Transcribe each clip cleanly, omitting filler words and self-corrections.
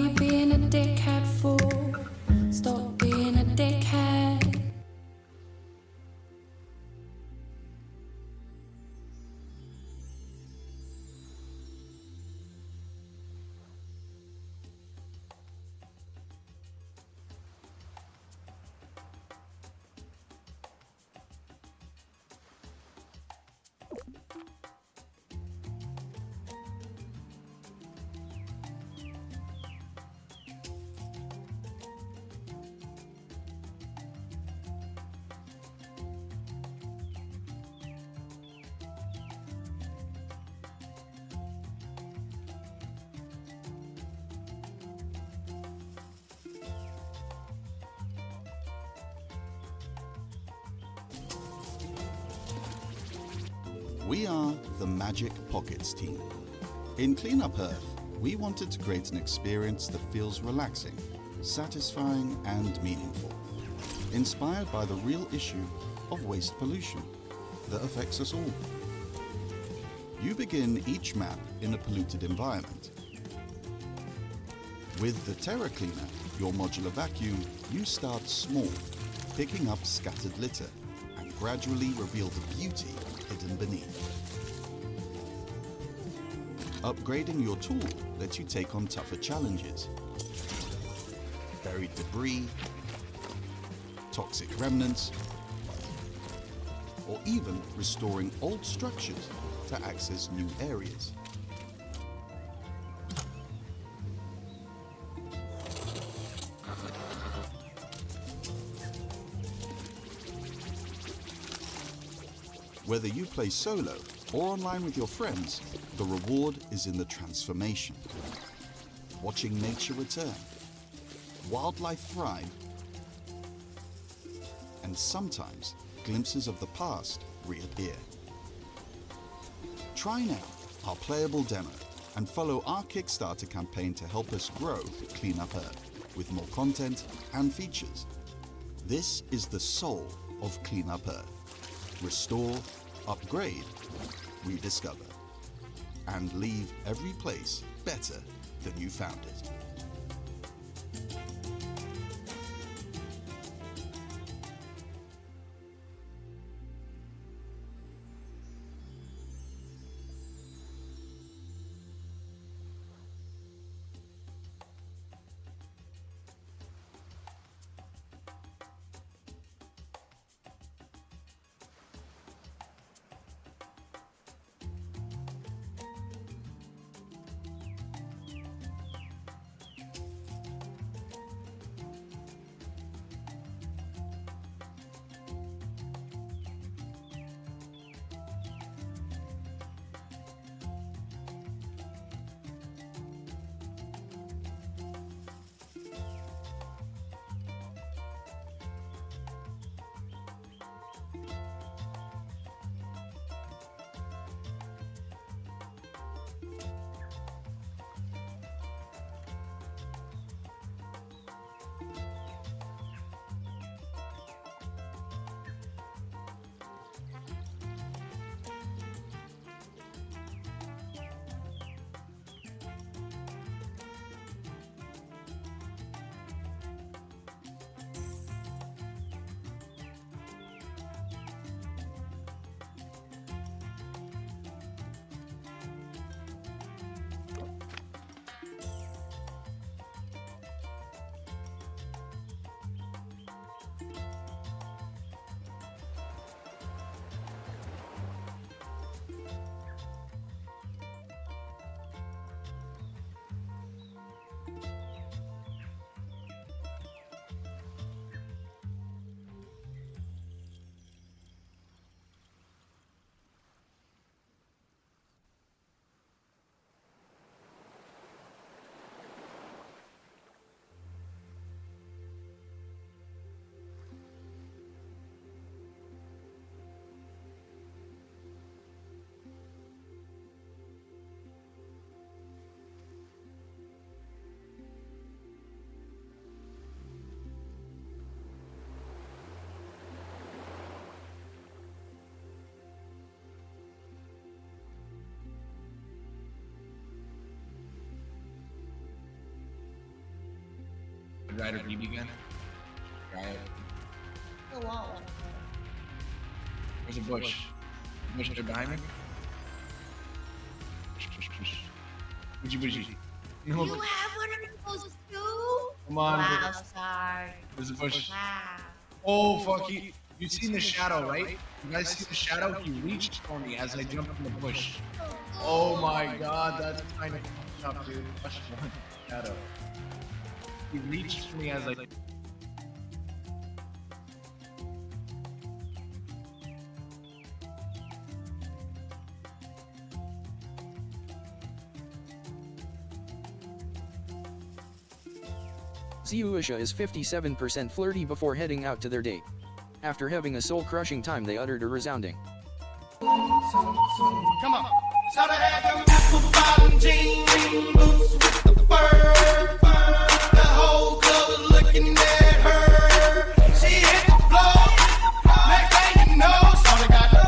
you being a dickhead for? Stop being a dickhead. We are the Magic Pockets team. In Clean Up Earth, we wanted to create an experience that feels relaxing, satisfying and meaningful, inspired by the real issue of waste pollution that affects us all. You begin each map in a polluted environment. With the Terra Cleaner, your modular vacuum, you start small, picking up scattered litter and gradually reveal the beauty hidden beneath. Upgrading your tool lets you take on tougher challenges. Buried debris, toxic remnants, or even restoring old structures to access new areas. Whether you play solo or online with your friends, the reward is in the transformation. Watching nature return, wildlife thrive, and sometimes glimpses of the past reappear. Try now our playable demo and follow our Kickstarter campaign to help us grow Clean Up Earth with more content and features. This is the soul of Clean Up Earth. Restore, upgrade, rediscover, and leave every place better than you found it. Red Rider BB gun. Try it. I want one. There's a bush. Bush there behind me. Push. Bougie. You have one of those too? Come on. Wow, sorry. There's a bush. Wow. Oh, fuck you. You seen the shadow, right? You guys see the shadow? He reached for me as I jumped in the bush. Oh my god, that's kind of tough, dude. Push one shadow. He reached for me as I. Ziuisha is 57% flirty before heading out to their date. After having a soul-crushing time, they uttered a resounding Come on. Shout out had them apple bottom jean boots with the fur. The whole club was looking at her. She hit the floor. Next thing you know, shawty got low.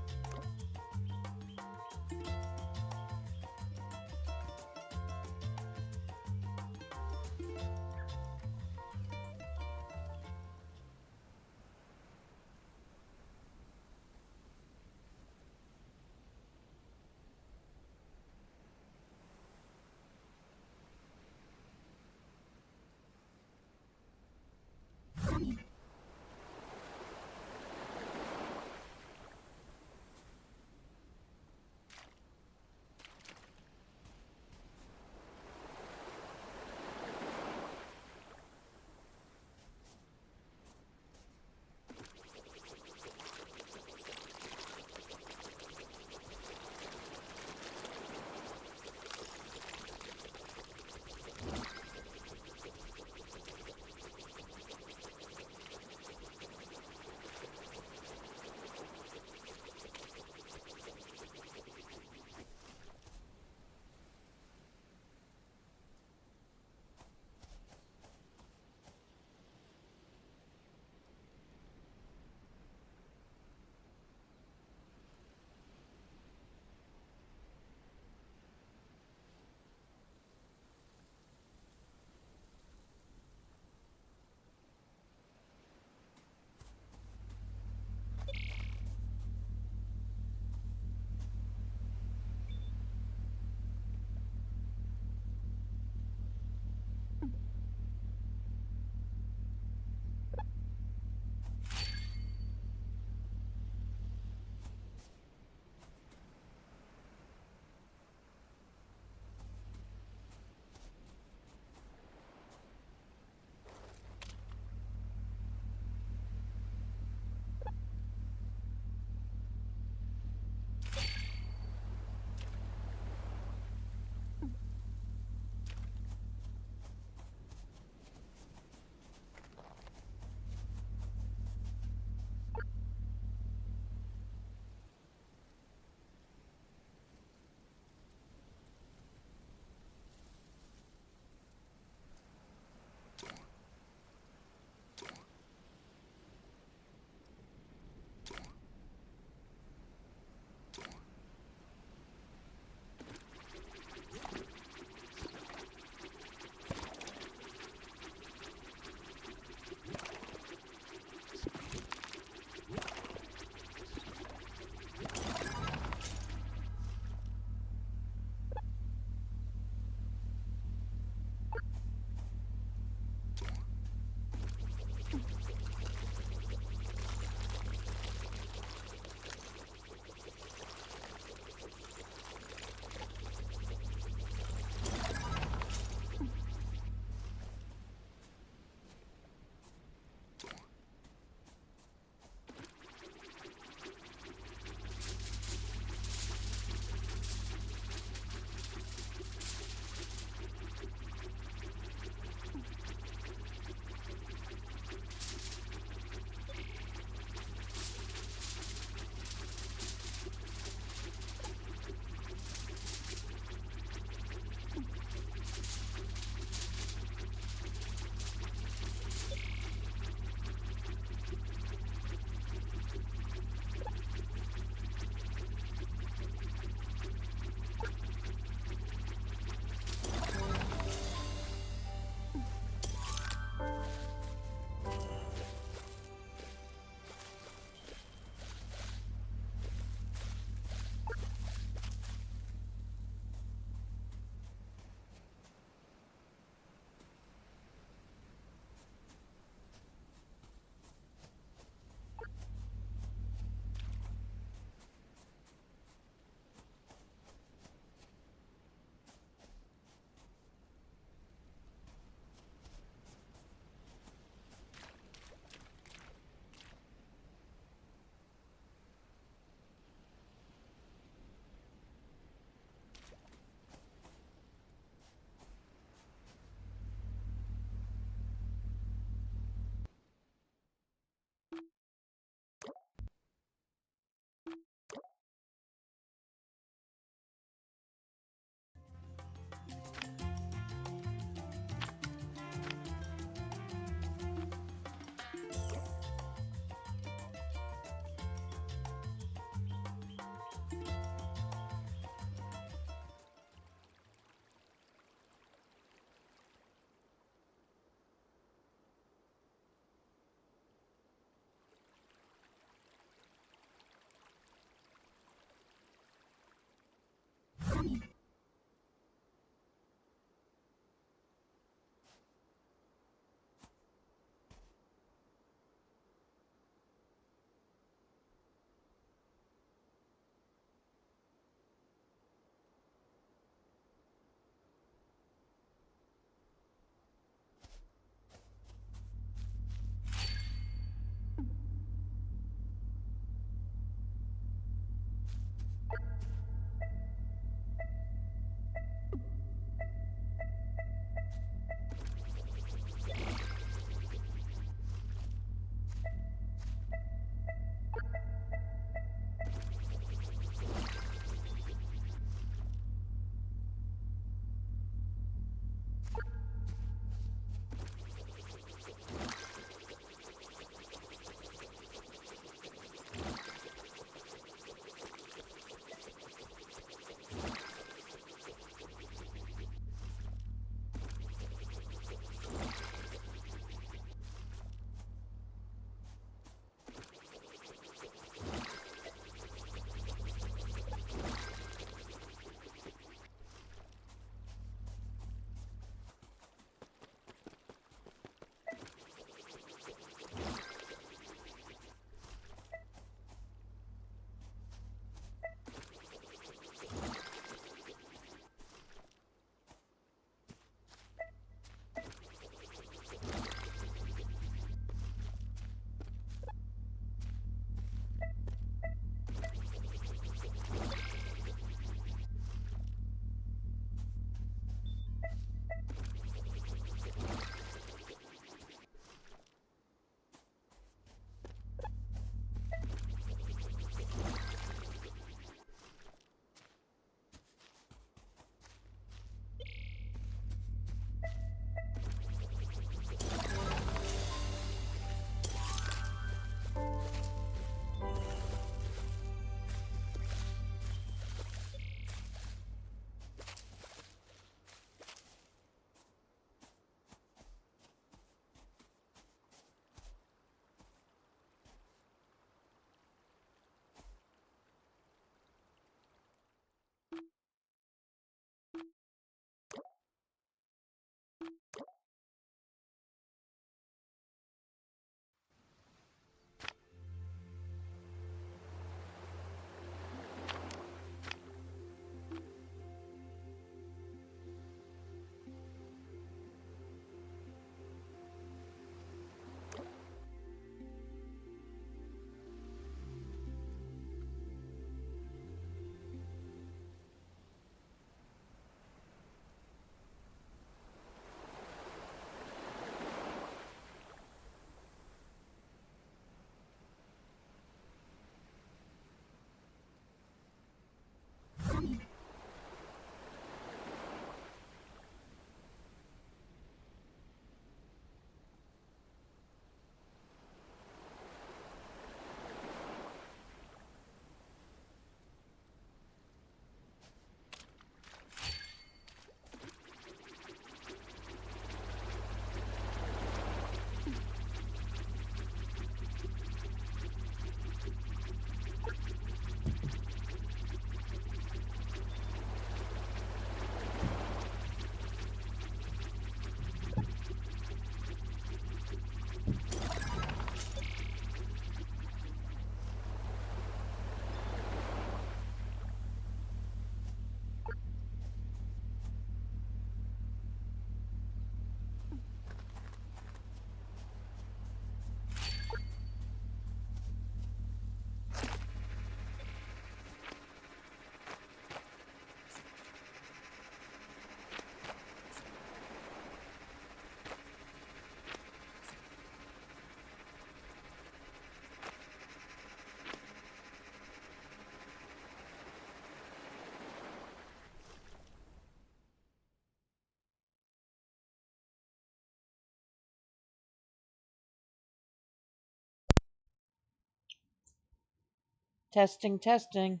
Testing, testing.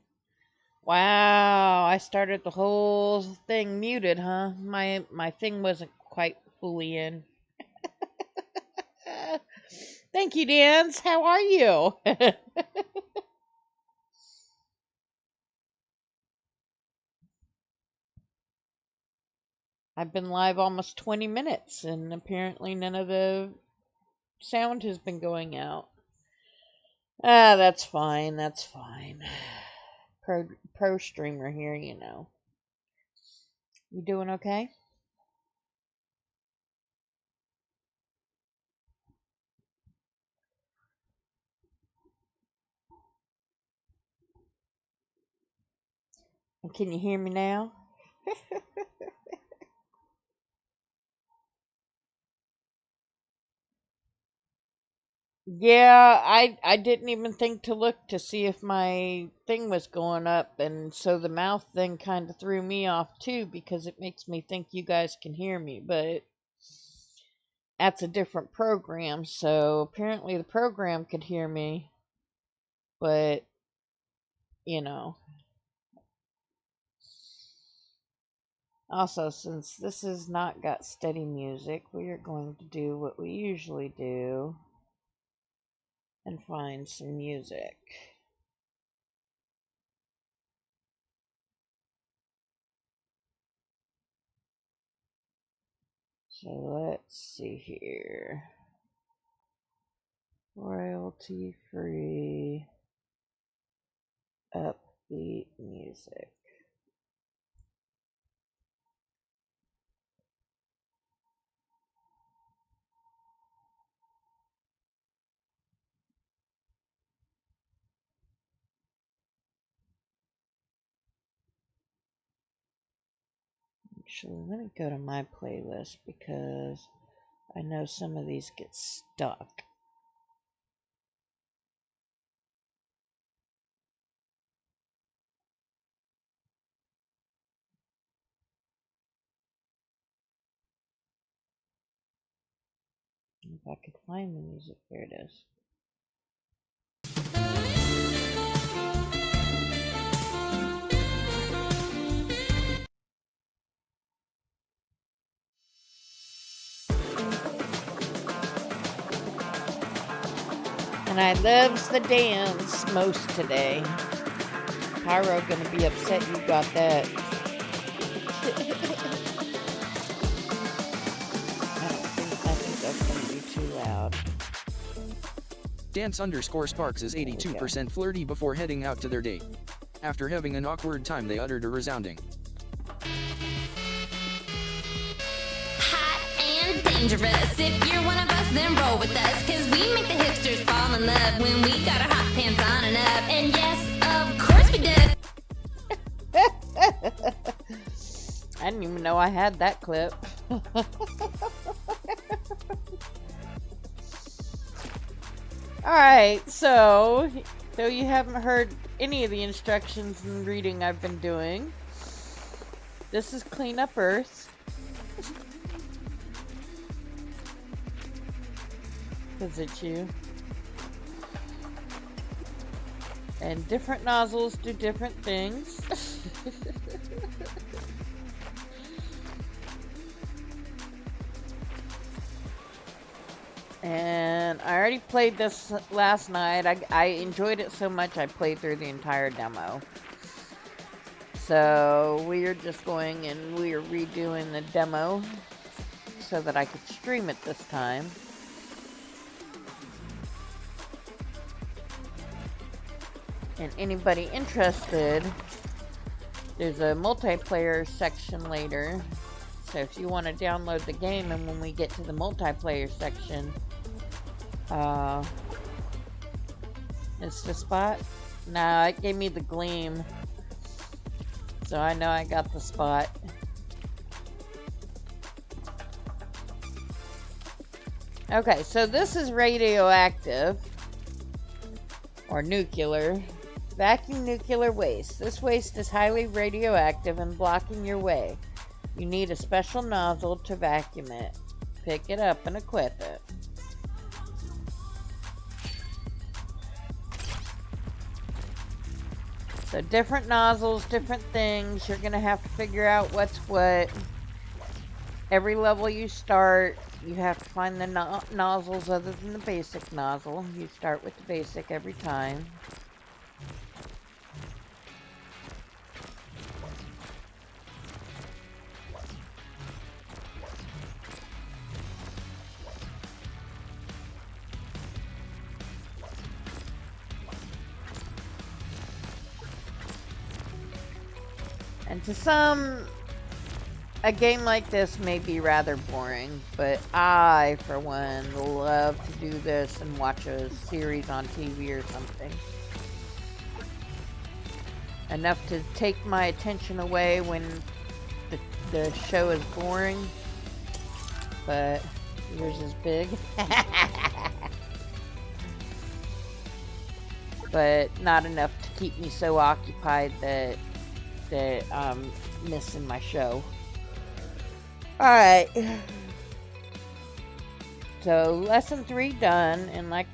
Wow, I started the whole thing muted, huh? My thing wasn't quite fully in. Thank you, Dance. How are you? I've been live almost 20 minutes, and apparently none of the sound has been going out. Ah, that's fine. That's fine. Pro streamer here, you know. You doing okay? And can you hear me now? Yeah, I didn't even think to look to see if my thing was going up, and so the mouth thing kind of threw me off too because it makes me think you guys can hear me, but that's a different program, so apparently the program could hear me, but you know. Also, since this has not got steady music, we are going to do what we usually do and find some music. So let's see here. Royalty free upbeat music. Actually, let me go to my playlist because I know some of these get stuck. If I could find the music, there it is. And I loves the dance most today. Pyro gonna be upset you got that. I think that's gonna be too loud. Dance_Sparks is 82% flirty before heading out to their date. After having an awkward time, they uttered a resounding hot and dangerous. If you're one of us, then roll with us, cause we make the hipsters fall in love when we got our hot pants on and up. And yes, of course we did. I didn't even know I had that clip. Alright, so though you haven't heard any of the instructions and reading I've been doing, this is Clean Up Earth. Because it's you. And different nozzles do different things. And I already played this last night. I enjoyed it so much I played through the entire demo. So we are just going and we are redoing the demo so that I could stream it this time. And anybody interested, there's a multiplayer section later. So if you want to download the game, and when we get to the multiplayer section, it's the spot? Nah, it gave me the gleam. So I know I got the spot. Okay, so this is radioactive. Or nuclear. Vacuum nuclear waste. This waste is highly radioactive and blocking your way. You need a special nozzle to vacuum it. Pick it up and equip it. So different nozzles, different things. You're going to have to figure out what's what. Every level you start, you have to find the nozzles other than the basic nozzle. You start with the basic every time. And to some, a game like this may be rather boring, but I, for one, love to do this and watch a series on TV or something. Enough to take my attention away when the show is boring, but yours is big. But not enough to keep me so occupied that I'm missing my show. Alright. So, lesson 3 done, and like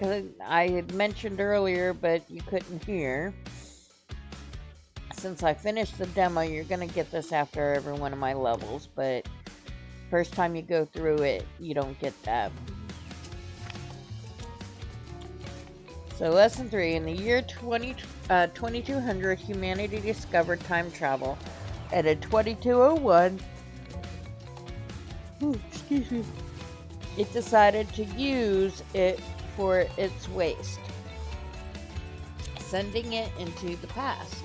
I had mentioned earlier, but you couldn't hear, since I finished the demo, you're going to get this after every one of my levels, but first time you go through it, you don't get that. So lesson 3, in the year 2200, humanity discovered time travel. At a 2201, excuse me, it decided to use it for its waste, sending it into the past.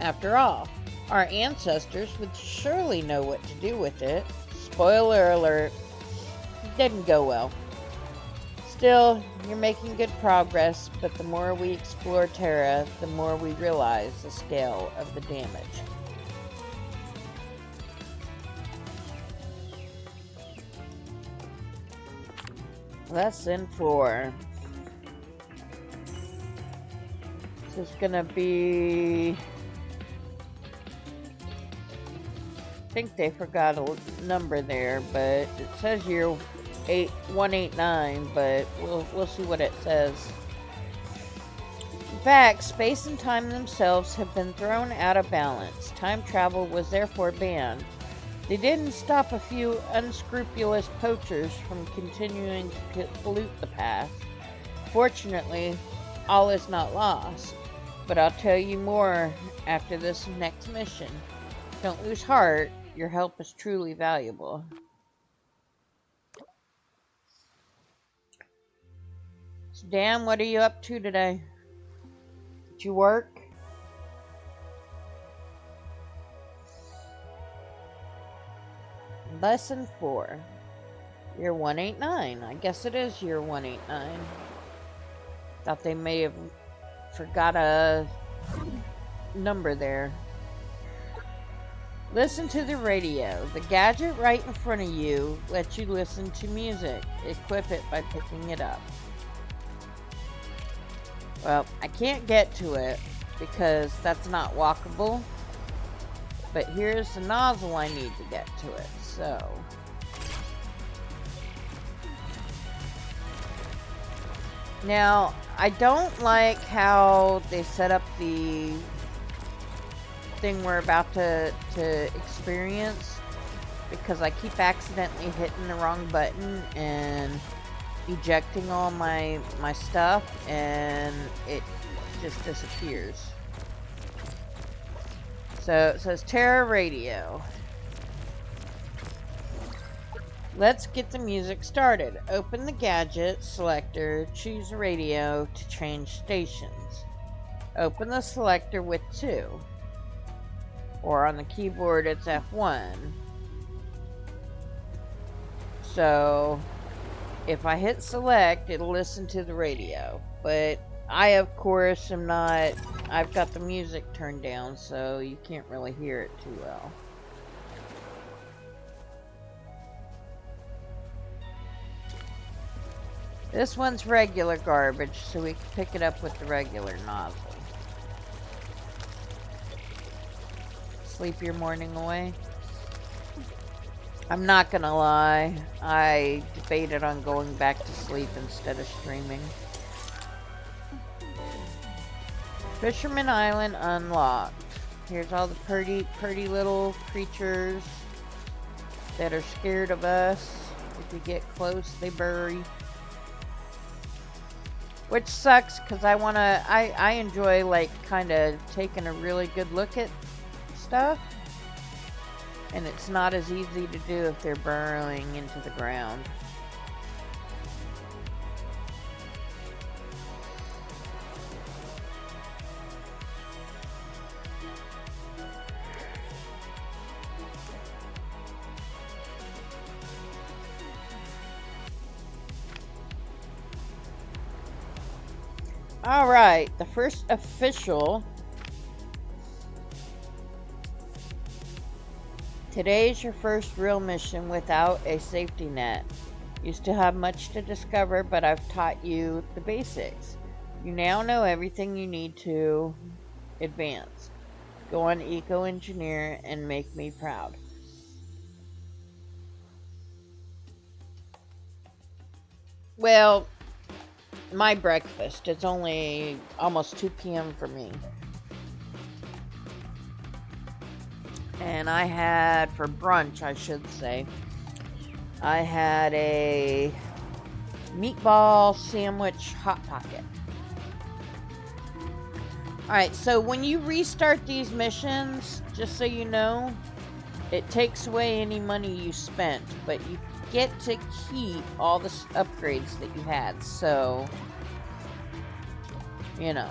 After all, our ancestors would surely know what to do with it. Spoiler alert, didn't go well. Still, you're making good progress, but the more we explore Terra, the more we realize the scale of the damage. Lesson 4. This is gonna be... I think they forgot a number there, but it says year 189, but we'll see what it says. In fact, space and time themselves have been thrown out of balance. Time travel was therefore banned. They didn't stop a few unscrupulous poachers from continuing to pollute the past. Fortunately, all is not lost, but I'll tell you more after this next mission. Don't lose heart. Your help is truly valuable. So, Dan, what are you up to today? Did you work? Lesson 4. Year 189. I guess it is year 189. Thought they may have forgot a number there. Listen to the radio. The gadget right in front of you lets you listen to music. Equip it by picking it up. Well, I can't get to it because that's not walkable. But here's the nozzle I need to get to it. So, now I don't like how they set up the thing we're about to experience, because I keep accidentally hitting the wrong button and ejecting all my stuff, and it just disappears. So it says Terra Radio. Let's get the music started. Open the gadget selector, choose radio to change stations. Open the selector with 2. Or on the keyboard it's F1. So if I hit select, it'll listen to the radio. But I, of course, am not... I've got the music turned down, so you can't really hear it too well. This one's regular garbage, so we can pick it up with the regular nozzle. Sleep your morning away. I'm not gonna lie, I debated on going back to sleep instead of streaming. Fisherman Island unlocked. Here's all the pretty little creatures that are scared of us. If we get close, they bury. Which sucks, because I enjoy, like, kind of taking a really good look at stuff. And it's not as easy to do if they're burrowing into the ground. Alright, the first official. Today's your first real mission without a safety net. You still have much to discover, but I've taught you the basics. You now know everything you need to advance. Go on Eco Engineer and make me proud. Well, my breakfast. It's only almost 2 p.m. for me. And I had, for brunch, I should say, I had a meatball sandwich Hot Pocket. Alright, so when you restart these missions, just so you know, it takes away any money you spent, but you get to keep all the upgrades that you had, so, you know.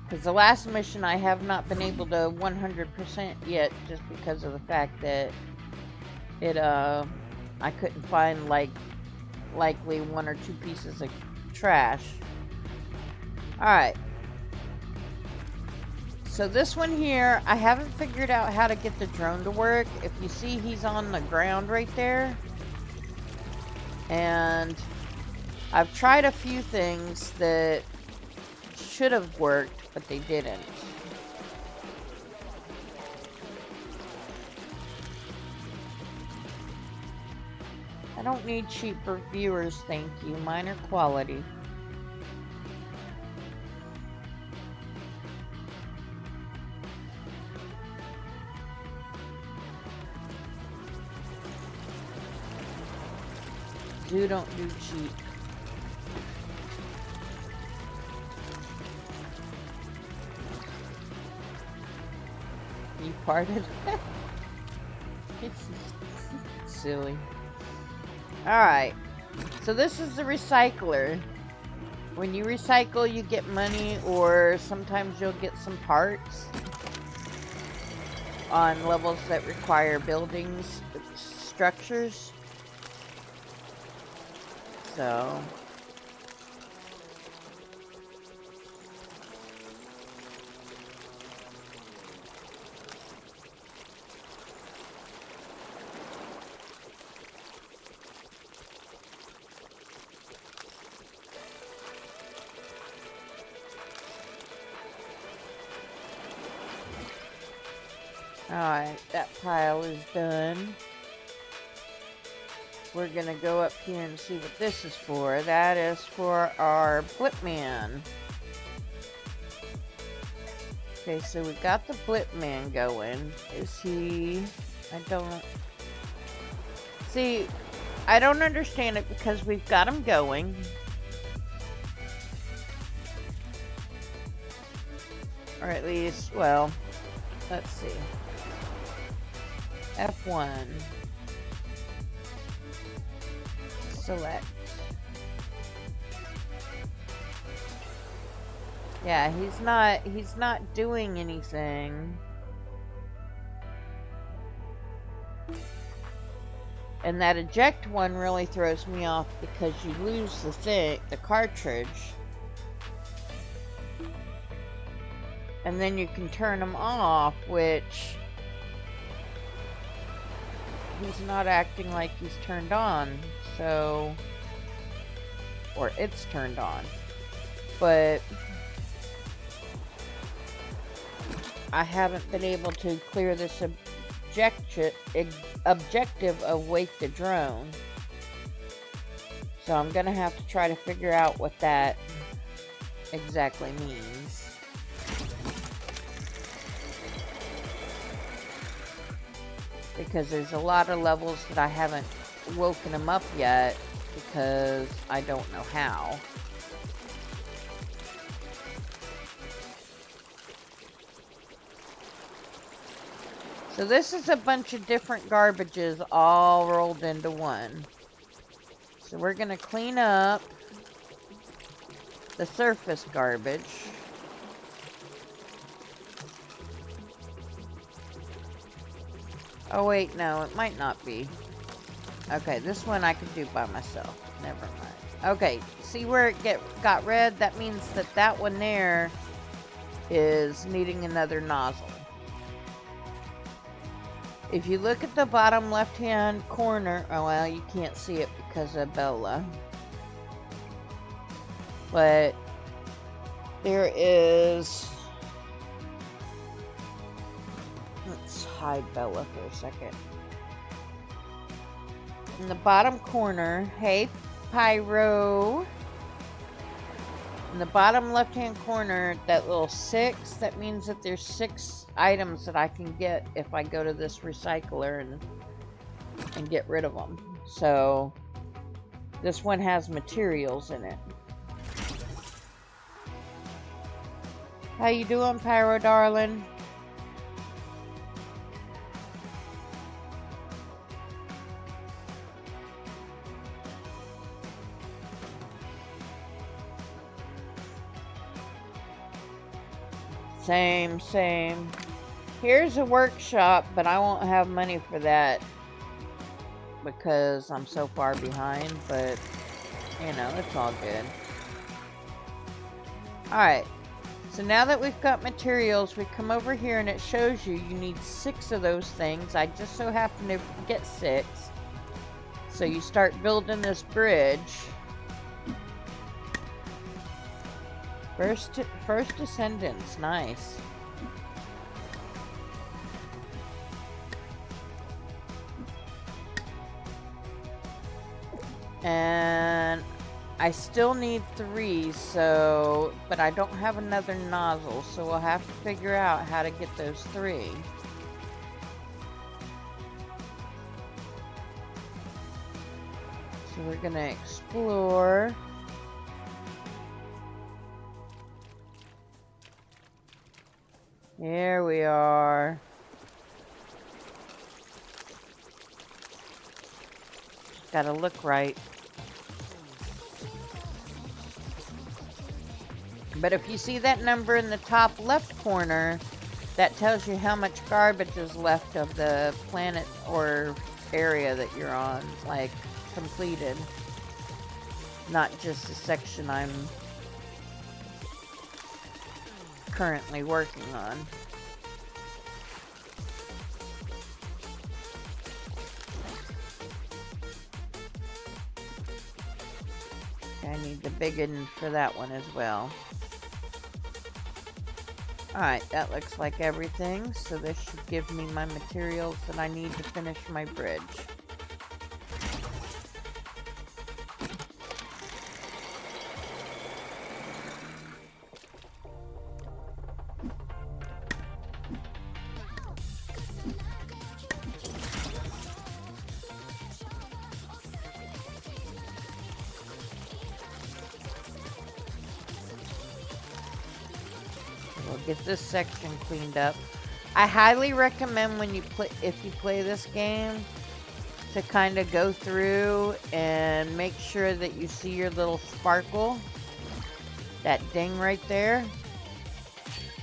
Because the last mission I have not been able to 100% yet, just because of the fact that it, I couldn't find, likely 1 or 2 pieces of trash. Alright. So this one here, I haven't figured out how to get the drone to work. If you see, he's on the ground right there. And I've tried a few things that should have worked, but they didn't. I don't need cheap reviewers, thank you. Mine are quality. Don't do cheap. You parted? Silly. Alright. So this is the recycler. When you recycle, you get money, or sometimes you'll get some parts on levels that require buildings, structures. So... Alright, that pile is done. We're gonna go up here and see what this is for. That is for our Blipman. Okay, so we got the Blipman going. Is he... I don't... See, I don't understand it because we've got him going. Or at least, well, let's see. F1. Select. Yeah, he's not doing anything. And that eject one really throws me off because you lose the cartridge. And then you can turn them off, which he's not acting like he's turned on, so, or it's turned on, but I haven't been able to clear this objective of wake the drone, so I'm gonna have to try to figure out what that exactly means. Because there's a lot of levels that I haven't woken them up yet because I don't know how. So this is a bunch of different garbages all rolled into one. So we're gonna clean up the surface garbage. Oh wait, no, it might not be. Okay, this one I could do by myself. Never mind. Okay, see where it got red? That means that that one there is needing another nozzle. If you look at the bottom left-hand corner, oh well, you can't see it because of Bella. But there is, let's hide Bella for a second. In the bottom corner, hey Pyro. In the bottom left-hand corner, that little 6, that means that there's 6 items that I can get if I go to this recycler and get rid of them. So this one has materials in it. How you doing, Pyro darling? Same. Here's a workshop, but I won't have money for that because I'm so far behind, but you know, it's all good. Alright, so now that we've got materials, we come over here and it shows you need 6 of those things. I just so happen to get 6. So you start building this bridge. First Descendants, nice. And I still need 3, so, but I don't have another nozzle, so we'll have to figure out how to get those 3. So we're gonna explore. Here we are. Just gotta look right. But if you see that number in the top left corner, that tells you how much garbage is left of the planet or area that you're on, like completed. Not just the section I'm currently working on. I need the big one for that one as well. Alright, that looks like everything, so this should give me my materials that I need to finish my bridge. Get this section cleaned up. I highly recommend when you if you play this game to kind of go through and make sure that you see your little sparkle, that ding right there,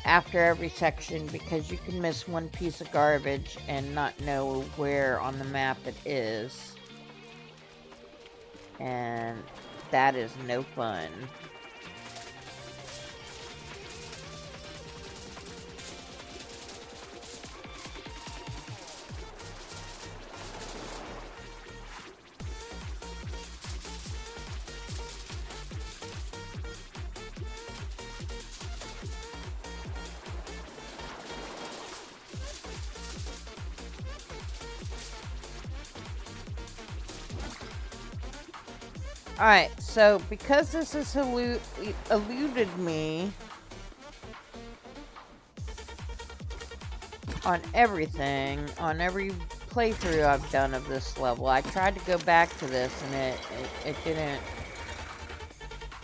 after every section, because you can miss one piece of garbage and not know where on the map it is, and that is no fun. Alright, so because this has eluded me on everything, on every playthrough I've done of this level, I tried to go back to this and it didn't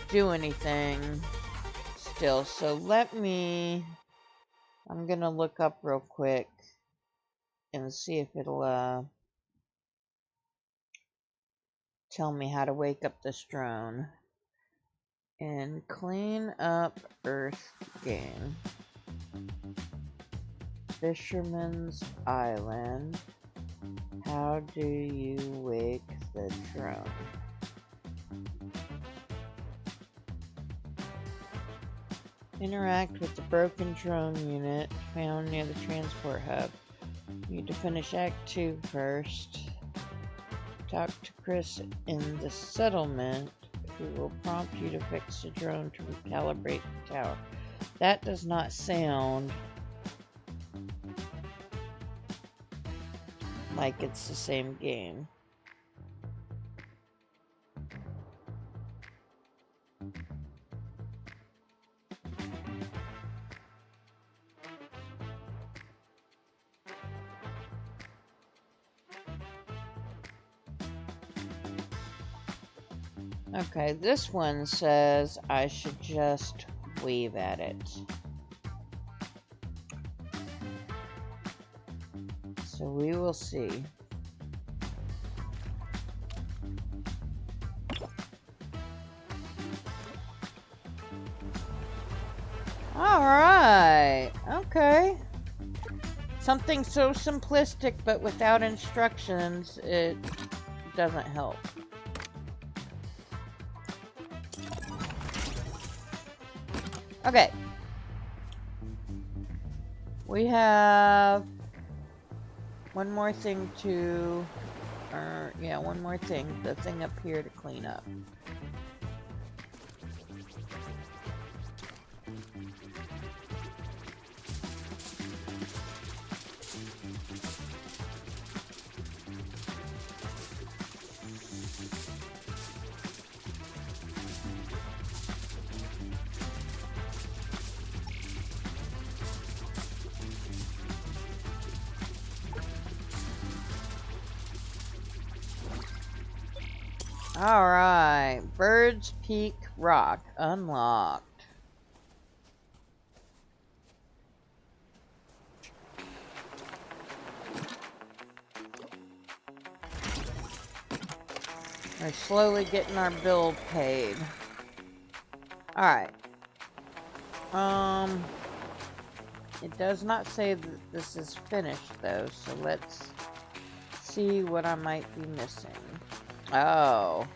do anything still. So I'm gonna look up real quick and see if it'll tell me how to wake up this drone. And clean up Earth game. Fisherman's Island. How do you wake the drone? Interact with the broken drone unit found near the transport hub. You need to finish Act 2 first. Talk to Chris in the settlement, who will prompt you to fix the drone to recalibrate the tower. That does not sound like it's the same game. Okay, this one says I should just wave at it. So we will see. Alright, okay. Something so simplistic but without instructions, it doesn't help. Okay. We have one more thing to, one more thing. The thing up here to clean up. Alright, Bird's Peak Rock unlocked. We're slowly getting our bill paid. Alright. It does not say that this is finished though, so let's see what I might be missing. Oh.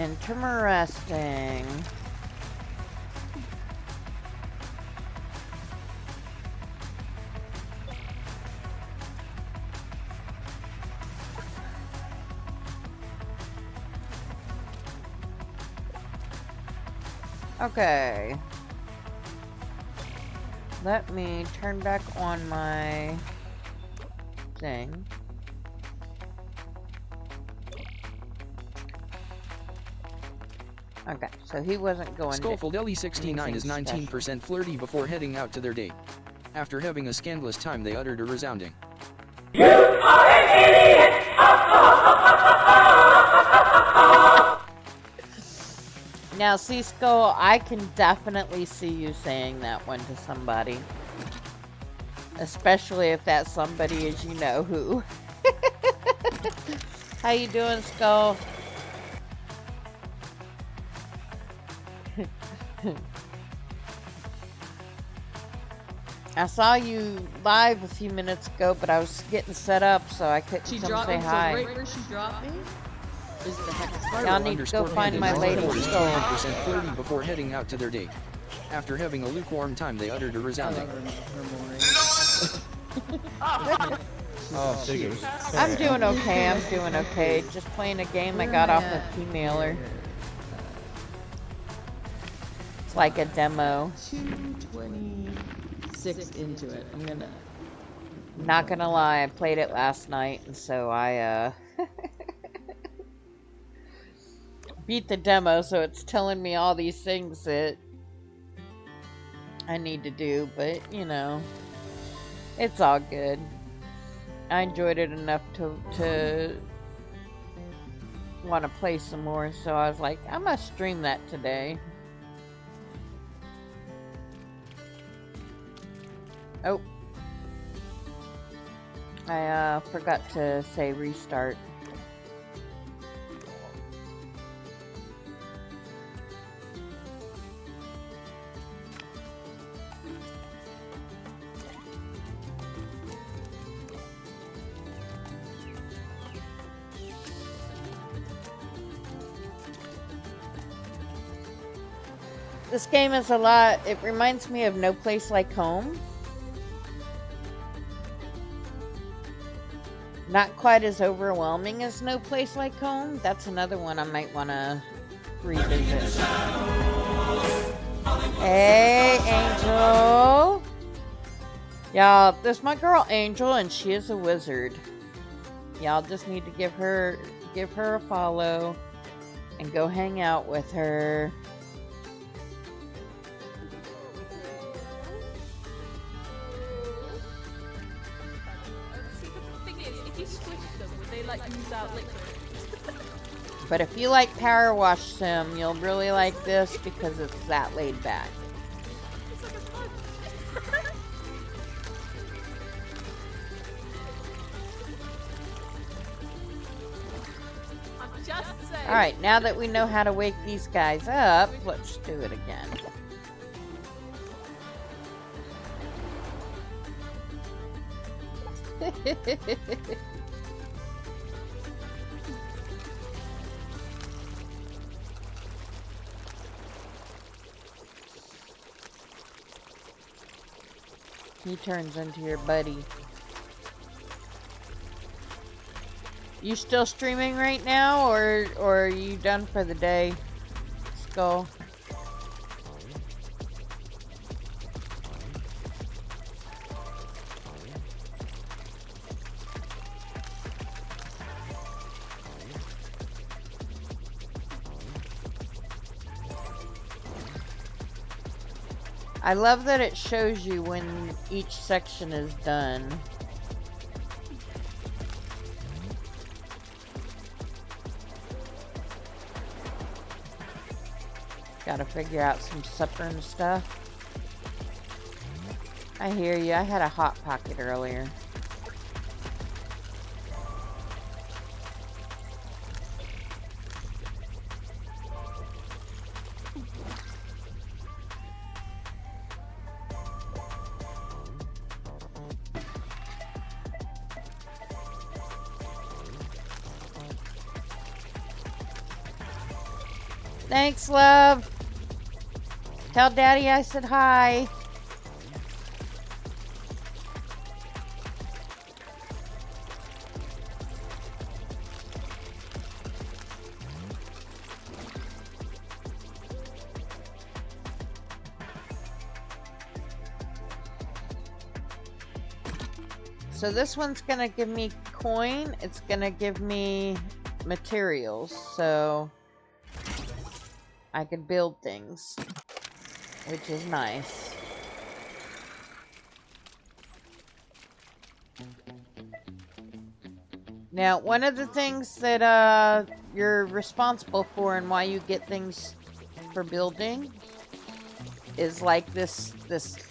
Interesting. Okay. Let me turn back on my thing. Okay, so he wasn't going to Skullfold 69 is 19% flirty before heading out to their date. After having a scandalous time, they uttered a resounding, "You are an idiot!" Now, see, Skull, I can definitely see you saying that one to somebody. Especially if that somebody is you know who. How you doing, Skull? I saw you live a few minutes ago, but I was getting set up, so I couldn't come say hi. Right where she dropped me is the hex. Y'all need to go find my lady Skull. 21% flirty before heading out to their date. After having a lukewarm time, they uttered a resounding, Oh, figures. I'm doing okay, I'm doing okay. Just playing a game I got off of Keymailer. It's like a demo. 226 into it. I'm gonna. Not gonna lie, I played it last night, and so I, beat the demo, so it's telling me all these things that I need to do, but you know, it's all good. I enjoyed it enough to want to play some more, so I was like, I must stream that today. Oh, I forgot to say restart. This game is a lot, it reminds me of No Place Like Home. Not quite as overwhelming as No Place Like Home. That's another one I might want to revisit. Hey, Angel. Y'all, this is my girl Angel, and she is a wizard. Y'all just need to give her a follow and go hang out with her. But if you like Power Wash Sim, you'll really like this because it's that laid back. Alright, now that we know how to wake these guys up, let's do it again. He turns into your buddy. You still streaming right now, or are you done for the day, Skull? I love that it shows you when each section is done. Gotta figure out some supper and stuff. I hear you. I had a Hot Pocket earlier. Thanks, love. Tell Daddy I said hi. So this one's gonna give me coin. It's gonna give me materials. So I could build things, which is nice. Now, one of the things that you're responsible for and why you get things for building is like this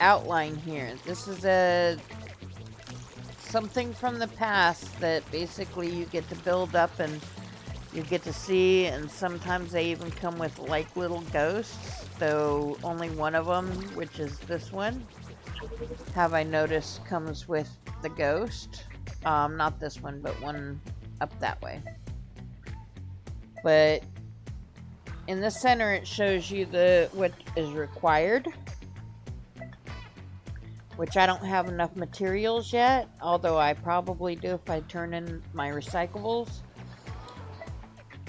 outline here. This is something from the past that basically you get to build up and you get to see, and sometimes they even come with like little ghosts, though only one of them, which is this one, have I noticed comes with the ghost. Not this one, but one up that way. But in the center it shows you what is required, which I don't have enough materials yet, although I probably do if I turn in my recyclables.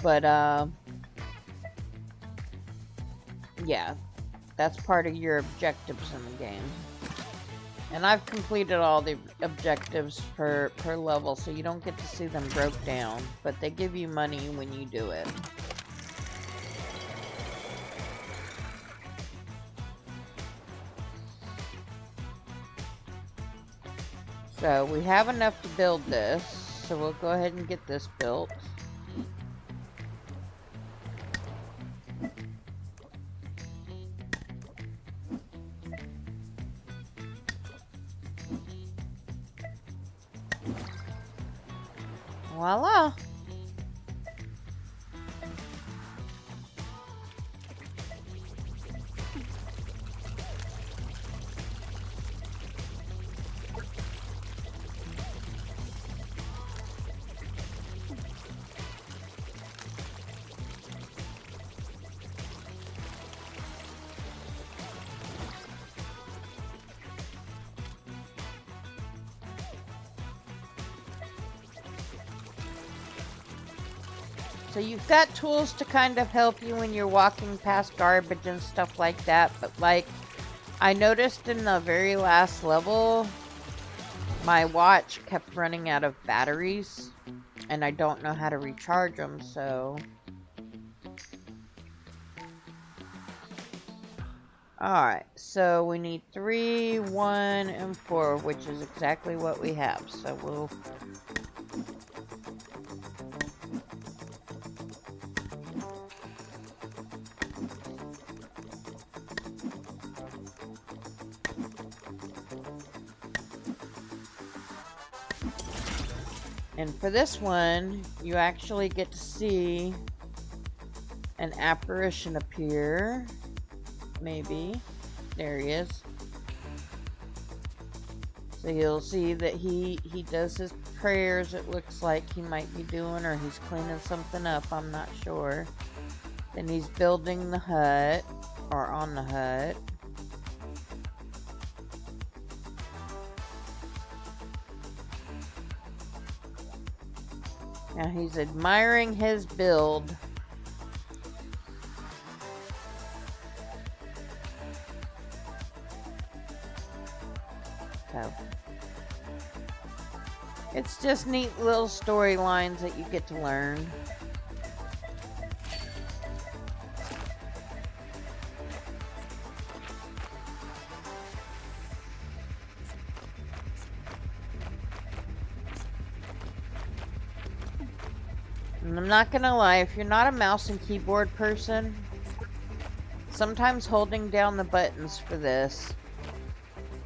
But, yeah, that's part of your objectives in the game. And I've completed all the objectives per level, so you don't get to see them broke down, but they give you money when you do it. So we have enough to build this, so we'll go ahead and get this built. Voila! So you've got tools to kind of help you when you're walking past garbage and stuff like that, but like I noticed in the very last level, my watch kept running out of batteries and I don't know how to recharge them, so... Alright, so we need 3, 1, and 4, which is exactly what we have, so we'll... And for this one, you actually get to see an apparition appear. Maybe. There he is. So you'll see that he does his prayers, it looks like he might be doing, or he's cleaning something up, I'm not sure. Then he's building the hut, or on the hut. Now he's admiring his build. So it's just neat little storylines that you get to learn. And I'm not gonna lie, if you're not a mouse and keyboard person, sometimes holding down the buttons for this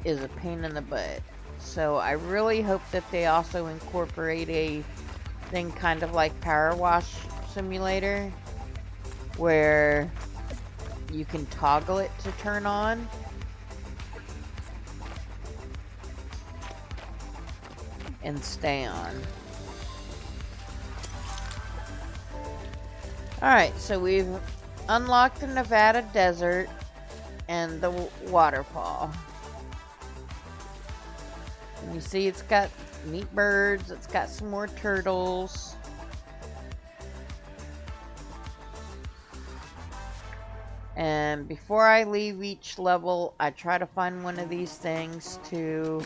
is a pain in the butt. So I really hope that they also incorporate a thing kind of like Power Wash Simulator, where you can toggle it to turn on. And stay on. Alright, so we've unlocked the Nevada desert and the waterfall. And you see it's got neat birds, it's got some more turtles. And before I leave each level, I try to find one of these things to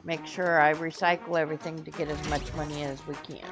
make sure I recycle everything to get as much money as we can.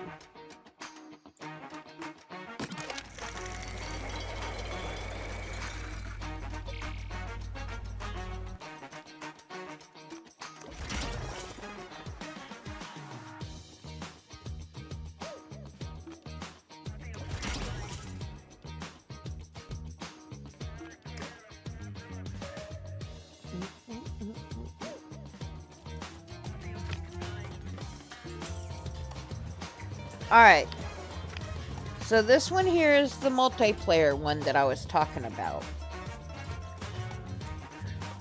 Alright, so this one here is the multiplayer one that I was talking about.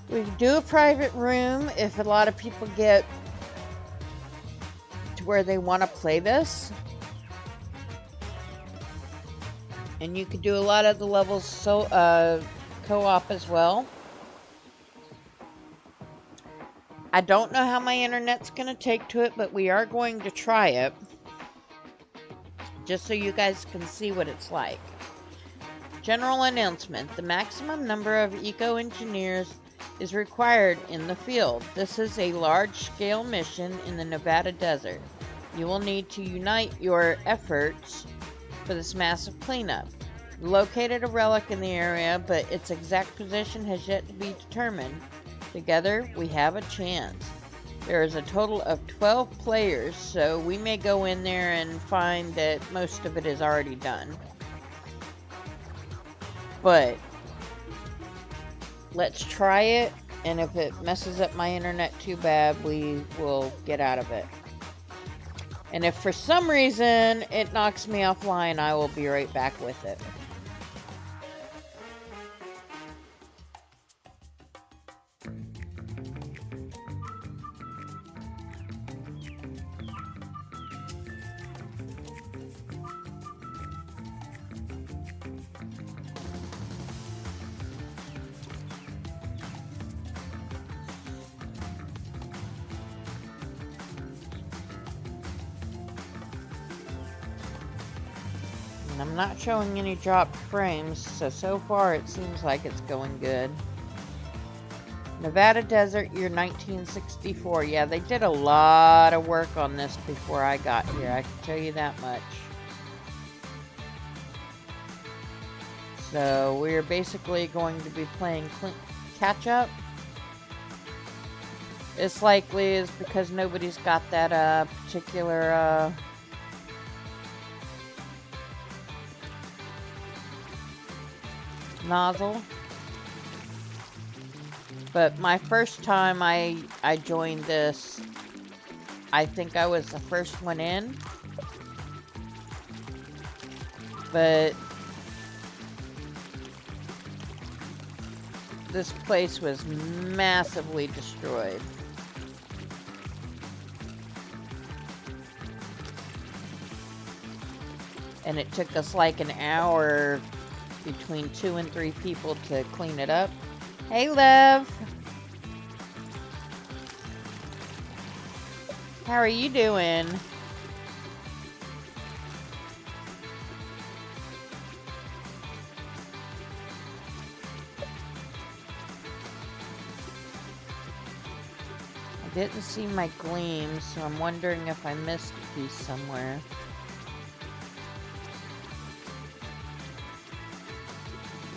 We do a private room if a lot of people get to where they want to play this. And you could do a lot of the levels co-op as well. I don't know how my internet's going to take to it, but we are going to try it. Just so you guys can see what it's like. General announcement. The maximum number of eco-engineers is required in the field. This is a large-scale mission in the Nevada desert. You will need to unite your efforts for this massive cleanup. We located a relic in the area, but its exact position has yet to be determined. Together, we have a chance. There is a total of 12 players, so we may go in there and find that most of it is already done. But let's try it, and if it messes up my internet too bad, we will get out of it. And if for some reason it knocks me offline, I will be right back with it. And I'm not showing any dropped frames, so far it seems like it's going good. Nevada Desert Year 1964. Yeah, they did a lot of work on this before I got here, I can tell you that much. So we're basically going to be playing catch-up. It's likely is because nobody's got that particular nozzle. But my first time I joined this, I think I was the first one in. But this place was massively destroyed. And it took us like an hour between 2 and 3 people to clean it up. Hey, Lev. How are you doing? I didn't see my gleam, so I'm wondering if I missed a piece somewhere.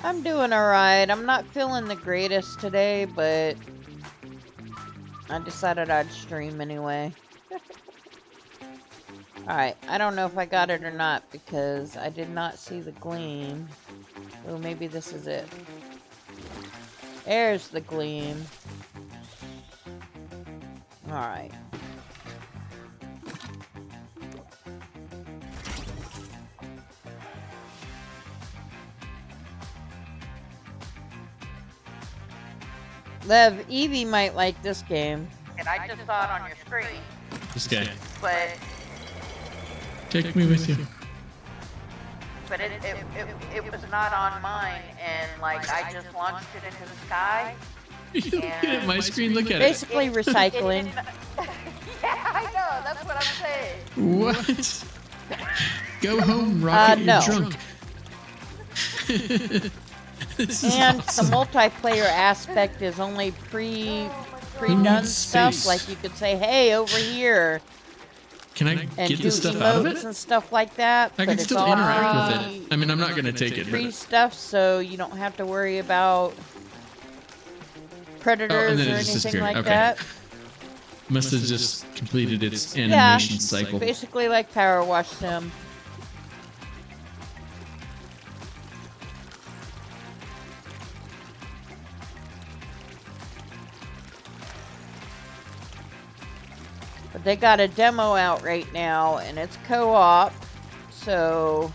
I'm doing alright. I'm not feeling the greatest today, but I decided I'd stream anyway. Alright, I don't know if I got it or not because I did not see the gleam. Oh, maybe this is it. There's the gleam. Alright. Lev, Evie might like this game. And I just saw it on your screen. This guy. But Take me with you. it was not on mine, and like I just launched it into the sky. You look at my screen, look at Basically recycling. Yeah, I know. That's what I'm saying. it. What? Go home, Rocket, no. you're drunk. This is And awesome. the multiplayer aspect is only pre-done needs stuff. space? Like you could say, "Hey, over here," Can I and get do this stuff out of emotes it? and stuff like that. I but can it's still all interact with it. I mean, I'm not going to take it, free but... stuff, so you don't have to worry about Oh, predators and then or it just anything disappeared. like Okay. that. Must have just completed its Yeah, animation cycle. basically like Power Wash Sim. But they got a demo out right now, and it's co-op, so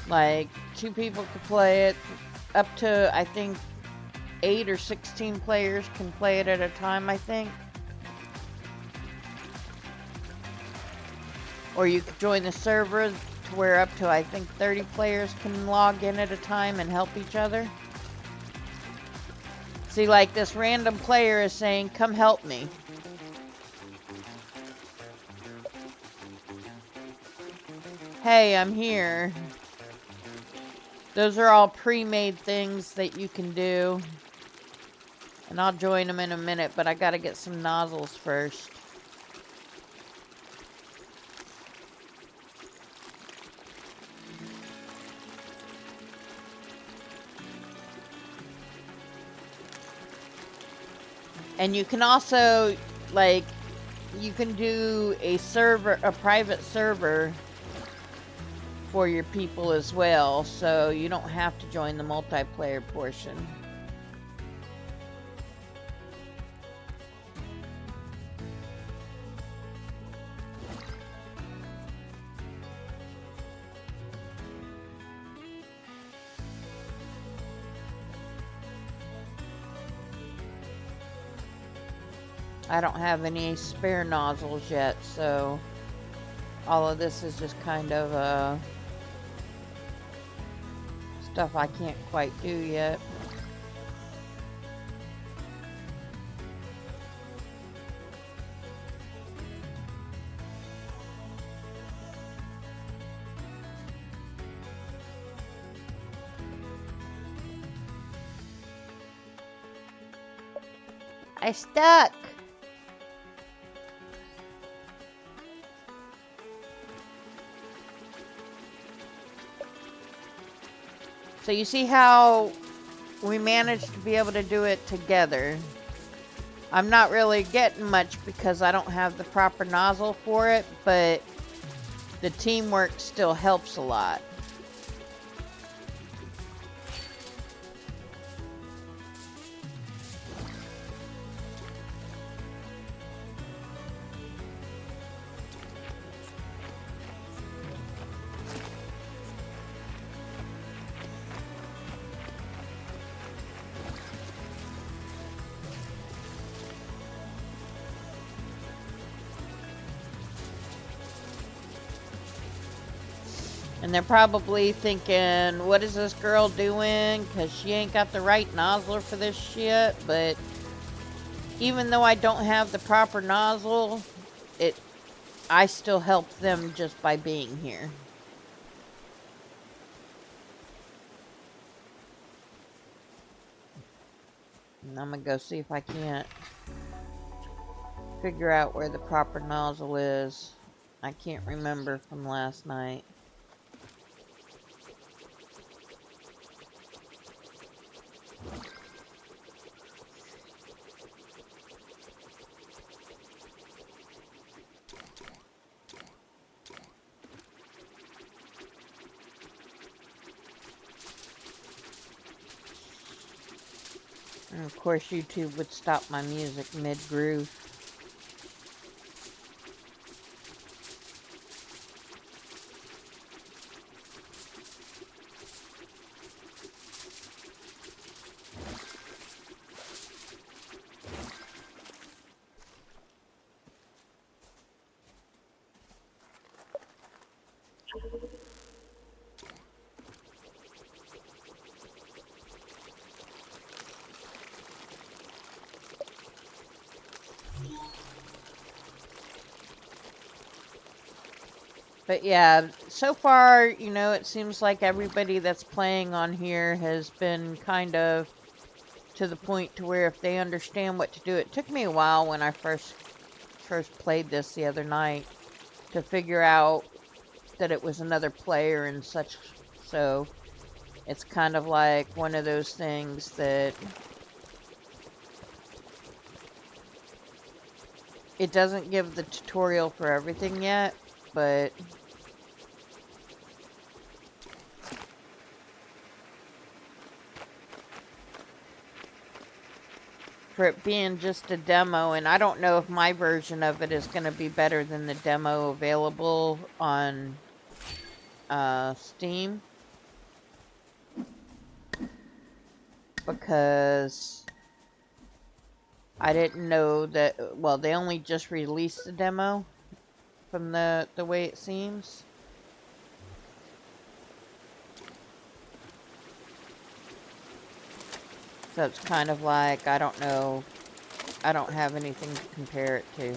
like 2 people could play it. Up to, I think, 8 or 16 players can play it at a time, I think. Or you could join the server to where up to, I think, 30 players can log in at a time and help each other. See, like this random player is saying, "Come help me." Hey, I'm here. Those are all pre-made things that you can do. And I'll join them in a minute, but I gotta get some nozzles first. And you can also like, you can do a server, a private server for your people as well, so you don't have to join the multiplayer portion. I don't have any spare nozzles yet, so all of this is just kind of stuff I can't quite do yet. I stuck. So you see how we managed to be able to do it together. I'm not really getting much because I don't have the proper nozzle for it, but the teamwork still helps a lot. And they're probably thinking, what is this girl doing? Because she ain't got the right nozzle for this shit. But even though I don't have the proper nozzle, I still help them just by being here. And I'm going to go see if I can't figure out where the proper nozzle is. I can't remember from last night. And of course, YouTube would stop my music mid-groove. But yeah, so far, you know, it seems like everybody that's playing on here has been kind of to the point to where if they understand what to do. It took me a while when I first played this the other night to figure out that it was another player and such. So it's kind of like one of those things that it doesn't give the tutorial for everything yet, but for it being just a demo, and I don't know if my version of it is going to be better than the demo available on Steam, because I didn't know that, well, they only just released the demo from the way it seems. So it's kind of like, I don't know, I don't have anything to compare it to.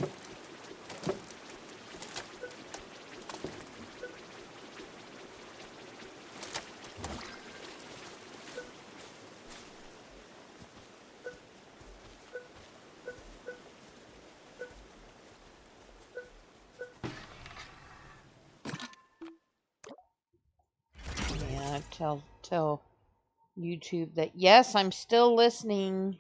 Yeah, tell YouTube that yes, I'm still listening.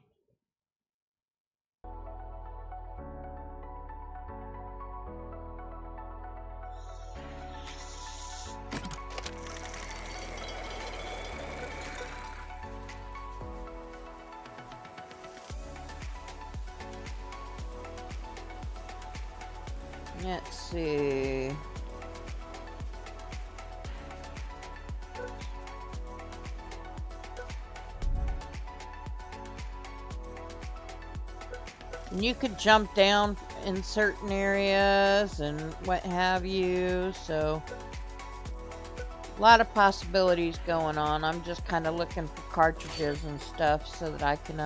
Let's see. And you could jump down in certain areas and what have you, so a lot of possibilities going on. I'm just kind of looking for cartridges and stuff so that I can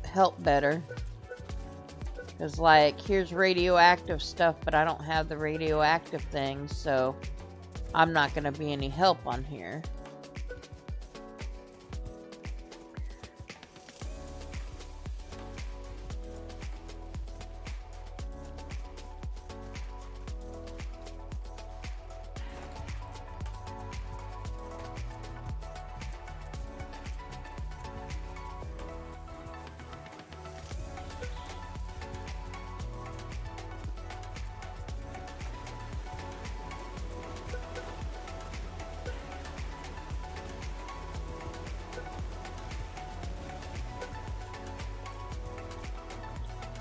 help better. Because like here's radioactive stuff, but I don't have the radioactive things, so I'm not going to be any help on here.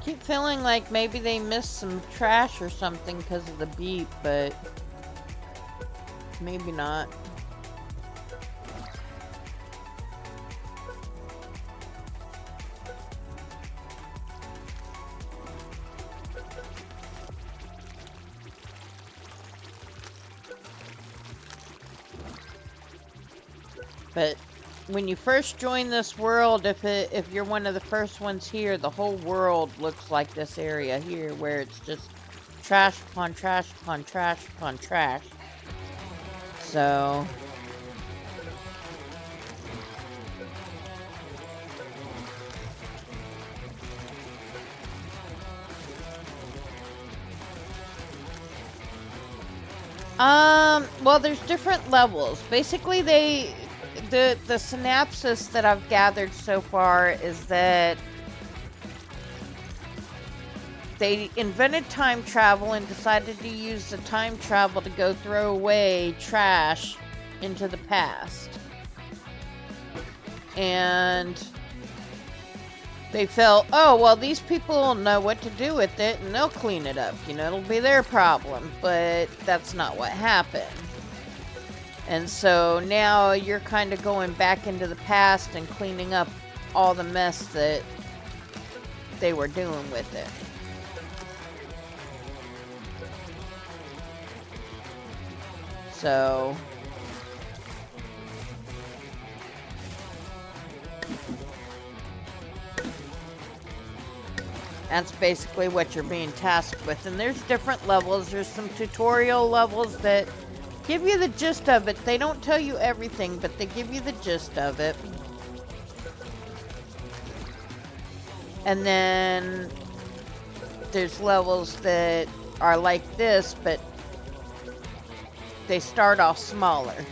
Keep feeling like maybe they missed some trash or something because of the beep, but maybe not. But when you first join this world, if you're one of the first ones here, the whole world looks like this area here, where it's just trash upon trash upon trash upon trash. So well, there's different levels. Basically, the synopsis that I've gathered so far is that they invented time travel and decided to use the time travel to go throw away trash into the past. And they felt, oh, well, these people will know what to do with it and they'll clean it up. You know, it'll be their problem. But that's not what happened. And so now you're kind of going back into the past and cleaning up all the mess that they were doing with it. So that's basically what you're being tasked with. And there's different levels. There's some tutorial levels that give you the gist of it. They don't tell you everything, but they give you the gist of it. And then there's levels that are like this, but they start off smaller.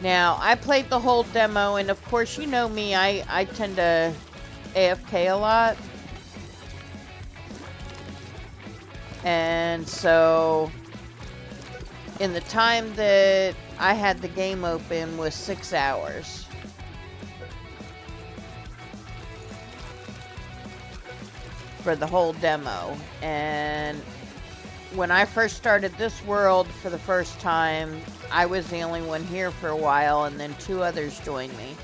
Now, I played the whole demo, and of course, you know me, I tend to AFK a lot. And so, in the time that I had the game open was 6 hours. For the whole demo. And when I first started this world for the first time, I was the only one here for a while, and then 2 others joined me.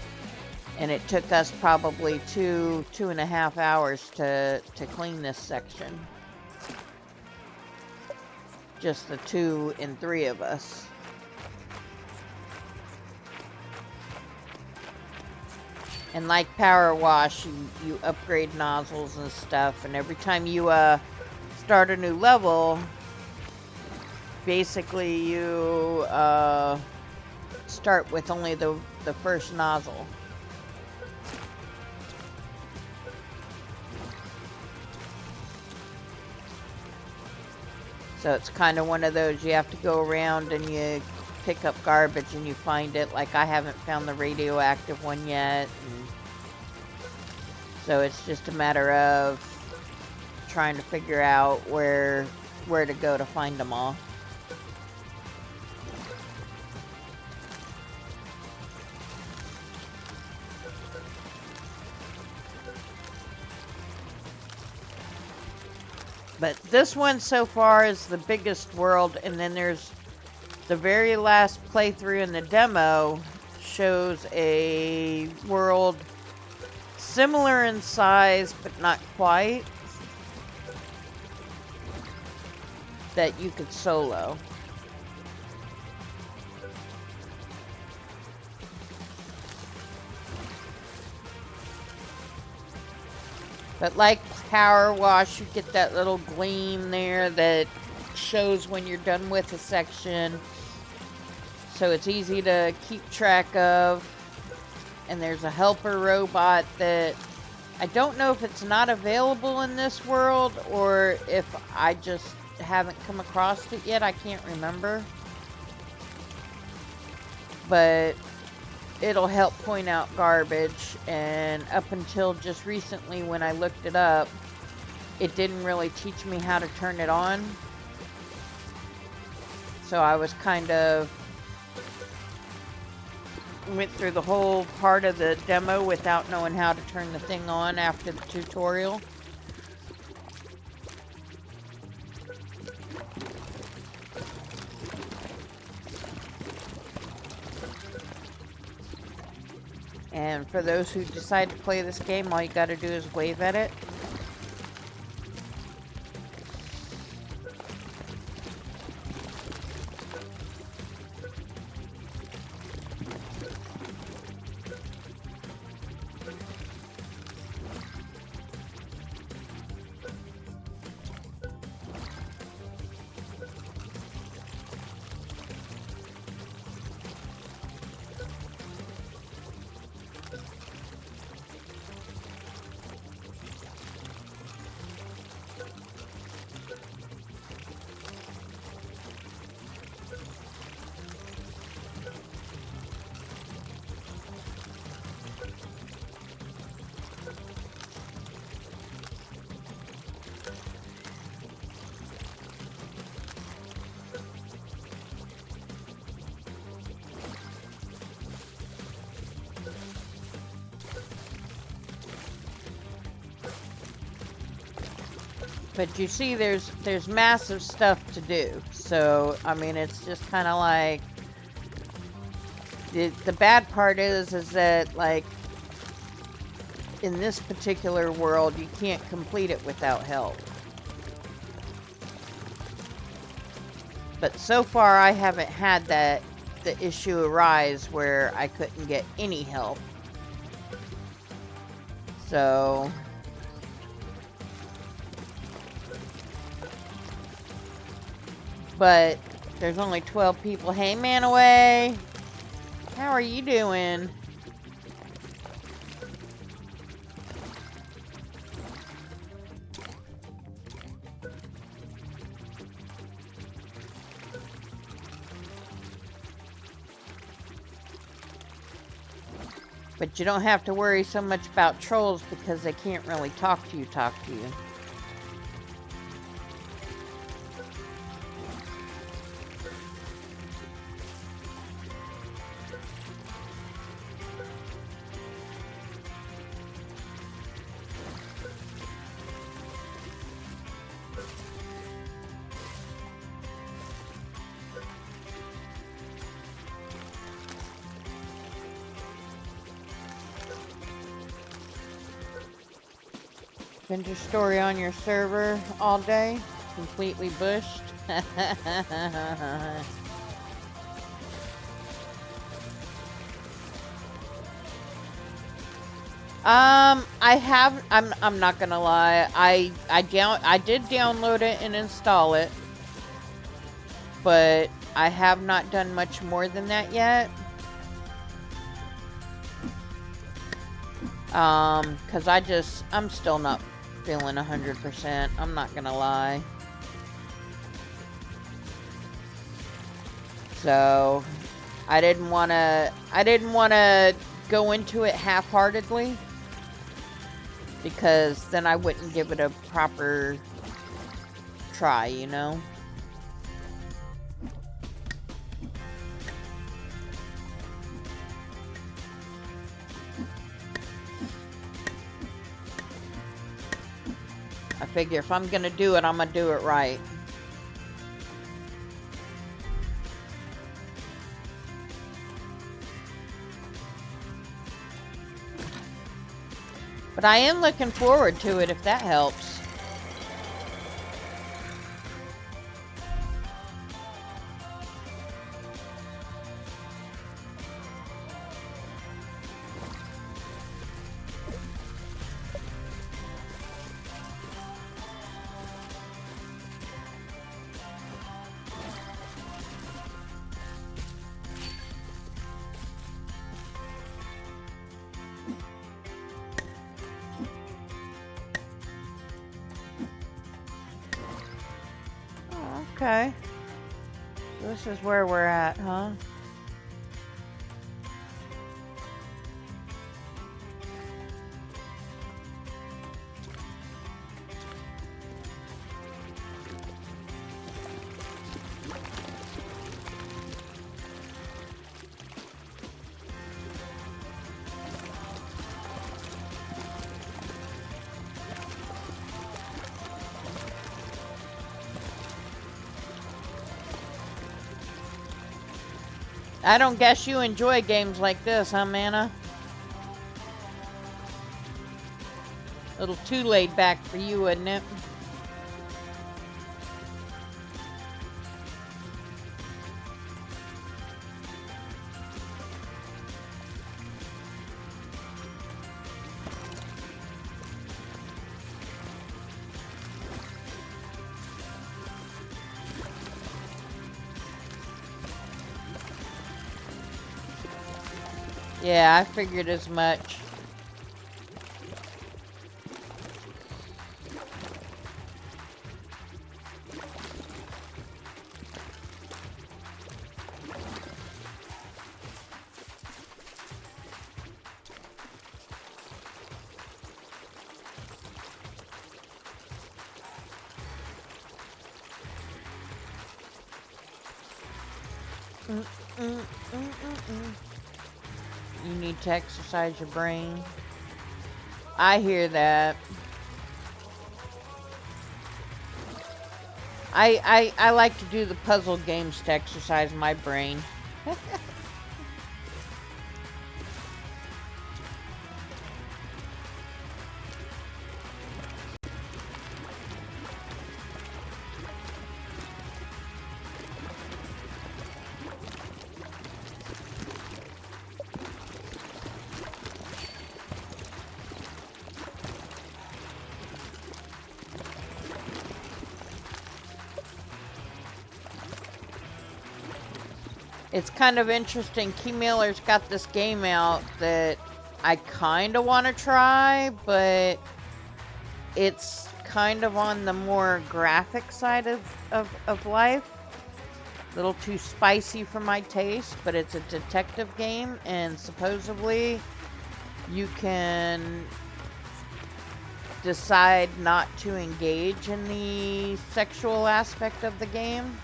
And it took us probably 2.5 hours to clean this section. Just the 2 and 3 of us. And like Power Wash, you upgrade nozzles and stuff, and every time you start a new level, basically you start with only the first nozzle. So it's kind of one of those, you have to go around and you pick up garbage and you find it. Like I haven't found the radioactive one yet. And so it's just a matter of trying to figure out where to go to find them all. But this one so far is the biggest world, and then there's the very last playthrough in the demo shows a world similar in size, but not quite, that you could solo. But like Power Wash, you get that little gleam there that shows when you're done with a section. So it's easy to keep track of. And there's a helper robot that I don't know if it's not available in this world or if I just haven't come across it yet. I can't remember. But it'll help point out garbage, and up until just recently when I looked it up, it didn't really teach me how to turn it on. So I was kind of went through the whole part of the demo without knowing how to turn the thing on after the tutorial. And for those who decide to play this game, all you gotta do is wave at it. But you see, there's massive stuff to do. So, I mean, it's just kind of like... The bad part is that, like, in this particular world, you can't complete it without help. But so far, I haven't had the issue arise where I couldn't get any help. So... But there's only 12 people. Hey, Manaway. How are you doing? But you don't have to worry so much about trolls because they can't really talk to you. Spend your story on your server all day, completely bushed. I'm not gonna lie. I did download it and install it, but I have not done much more than that yet. Cause I'm still not feeling 100%. I'm not gonna lie. So, I didn't wanna go into it half-heartedly, because then I wouldn't give it a proper try, you know? figure if I'm gonna do it, I'm gonna do it right. But I am looking forward to it if that helps. Okay. This is where we're at, huh? I don't guess you enjoy games like this, huh, Mana? A little too laid back for you, isn't it? Yeah, I figured as much. You need to exercise your brain. I hear that. I like to do the puzzle games to exercise my brain. It's kind of interesting. Key Miller's got this game out that I kind of want to try, but it's kind of on the more graphic side of life. A little too spicy for my taste, but it's a detective game, and supposedly you can decide not to engage in the sexual aspect of the game.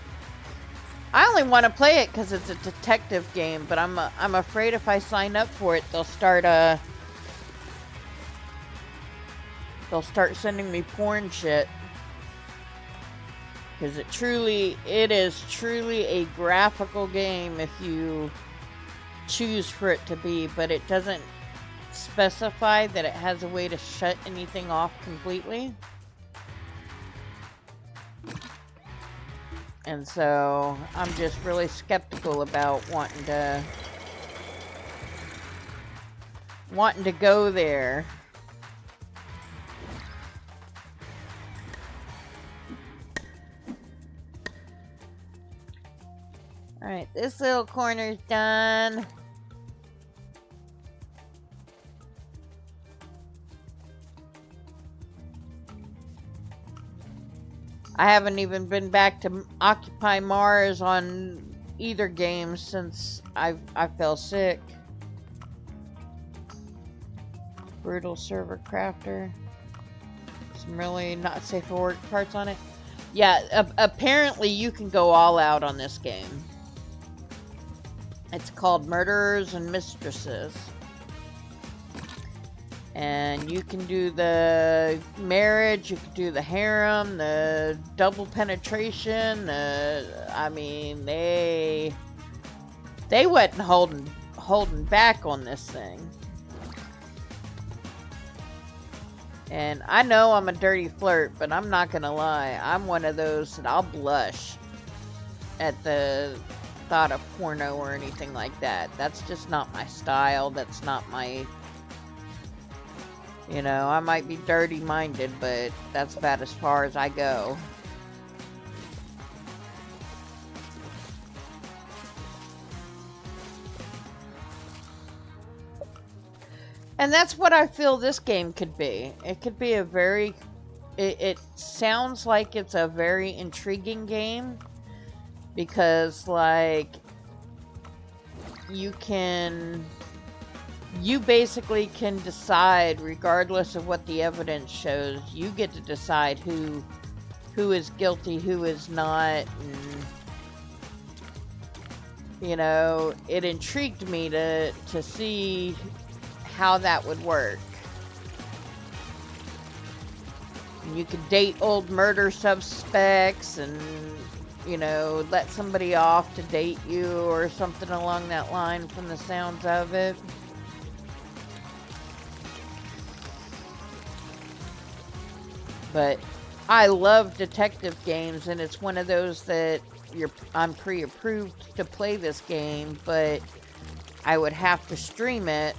I only want to play it because it's a detective game, but I'm afraid if I sign up for it, they'll start sending me porn shit. Because it is truly a graphical game if you choose for it to be, but it doesn't specify that it has a way to shut anything off completely. And so I'm just really skeptical about wanting to go there. All right, this little corner's done. I haven't even been back to Occupy Mars on either game since I fell sick. Brutal server crafter. Some really not safe for work parts on it. Yeah, apparently you can go all out on this game. It's called Murderers and Mistresses. And you can do the marriage, you can do the harem, the double penetration, I mean, they wasn't holding back on this thing. And I know I'm a dirty flirt, but I'm not gonna lie. I'm one of those that I'll blush at the thought of porno or anything like that. That's just not my style. That's not my... You know, I might be dirty-minded, but that's about as far as I go. And that's what I feel this game could be. It could be a very... It sounds like it's a very intriguing game. Because, like... You basically can decide, regardless of what the evidence shows, you get to decide who is guilty, who is not, and, you know, it intrigued me to see how that would work. And you could date old murder suspects and, you know, let somebody off to date you or something along that line from the sounds of it. But I love detective games, and it's one of those that I'm pre-approved to play this game, but I would have to stream it.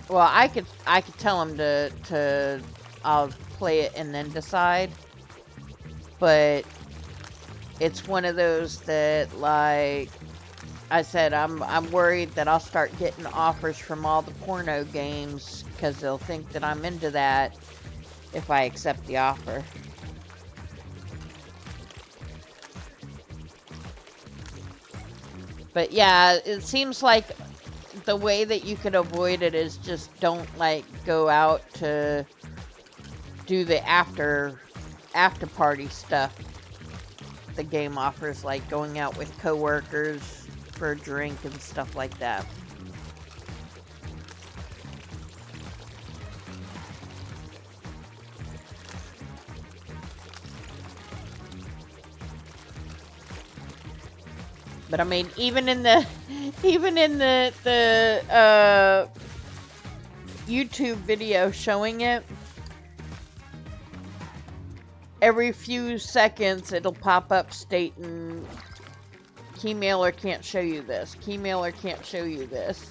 Well, I could tell them to I'll play it and then decide. But it's one of those that, like I said, I'm worried that I'll start getting offers from all the porno games because they'll think that I'm into that if I accept the offer. But yeah, it seems like the way that you could avoid it is just don't, like, go out to do the after party stuff the game offers, like going out with coworkers for a drink and stuff like that. But I mean, even in the YouTube video showing it, every few seconds it'll pop up stating, Keymailer can't show you this. Keymailer can't show you this.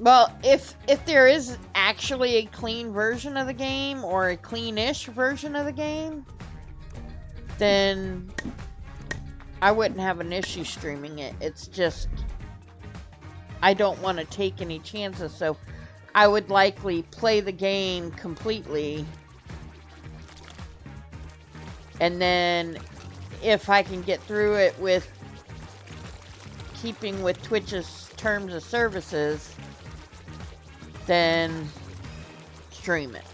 Well, if there is actually a clean version of the game, or a clean-ish version of the game, then I wouldn't have an issue streaming it. It's just, I don't want to take any chances, so I would likely play the game completely, and then if I can get through it with keeping with Twitch's terms of services, then stream it.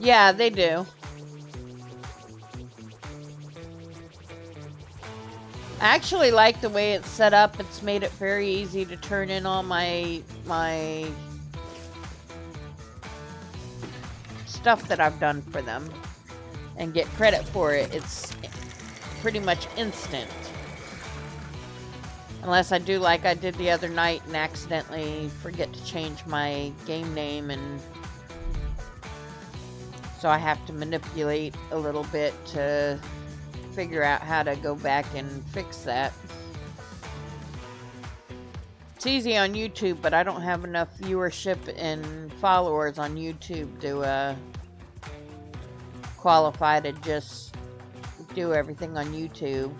Yeah, they do. I actually like the way it's set up. It's made it very easy to turn in all my stuff that I've done for them and get credit for it. It's pretty much instant. Unless I do like I did the other night and accidentally forget to change my game name, and so I have to manipulate a little bit to figure out how to go back and fix that. It's easy on YouTube, but I don't have enough viewership and followers on YouTube to qualify to just do everything on YouTube.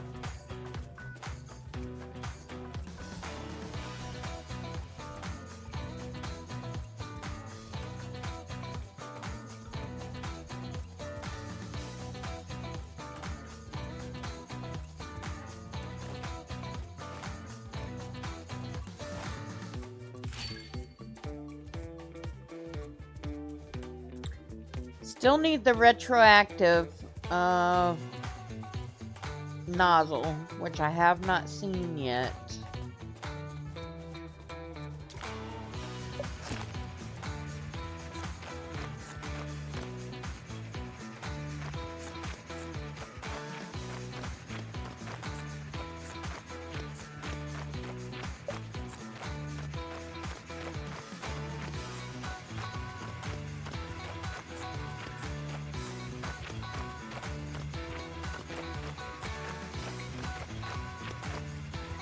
Still need the retroactive nozzle, which I have not seen yet.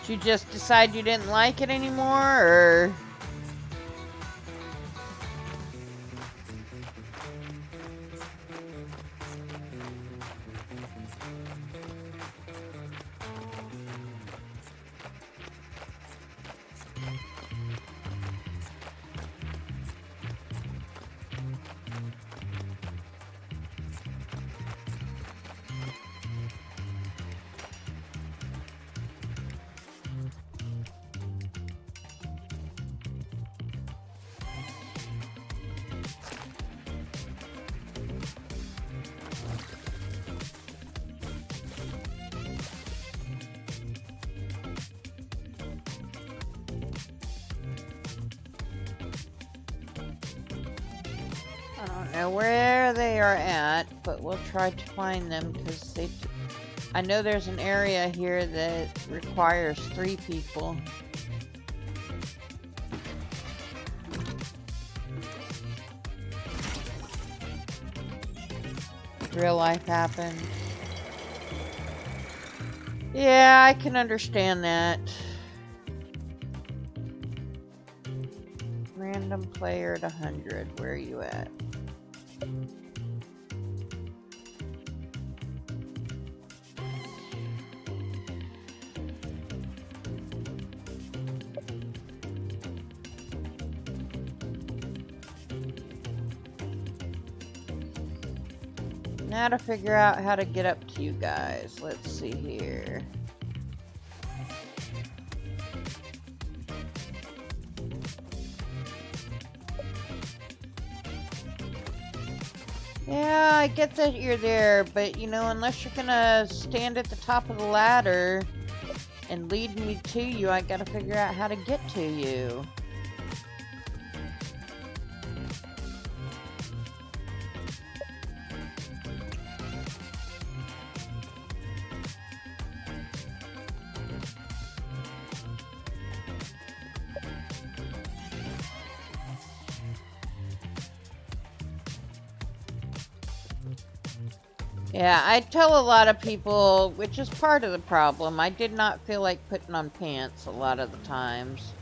Did you just decide you didn't like it anymore, or? I don't know where they are at, but we'll try to find them because I know there's an area here that requires 3 people. Real life happened. Yeah, I can understand that. Random player at 100. Where are you at? Now to figure out how to get up to you guys. Let's see here. Yeah, I get that you're there, but you know, unless you're gonna stand at the top of the ladder and lead me to you, I gotta figure out how to get to you. Yeah, I tell a lot of people, which is part of the problem, I did not feel like putting on pants a lot of the times.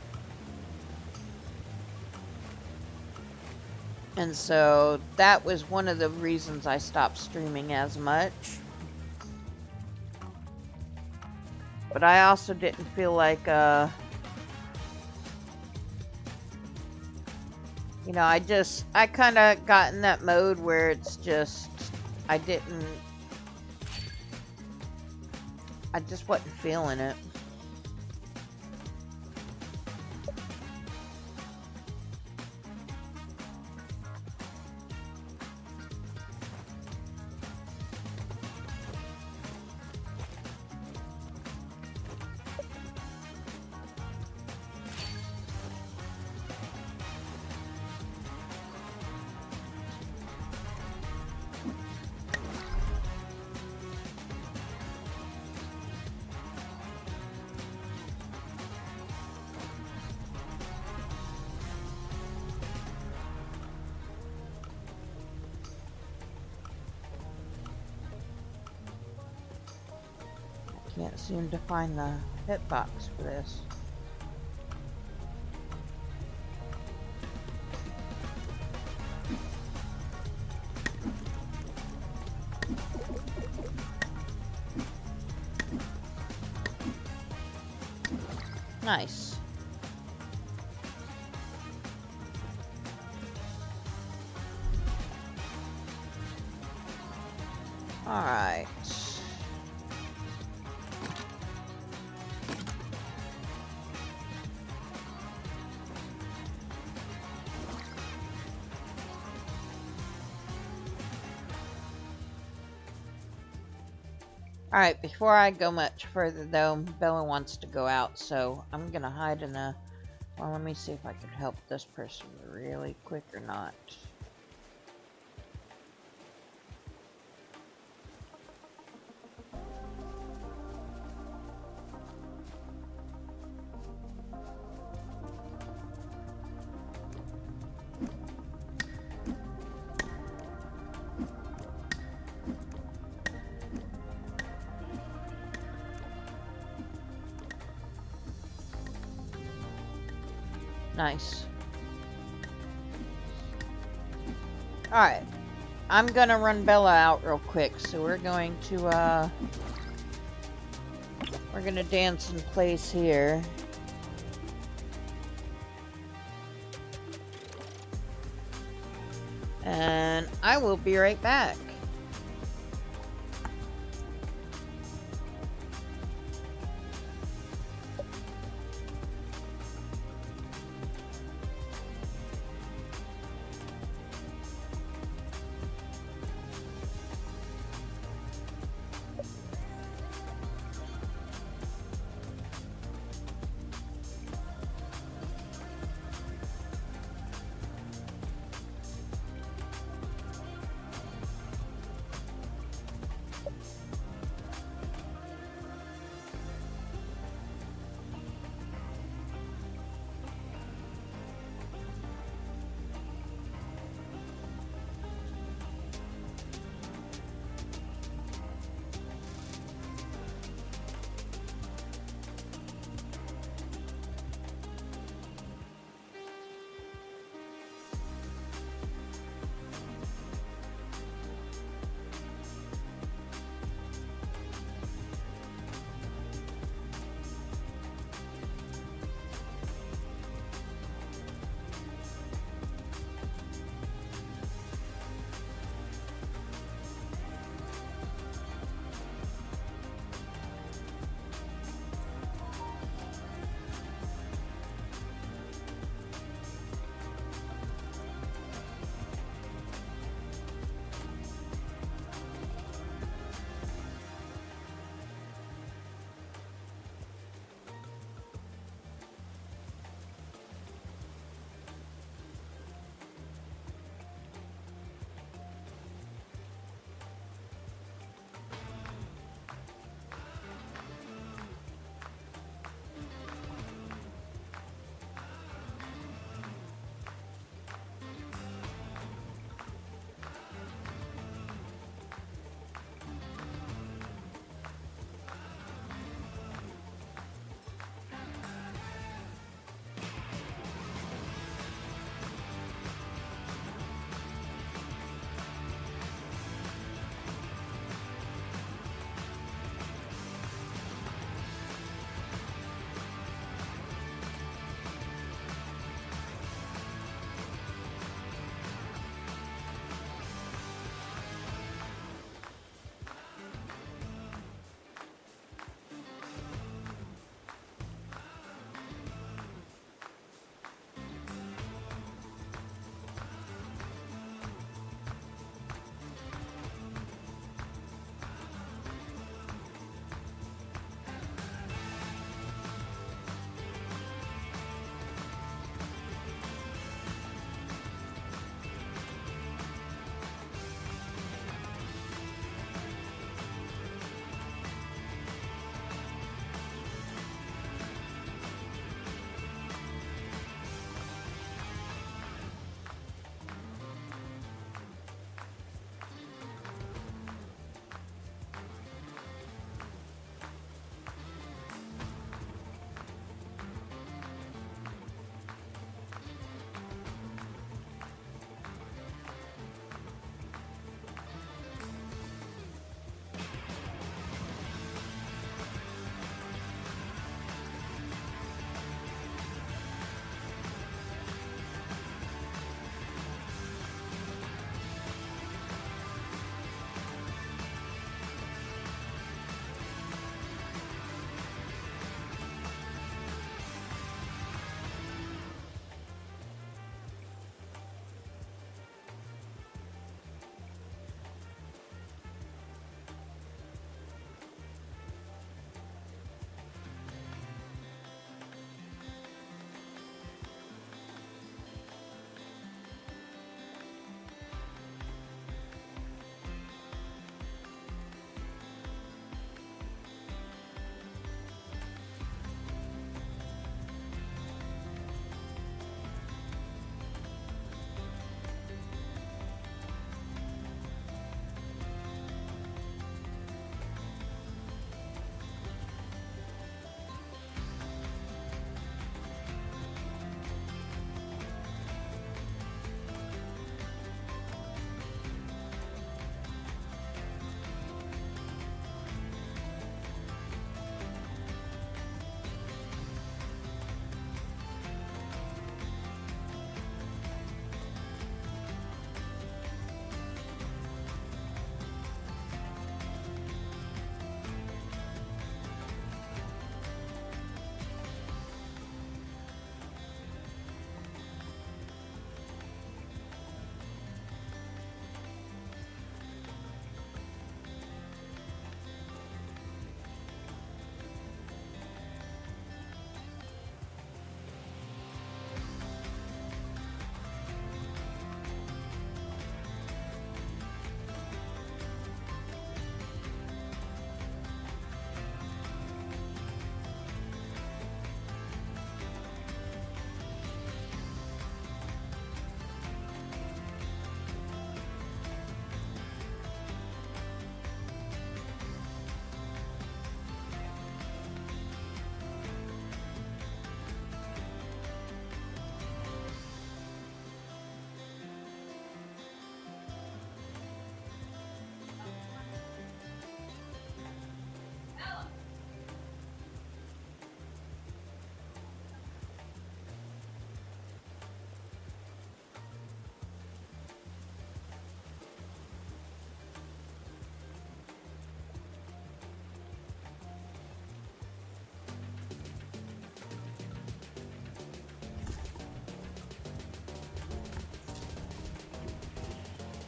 And so that was one of the reasons I stopped streaming as much. But I also didn't feel like, you know, I kind of got in that mode where it's just, I just wasn't feeling it. Can't seem to find the hitbox for this. Nice. All right. Alright, before I go much further though, Bella wants to go out, so I'm gonna hide in a... Well, let me see if I can help this person really quick or not. Nice. Alright. I'm gonna run Bella out real quick, so we're going to, we're gonna dance in place here. And I will be right back.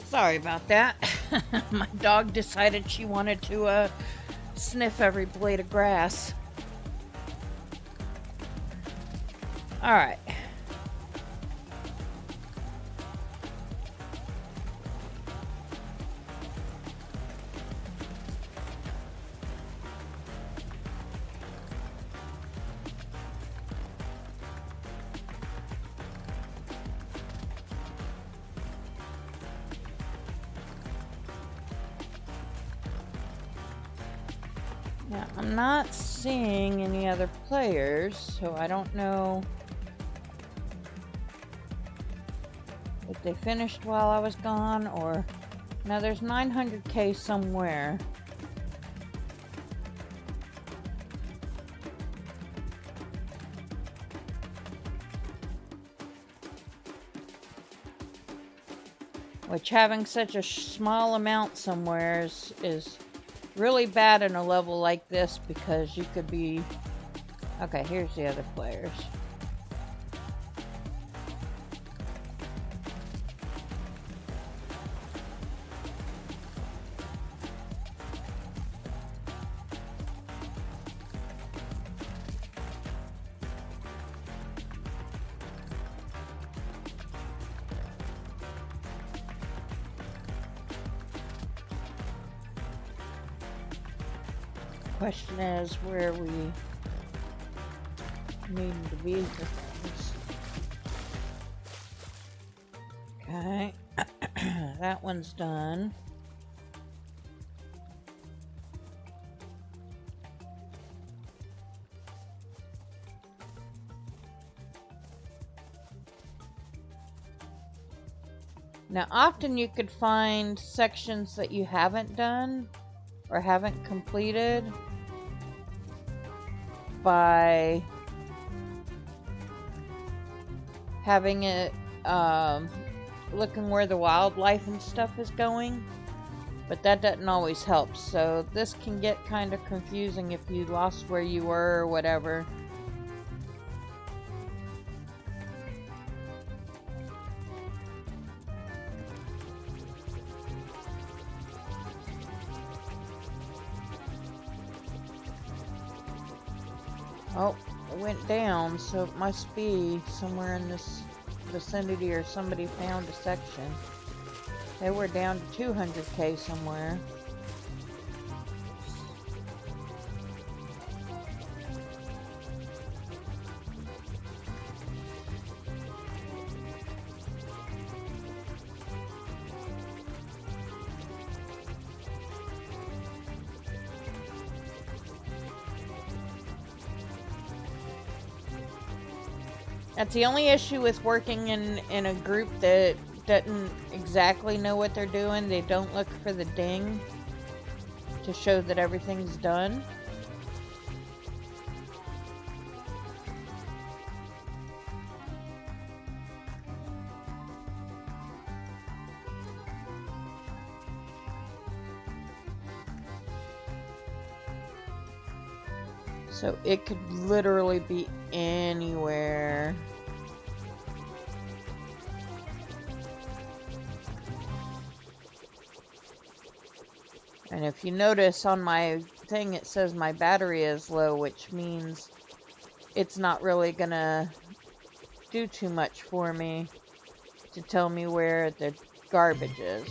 Sorry about that. My dog decided she wanted to sniff every blade of grass. All right. Now, I'm not seeing any other players, so I don't know if they finished while I was gone or... Now, there's 900k somewhere. Which, having such a small amount somewhere is really bad in a level like this, because you could be... Okay, here's the other players. Question is where we need to be for things. Okay, that one's done. Now, often you could find sections that you haven't done or haven't completed by having it looking where the wildlife and stuff is going, but that doesn't always help, so this can get kind of confusing if you lost where you were or whatever. Oh, it went down, so it must be somewhere in this vicinity, or somebody found a section. They were down to 200k somewhere. That's the only issue with working in a group that doesn't exactly know what they're doing. They don't look for the ding to show that everything's done. So it could literally be anywhere. And if you notice on my thing, it says my battery is low, which means it's not really gonna do too much for me to tell me where the garbage is.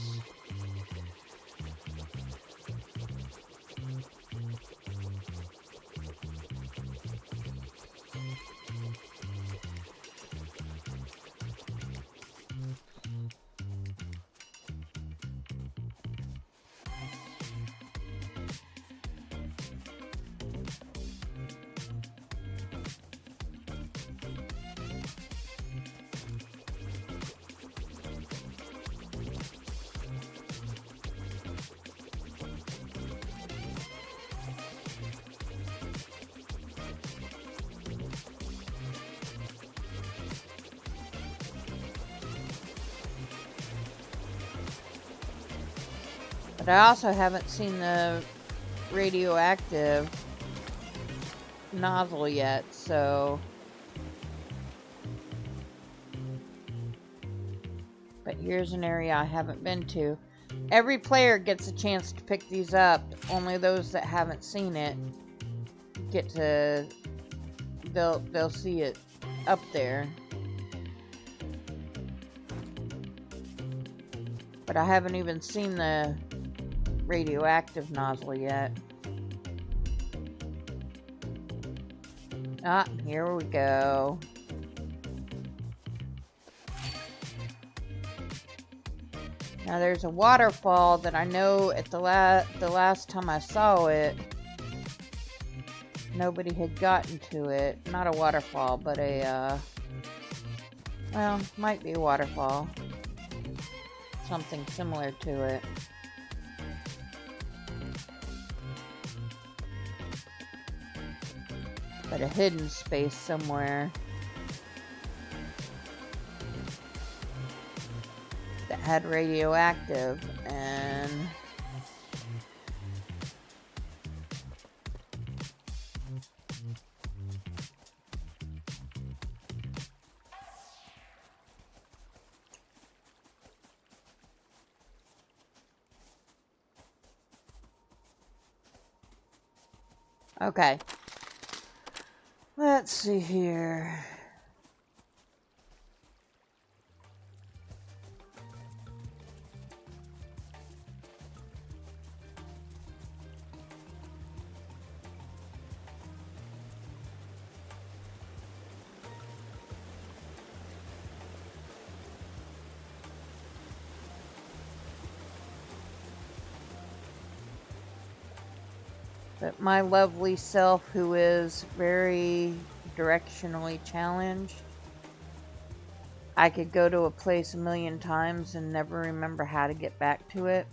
But I also haven't seen the radioactive nozzle yet, so... But here's an area I haven't been to. Every player gets a chance to pick these up. Only those that haven't seen it get to... They'll see it up there. But I haven't even seen the radioactive nozzle yet. Ah, here we go. Now there's a waterfall that I know at the last time I saw it, nobody had gotten to it. Not a waterfall, but a, well, might be a waterfall. Something similar to it. But a hidden space somewhere that had radioactive, and okay. Let's see here. But my lovely self, who is very directionally challenged, I could go to a place a million times and never remember how to get back to it.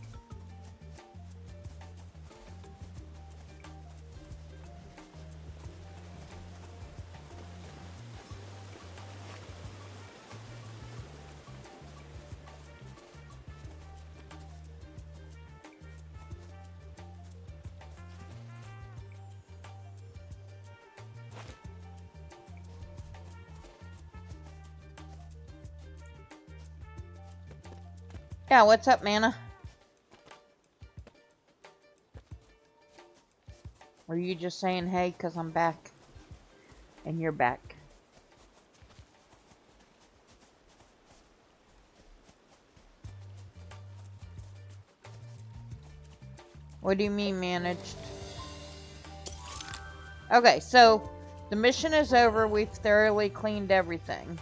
Yeah, what's up, Mana? Were you just saying hey, 'cause I'm back? And you're back. What do you mean, managed? Okay, so the mission is over. We've thoroughly cleaned everything.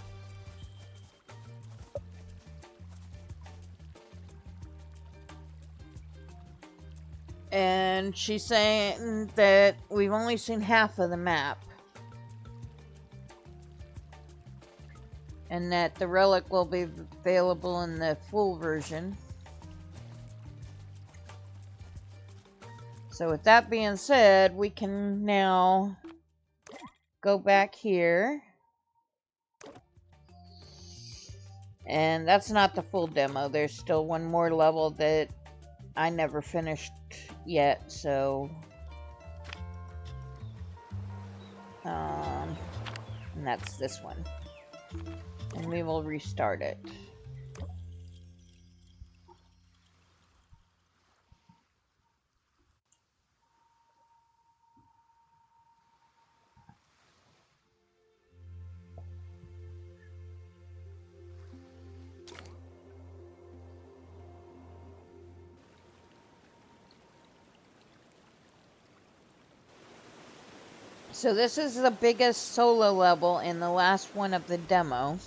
And she's saying that we've only seen half of the map. And that the relic will be available in the full version. So with that being said, we can now go back here. And that's not the full demo. There's still one more level that I never finished yet, so and that's this one, and we will restart it. So this is the biggest solo level and the last one of the demo.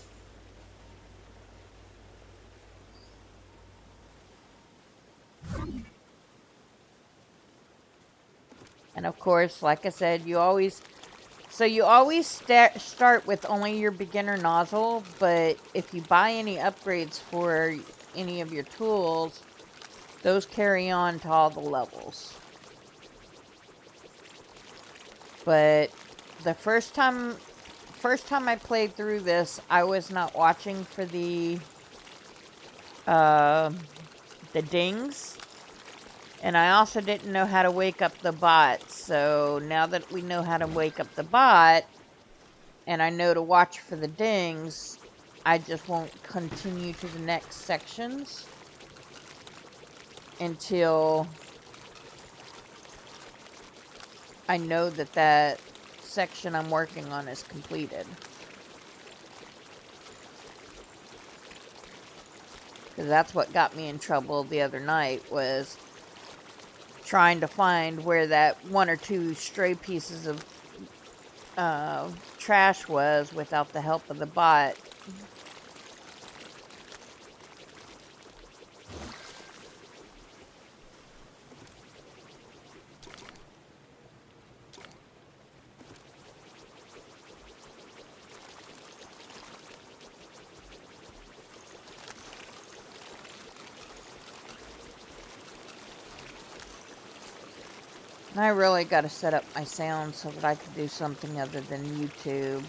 And of course, like I said, you always start with only your beginner nozzle, but if you buy any upgrades for any of your tools, those carry on to all the levels. But the first time I played through this, I was not watching for the dings, and I also didn't know how to wake up the bot. So now that we know how to wake up the bot, and I know to watch for the dings, I just won't continue to the next sections until I know that that section I'm working on is completed. Because that's what got me in trouble the other night, was trying to find where that 1 or 2 stray pieces of trash was without the help of the bot. I really got to set up my sound so that I can do something other than YouTube.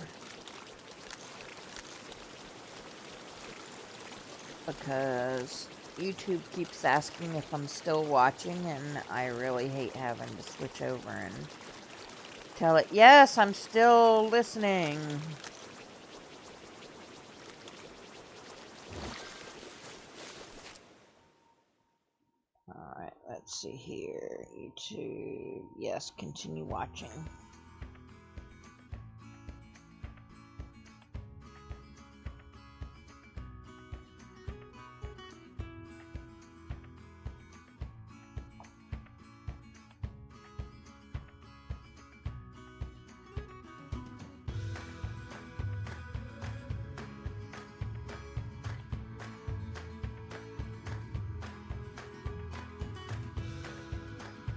Because YouTube keeps asking if I'm still watching, and I really hate having to switch over and tell it, yes, I'm still listening. Alright, let's see here. YouTube, yes, continue watching.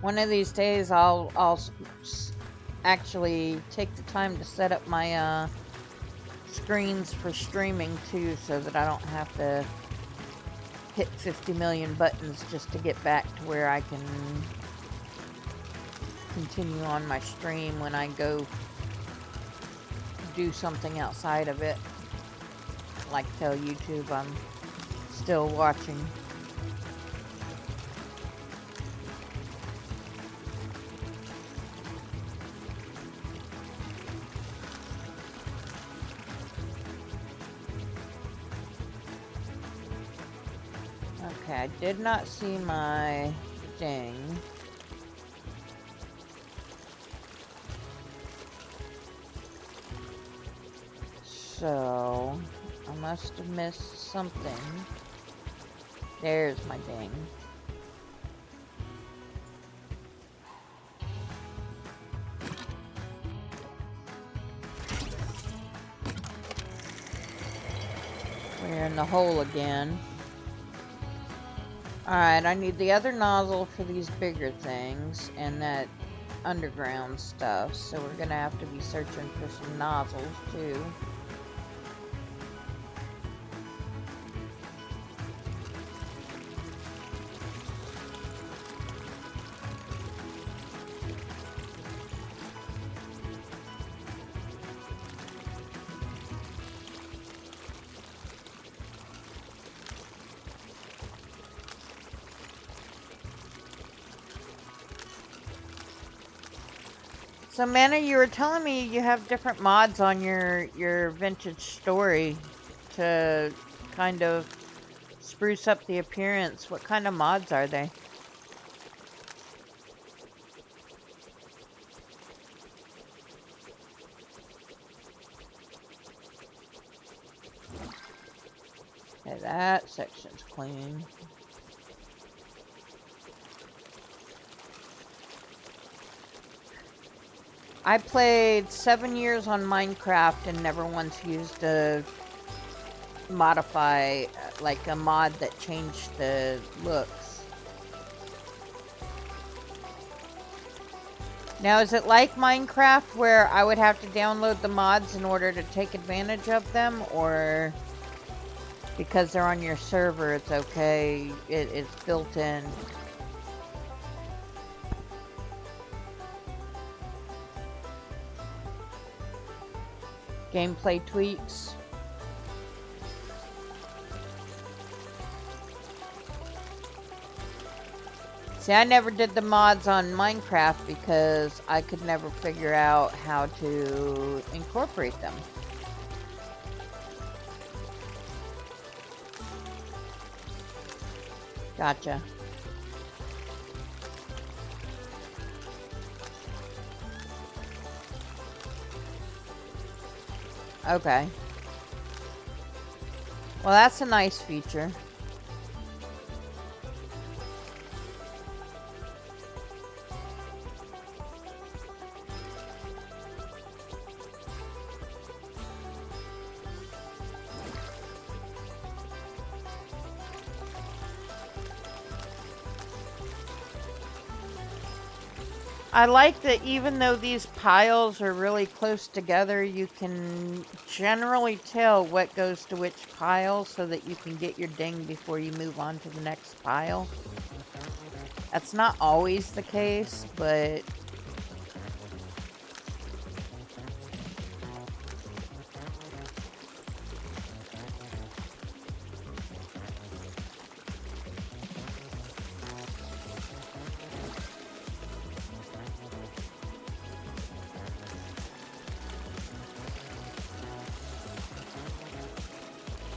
One of these days, I'll actually take the time to set up my screens for streaming too, so that I don't have to hit 50 million buttons just to get back to where I can continue on my stream when I go do something outside of it. Like tell YouTube I'm still watching. Okay, I did not see my ding. So, I must have missed something. There's my ding. We're in the hole again. Alright, I need the other nozzle for these bigger things and that underground stuff, so we're gonna have to be searching for some nozzles too. So Mana, you were telling me you have different mods on your vintage story to kind of spruce up the appearance. What kind of mods are they? Okay, that section's clean. I played 7 years on Minecraft and never once used a modify, like a mod that changed the looks. Now, is it like Minecraft where I would have to download the mods in order to take advantage of them, or because they're on your server, it's okay, it's built in? Gameplay tweaks. See, I never did the mods on Minecraft because I could never figure out how to incorporate them. Gotcha. Okay. Well, that's a nice feature. I like that even though these piles are really close together, you can generally tell what goes to which pile so that you can get your ding before you move on to the next pile. That's not always the case, but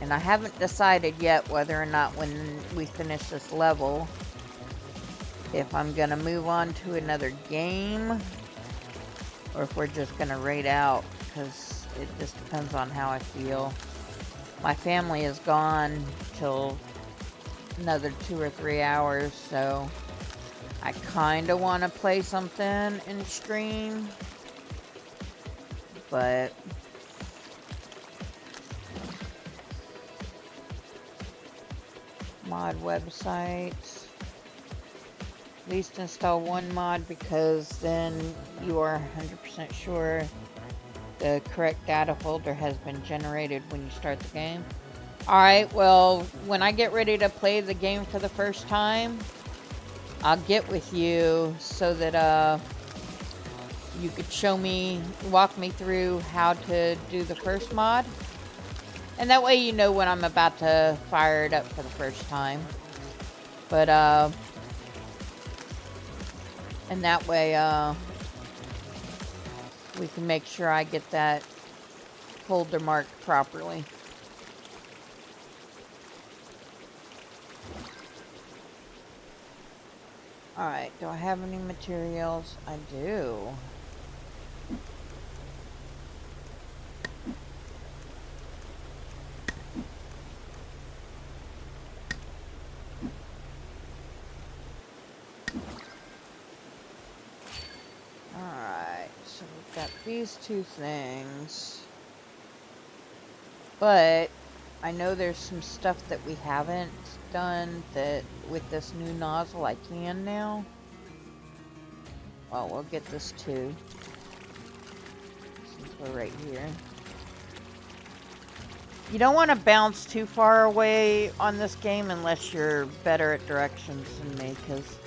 and I haven't decided yet whether or not when we finish this level, if I'm gonna move on to another game, or if we're just gonna raid out, because it just depends on how I feel. My family is gone till another 2 or 3 hours, so I kinda wanna play something in stream, but mod websites. At least install one mod, because then you are 100% sure the correct data folder has been generated when you start the game. Alright, well, when I get ready to play the game for the first time, I'll get with you so that you could walk me through how to do the first mod. And that way you know when I'm about to fire it up for the first time. But, and that way, we can make sure I get that folder marked properly. Alright, do I have any materials? I do. Alright, so we've got these two things. But I know there's some stuff that we haven't done that with this new nozzle I can now. Well, we'll get this too, since we're right here. You don't want to bounce too far away on this game unless you're better at directions than me, because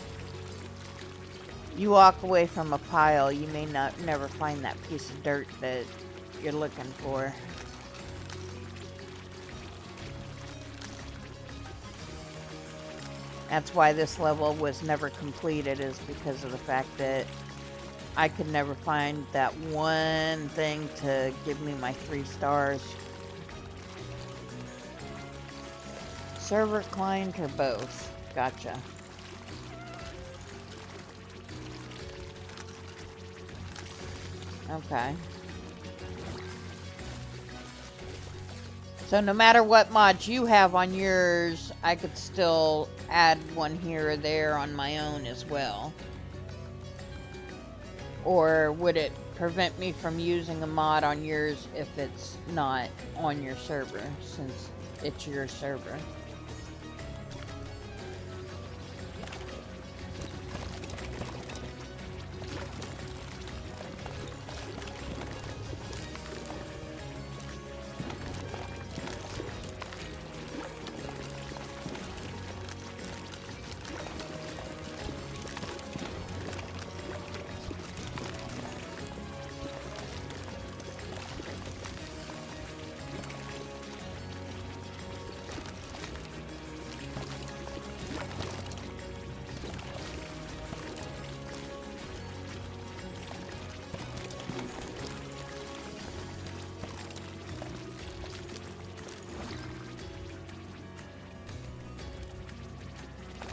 you walk away from a pile, you may never find that piece of dirt that you're looking for. That's why this level was never completed, is because of the fact that I could never find that one thing to give me my 3 stars. Server, client, or both? Gotcha. Okay. So no matter what mods you have on yours, I could still add one here or there on my own as well. Or would it prevent me from using a mod on yours if it's not on your server, since it's your server?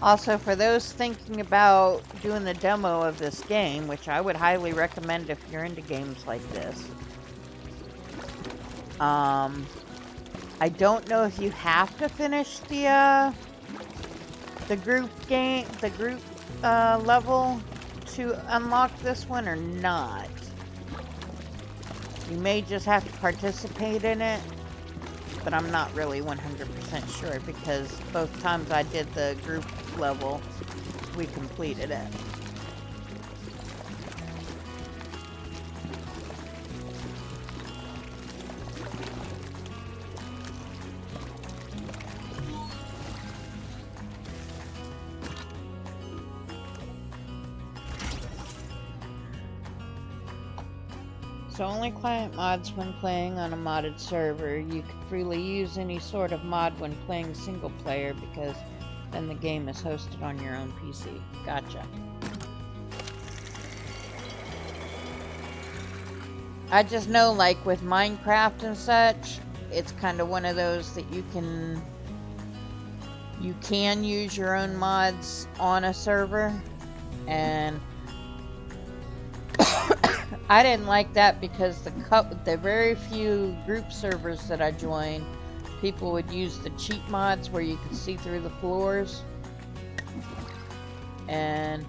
Also, for those thinking about doing the demo of this game, which I would highly recommend if you're into games like this, I don't know if you have to finish the group level to unlock this one or not. You may just have to participate in it, but I'm not really 100% sure because both times I did the group level, we completed it. So only client mods when playing on a modded server. You can freely use any sort of mod when playing single player because then the game is hosted on your own PC. Gotcha. I just know, like with Minecraft and such, it's kind of one of those that you can use your own mods on a server, and I didn't like that because the very few group servers that I joined, people would use the cheat mods where you could see through the floors. And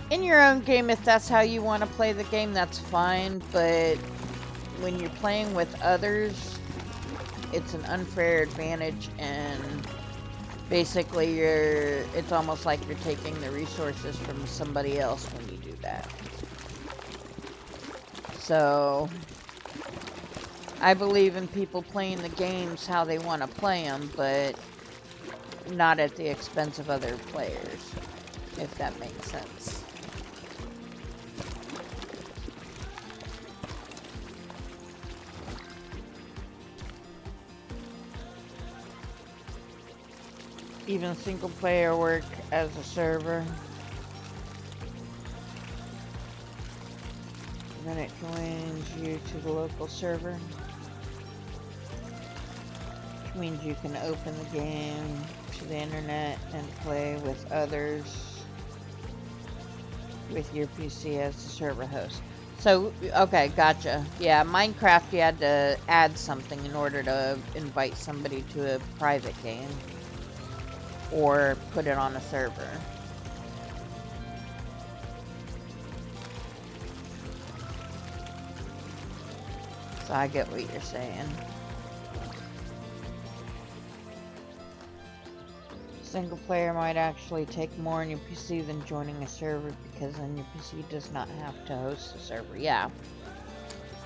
in your own game, if that's how you want to play the game, that's fine. But when you're playing with others, it's an unfair advantage, and basically it's almost like you're taking the resources from somebody else when you do that. So, I believe in people playing the games how they want to play them, but not at the expense of other players, if that makes sense. Even single player work as a server. Then it joins you to the local server, which means you can open the game to the internet and play with others with your PC as the server host. So, okay, gotcha. Yeah, Minecraft, you had to add something in order to invite somebody to a private game or put it on a server. So I get what you're saying. Single player might actually take more on your PC than joining a server because then your PC does not have to host a server. Yeah.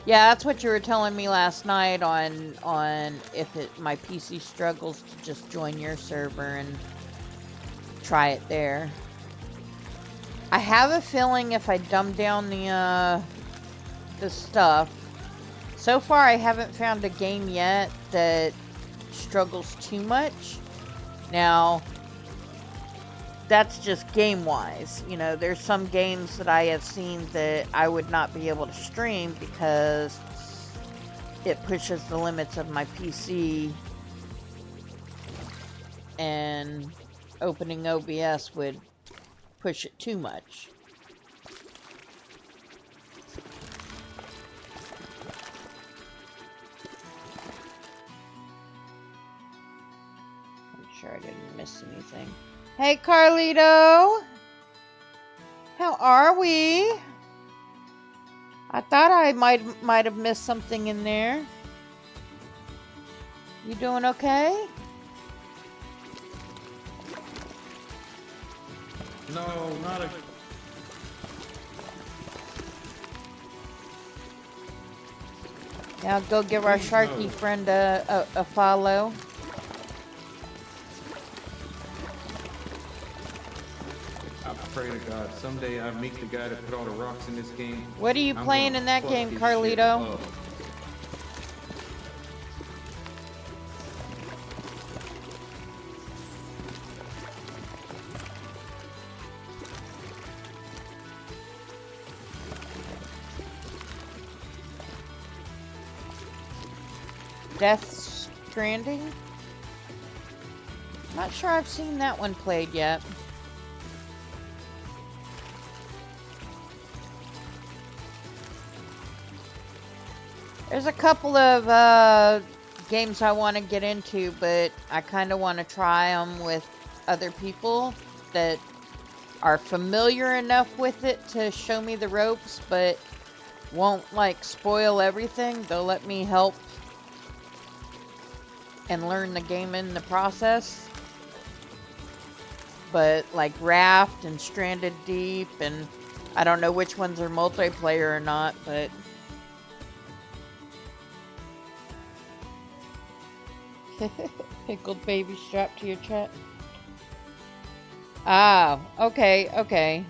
Yeah, that's what you were telling me last night on if my PC struggles to just join your server and try it there. I have a feeling if I dumb down the stuff. So far, I haven't found a game yet that struggles too much. Now, that's just game-wise. You know, there's some games that I have seen that I would not be able to stream because it pushes the limits of my PC, and opening OBS would push it too much. Sure I didn't miss anything. Hey Carlito! How are we? I thought I might have missed something in there. You doing okay? No, not a... Now go give our Sharky friend a follow. I pray to God someday I meet the guy that put all the rocks in this game. What are you playing in that game, Carlito? Death Stranding? Not sure I've seen that one played yet. There's a couple of games I want to get into, but I kind of want to try them with other people that are familiar enough with it to show me the ropes, but won't like spoil everything. They'll let me help and learn the game in the process. But like Raft and Stranded Deep, and I don't know which ones are multiplayer or not, but pickled baby strapped to your chat. Ah, okay, okay.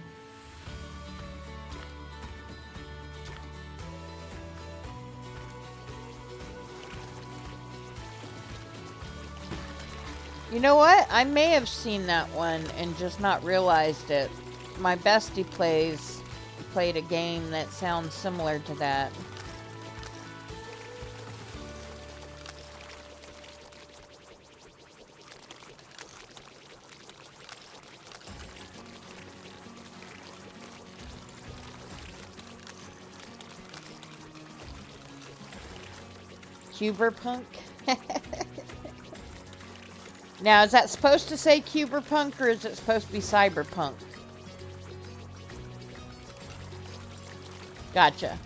You know what? I may have seen that one and just not realized it. My bestie played a game that sounds similar to that. Cyberpunk? Now, is that supposed to say Cyberpunk or is it supposed to be Cyberpunk? Gotcha.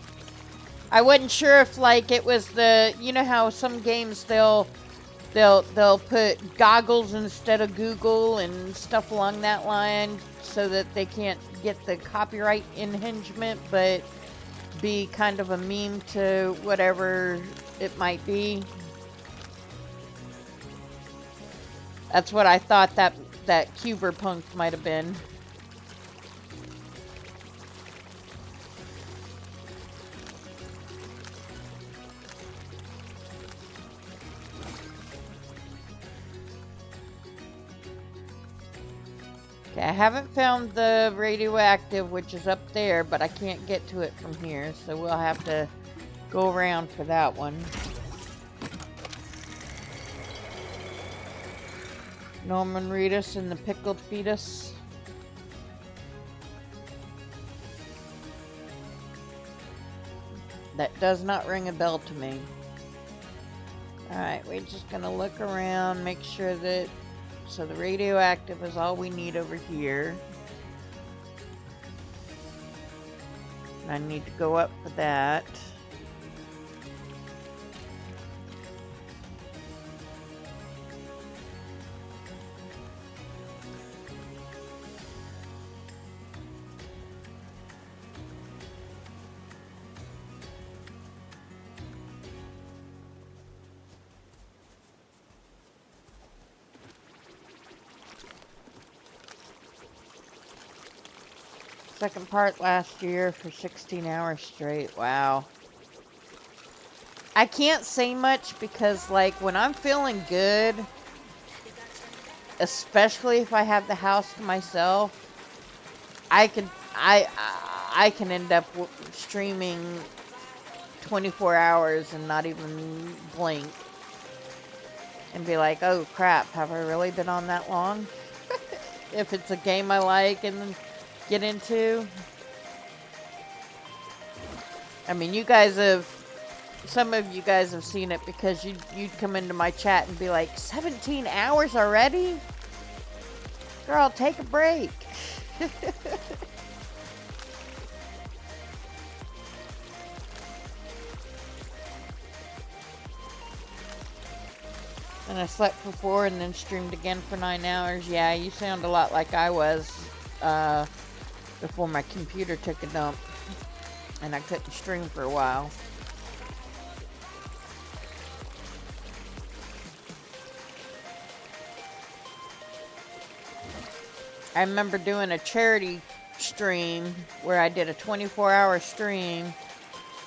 I wasn't sure if like it was the, you know how some games they'll put goggles instead of Google and stuff along that line so that they can't get the copyright infringement, but be kind of a meme to whatever it might be. That's what I thought that Cyberpunk might have been. Okay, I haven't found the radioactive, which is up there, but I can't get to it from here, so we'll have to go around for that one. Norman Reedus and the Pickled Fetus. That does not ring a bell to me. Alright, we're just gonna look around, make sure that... So the radioactive is all we need over here. And I need to go up for that. Second part last year for 16 hours straight. Wow. I can't say much because, like, when I'm feeling good, especially if I have the house to myself, I can end up streaming 24 hours and not even blink and be like, oh crap, have I really been on that long? If it's a game I like and get into. I mean, you guys have, some of you guys have seen it because you'd come into my chat and be like, 17 hours already? Girl, take a break. And I slept for 4 and then streamed again for 9 hours. Yeah, you sound a lot like I was before my computer took a dump and I couldn't stream for a while. I remember doing a charity stream where I did a 24-hour stream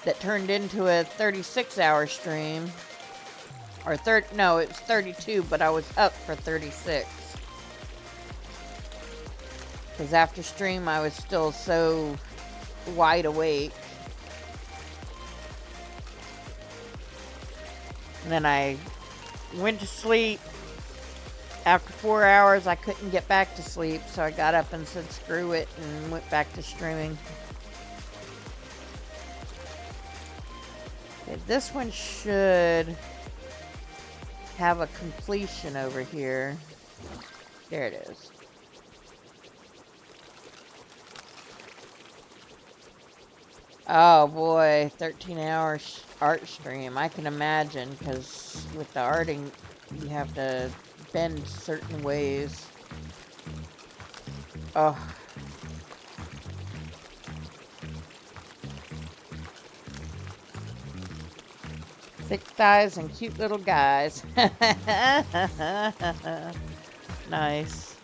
that turned into a 36-hour stream. Or no, it was 32, but I was up for 36. Because after stream, I was still so wide awake. And then I went to sleep, after 4 hours, I couldn't get back to sleep, so I got up and said screw it and went back to streaming. Okay, this one should have a completion over here. There it is. Oh boy, 13 hours art stream. I can imagine, because with the arting, you have to bend certain ways. Oh. Thick thighs and cute little guys. Nice.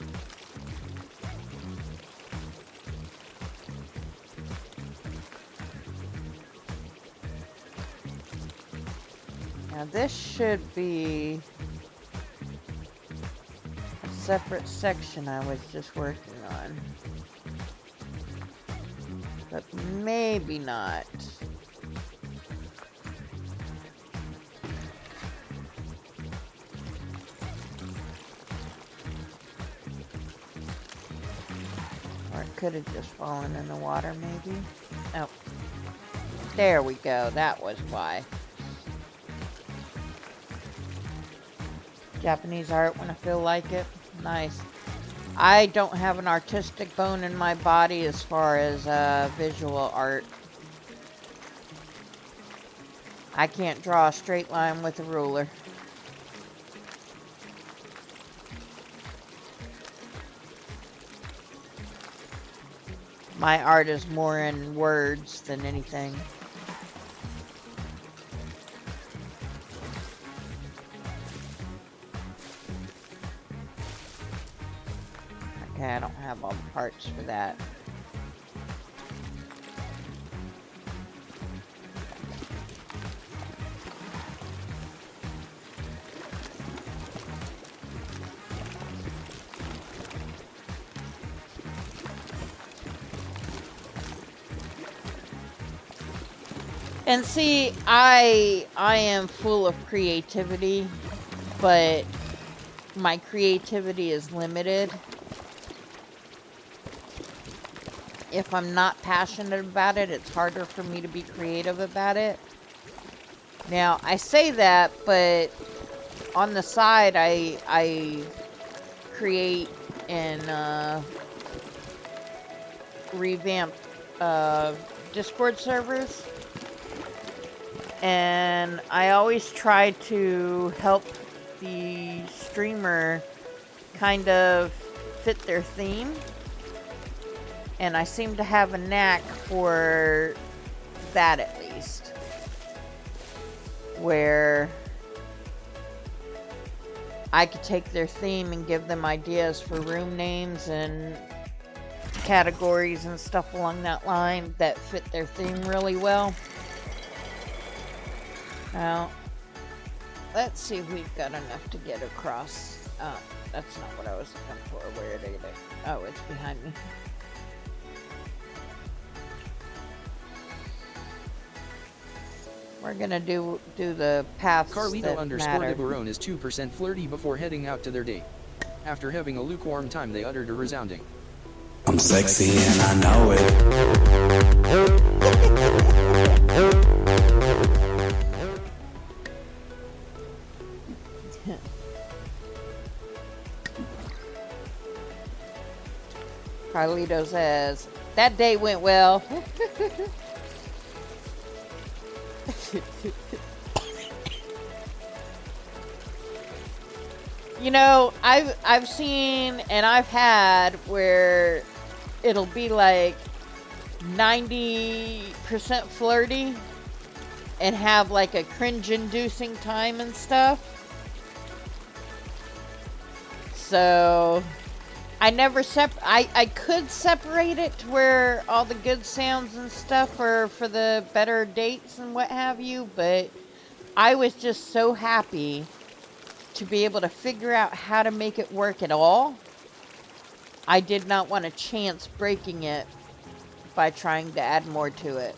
Now this should be a separate section I was just working on. But maybe not. Or it could have just fallen in the water, maybe. Oh. There we go. That was why. Japanese art when I feel like it. Nice. I don't have an artistic bone in my body as far as visual art. I can't draw a straight line with a ruler. My art is more in words than anything. Okay, I don't have all the parts for that. And see, I am full of creativity, but my creativity is limited. If I'm not passionate about it, it's harder for me to be creative about it. Now, I say that, but on the side, I create and revamp Discord servers. And I always try to help the streamer kind of fit their theme. And I seem to have a knack for that, at least. Where I could take their theme and give them ideas for room names and categories and stuff along that line that fit their theme really well. Now, let's see if we've got enough to get across. Oh, that's not what I was looking for. Where did it? Oh, it's behind me. We're gonna do the paths Carlito that underscore matter. de Barone is 2% flirty before heading out to their date. After having a lukewarm time, they uttered a resounding, I'm sexy and I know it. Carlito says, that date went well. You know, I've seen and I've had where it'll be like 90% flirty and have like a cringe-inducing time and stuff. So I never I could separate it to where all the good sounds and stuff are for the better dates and what have you, but I was just so happy to be able to figure out how to make it work at all. I did not want to chance breaking it by trying to add more to it.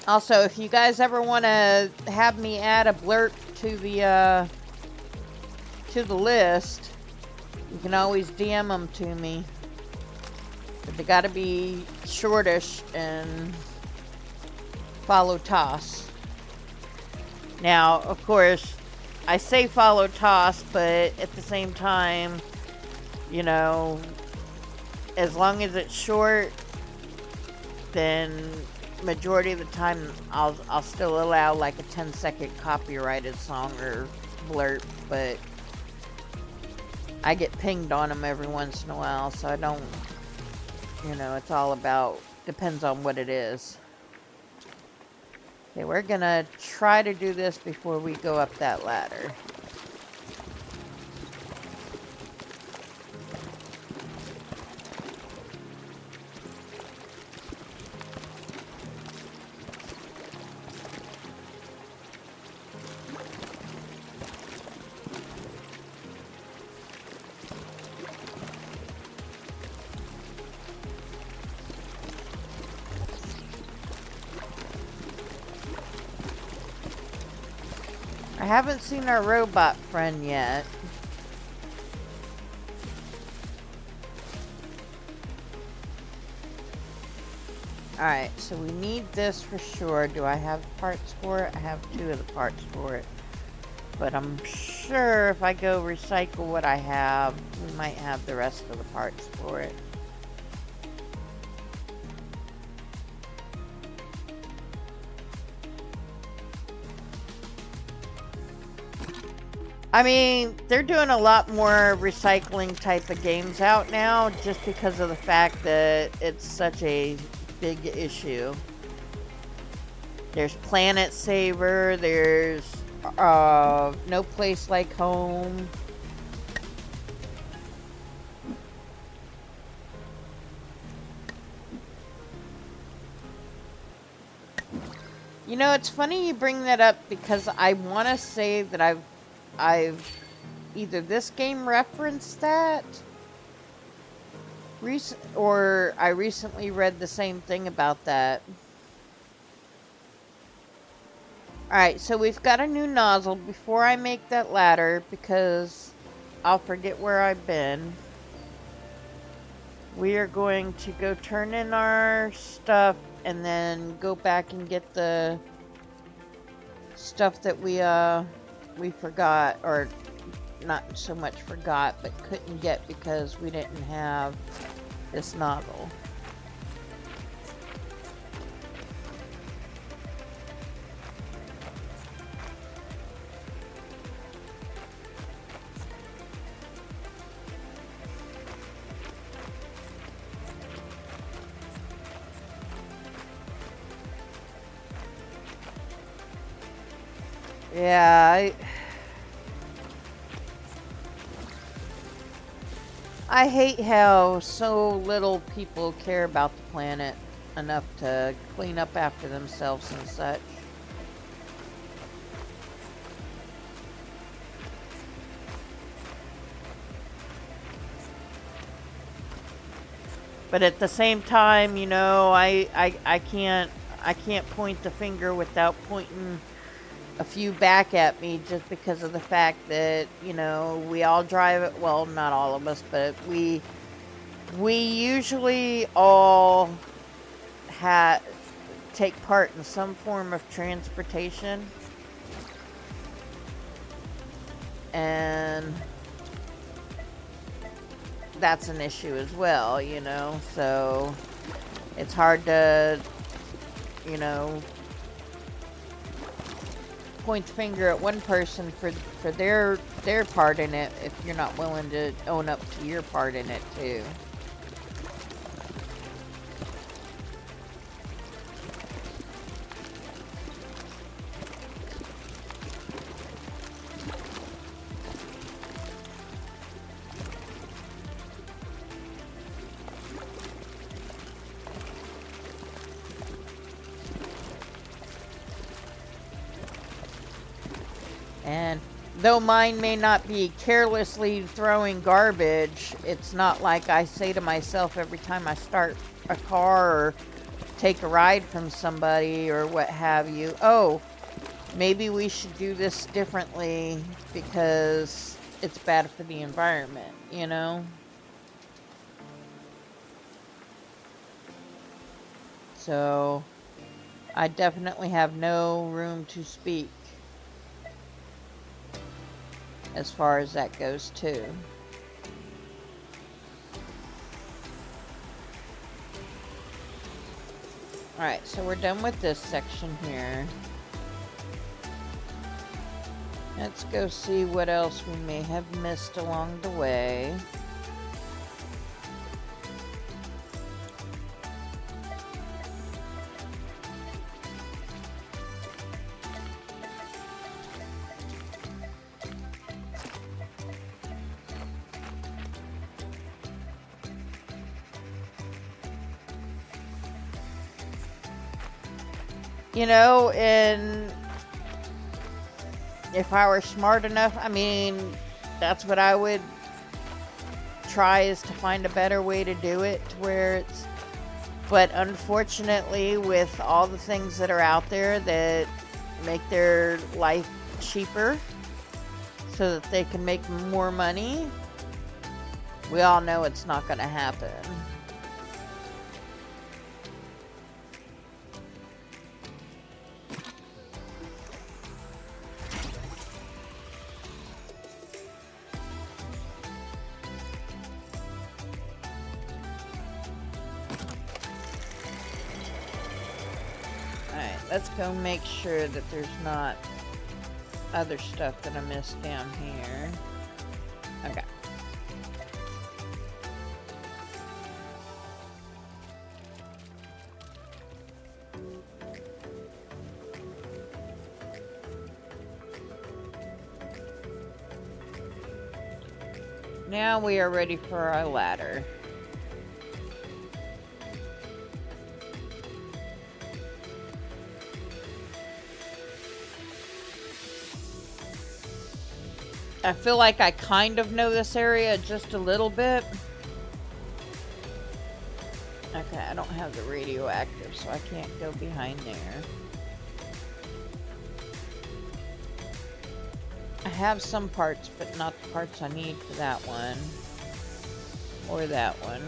Also, if you guys ever want to have me add a blurb to the list, you can always DM them to me. But they gotta be shortish and follow Toss. Now, of course, I say follow Toss, but at the same time, you know, as long as it's short, then majority of the time I'll still allow like a 10-second copyrighted song or blurb, but I get pinged on them every once in a while, so I don't, you know, it's all about, depends on what it is. Okay, we're gonna try to do this before we go up that ladder. I haven't seen our robot friend yet. Alright, so we need this for sure. Do I have parts for it? I have 2 of the parts for it. But I'm sure if I go recycle what I have, we might have the rest of the parts for it. I mean, they're doing a lot more recycling type of games out now just because of the fact that it's such a big issue. There's Planet Saver, there's No Place Like Home. You know, it's funny you bring that up because I want to say that I've either this game referenced that or I recently read the same thing about that. Alright, so we've got a new nozzle. Before I make that ladder, because I'll forget where I've been, we are going to go turn in our stuff and then go back and get the stuff that we forgot, or not so much forgot, but couldn't get because we didn't have this nozzle. Yeah, I hate how so little people care about the planet enough to clean up after themselves and such. But at the same time, you know, I can't point the finger without pointing a few back at me just because of the fact that, you know, we all drive it. Well, not all of us, but we usually all take part in some form of transportation, and that's an issue as well, you know. So it's hard to, you know, point the finger at one person for their part in it if you're not willing to own up to your part in it too. And though mine may not be carelessly throwing garbage, it's not like I say to myself every time I start a car or take a ride from somebody or what have you. Oh, maybe we should do this differently because it's bad for the environment, you know? So, I definitely have no room to speak as far as that goes too. Alright, so we're done with this section here. Let's go see what else we may have missed along the way. You know, and if I were smart enough, I mean, that's what I would try, is to find a better way to do it to where it's, but unfortunately with all the things that are out there that make their life cheaper so that they can make more money, we all know it's not going to happen. Let's go make sure that there's not other stuff that I missed down here. Okay. Now we are ready for our ladder. I feel like I kind of know this area just a little bit. Okay, I don't have the radioactive, so I can't go behind there. I have some parts, but not the parts I need for that one. Or that one.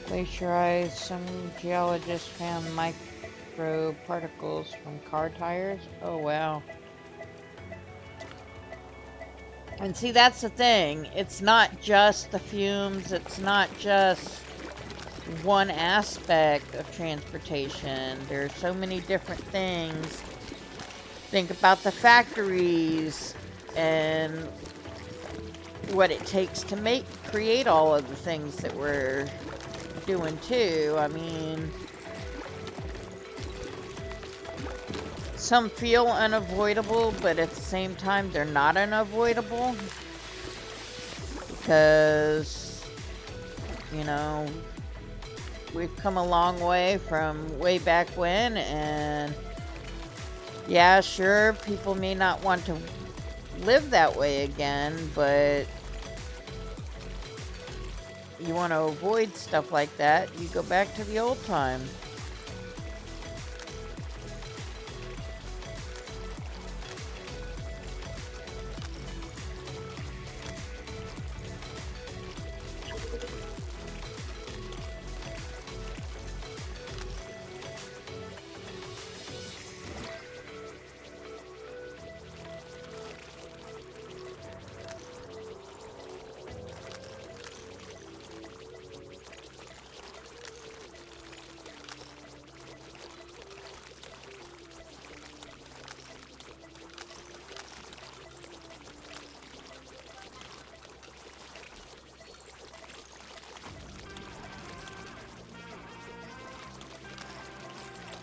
Glacier ice. Some geologists found microparticles from car tires. Oh wow. And see, that's the thing. It's not just the fumes. It's not just one aspect of transportation. There's so many different things. Think about the factories and what it takes to create all of the things that we're doing too. I mean, some feel unavoidable, but at the same time they're not unavoidable because, you know, we've come a long way from way back when, and yeah, sure, people may not want to live that way again, but you want to avoid stuff like that, you go back to the old time.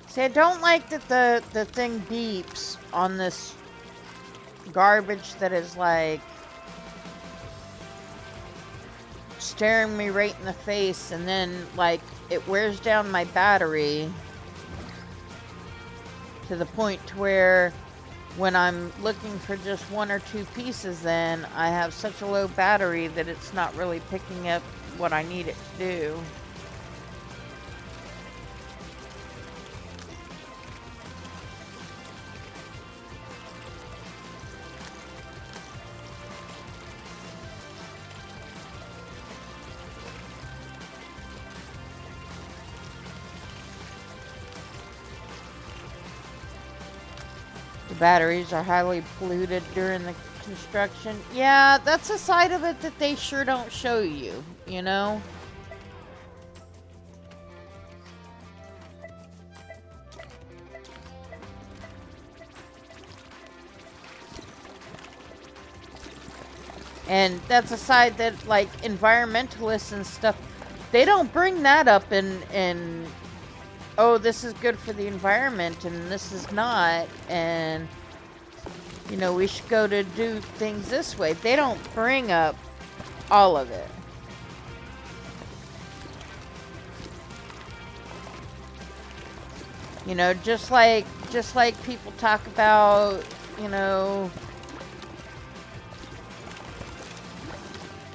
See, I don't like that the thing beeps on this garbage that is like staring me right in the face, and then like it wears down my battery to the point to where when I'm looking for just one or two pieces, then I have such a low battery that it's not really picking up what I need it to do. The batteries are highly polluted during the construction. Yeah, that's a side of it that they sure don't show you, you know? And that's a side that, like, environmentalists and stuff, they don't bring that up in oh, this is good for the environment and this is not, and you know, we should go to do things this way. They don't bring up all of it. You know, just like people talk about, you know,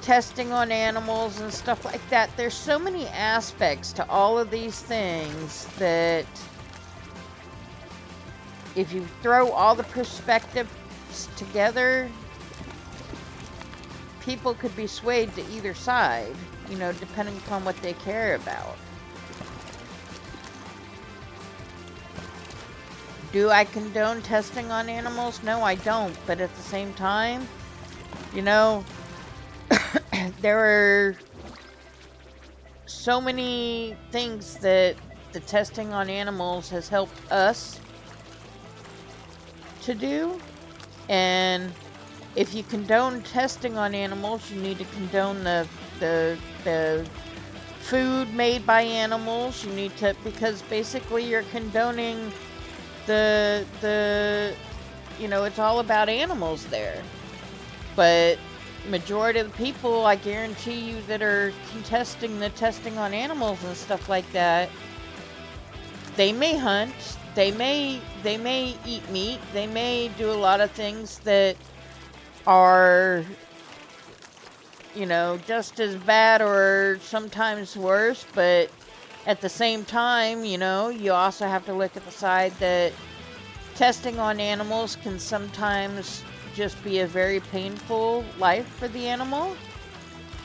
testing on animals and stuff like that. There's so many aspects to all of these things that if you throw all the perspectives together, people could be swayed to either side, you know, depending upon what they care about. Do I condone testing on animals? No, I don't. But at the same time, you know, there are so many things that the testing on animals has helped us to do. And if you condone testing on animals, you need to condone the food made by animals. You need to, because basically you're condoning the you know, it's all about animals there. But majority of the people, I guarantee you, that are contesting the testing on animals and stuff like that, they may hunt, they may eat meat, they may do a lot of things that are, you know, just as bad or sometimes worse. But at the same time, you know, you also have to look at the side that testing on animals can sometimes just be a very painful life for the animal.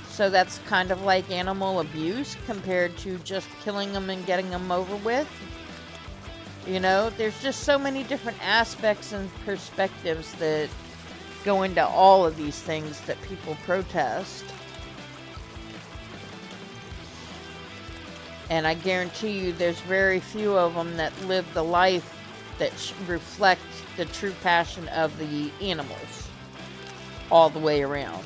So that's kind of like animal abuse compared to just killing them and getting them over with. You know, there's just so many different aspects and perspectives that go into all of these things that people protest. And I guarantee you there's very few of them that live the life that reflect the true passion of the animals all the way around.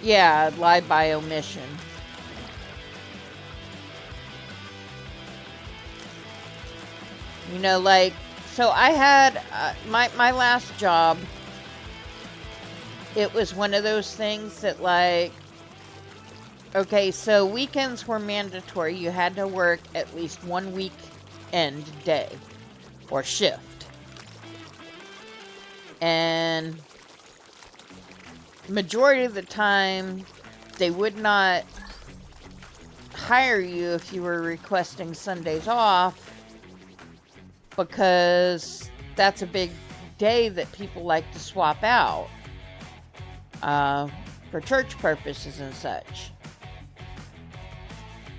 Yeah, lie by omission. You know, like, so I had my last job. It was one of those things that, like, okay, so weekends were mandatory. You had to work at least 1 weekend day or shift. And majority of the time, they would not hire you if you were requesting Sundays off, because that's a big day that people like to swap out for church purposes and such.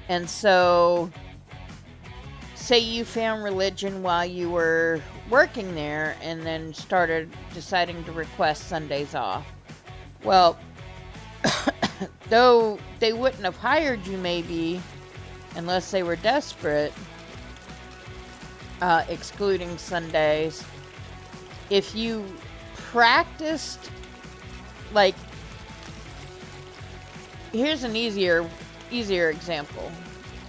And so, say you found religion while you were working there and then started deciding to request Sundays off. Well, though they wouldn't have hired you maybe unless they were desperate, excluding Sundays, if you practiced, like, here's an easier example.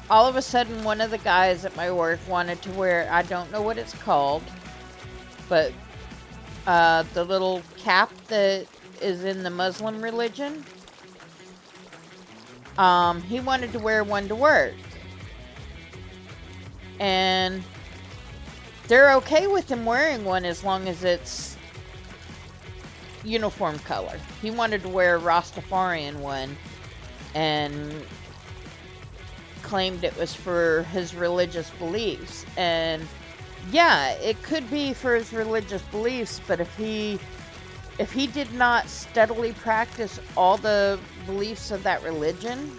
All of a sudden, one of the guys at my work wanted to wear, I don't know what it's called, but the little cap that is in the Muslim religion. He wanted to wear one to work. And they're okay with him wearing one as long as it's uniform color. He wanted to wear a Rastafarian one and claimed it was for his religious beliefs. And yeah, it could be for his religious beliefs, but if he did not steadily practice all the beliefs of that religion,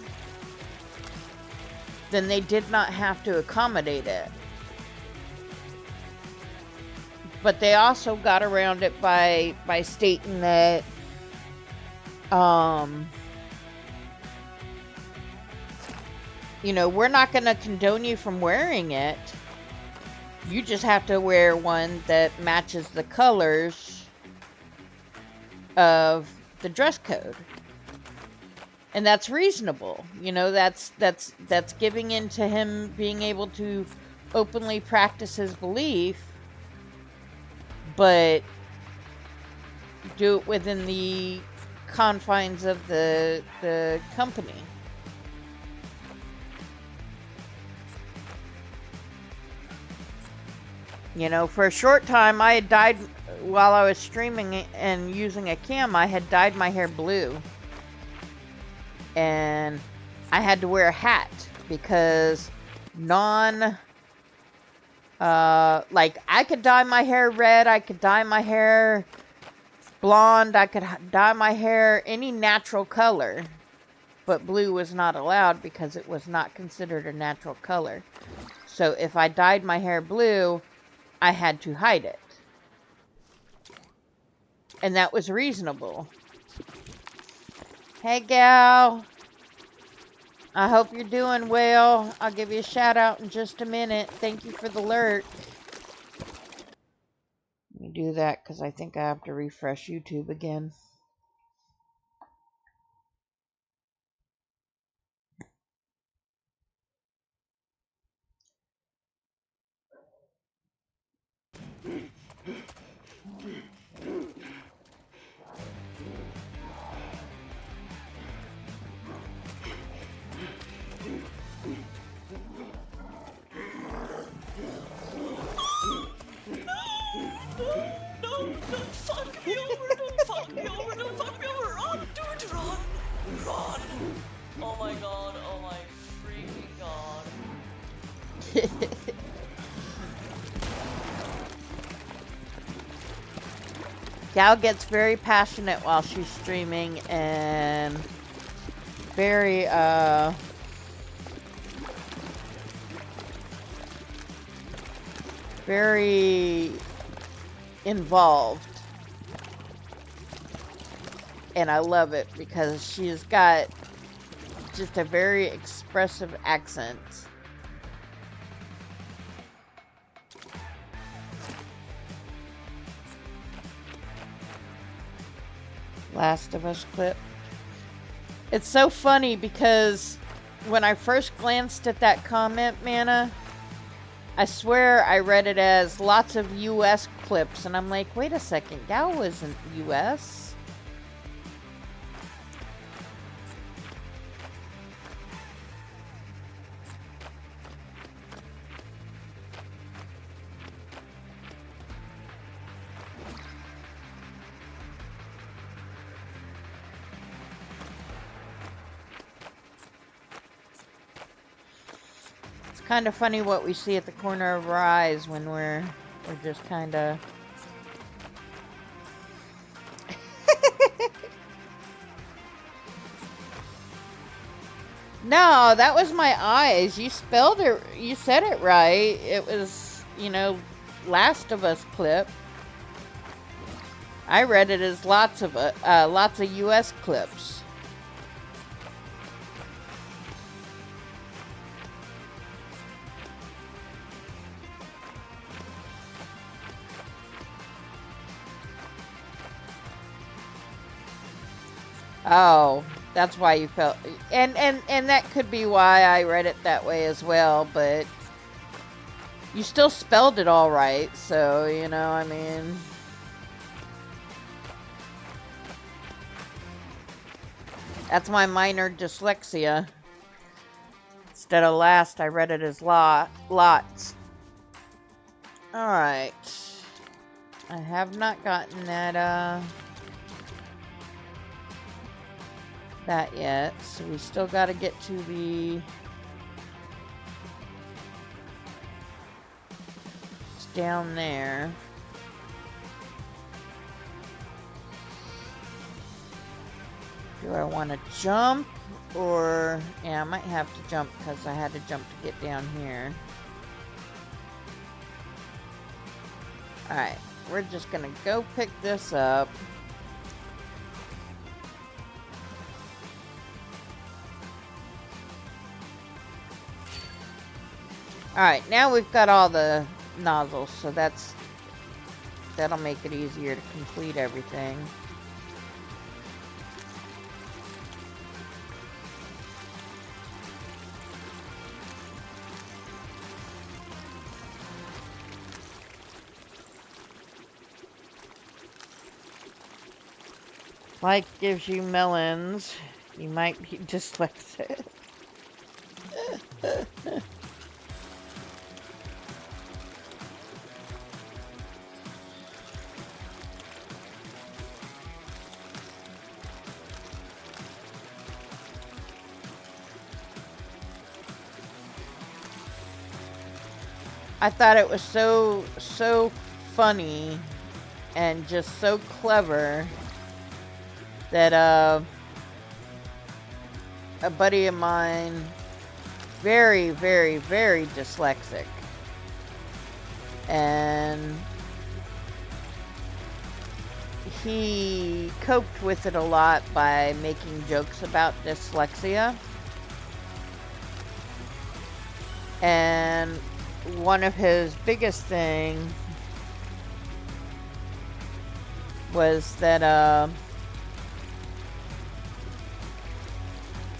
then they did not have to accommodate it. But they also got around it by stating that you know, we're not going to condone you from wearing it. You just have to wear one that matches the colors of the dress code. And that's reasonable. You know, that's giving in to him being able to openly practice his belief, but do it within the confines of the company. You know, for a short time, I had dyed, while I was streaming and using a cam, I had dyed my hair blue. And I had to wear a hat because like, I could dye my hair red, I could dye my hair blonde, I could dye my hair any natural color. But blue was not allowed because it was not considered a natural color. So if I dyed my hair blue, I had to hide it. And that was reasonable. Hey, gal. I hope you're doing well. I'll give you a shout out in just a minute. Thank you for the alert. Let me do that because I think I have to refresh YouTube again. Oh my god, oh my freaking god. Gal gets very passionate while she's streaming and very very involved. And I love it because she's got just a very expressive accent. Last of Us clip. It's so funny because when I first glanced at that comment, Mana, I swear I read it as lots of US clips, and I'm like, wait a second, Gal wasn't US. Kind of funny what we see at the corner of our eyes when we're just kind of No, that was my eyes. You spelled it, you said it right. It was, you know, Last of Us clip. I read it as lots of US clips. Oh, that's why you felt, and that could be why I read it that way as well, but you still spelled it all right, so, you know, I mean, That's my minor dyslexia. Instead of last, I read it as lots. Alright. I have not gotten that yet. So we still gotta get to the... It's down there. Do I want to jump? Or... Yeah, I might have to jump because I had to jump to get down here. Alright, we're just gonna go pick this up. Alright, now we've got all the nozzles, so that'll make it easier to complete everything. Life gives you melons. You might be dyslexic. I thought it was so funny and just so clever that a buddy of mine, very, very, very dyslexic, and he coped with it a lot by making jokes about dyslexia. And one of his biggest things was that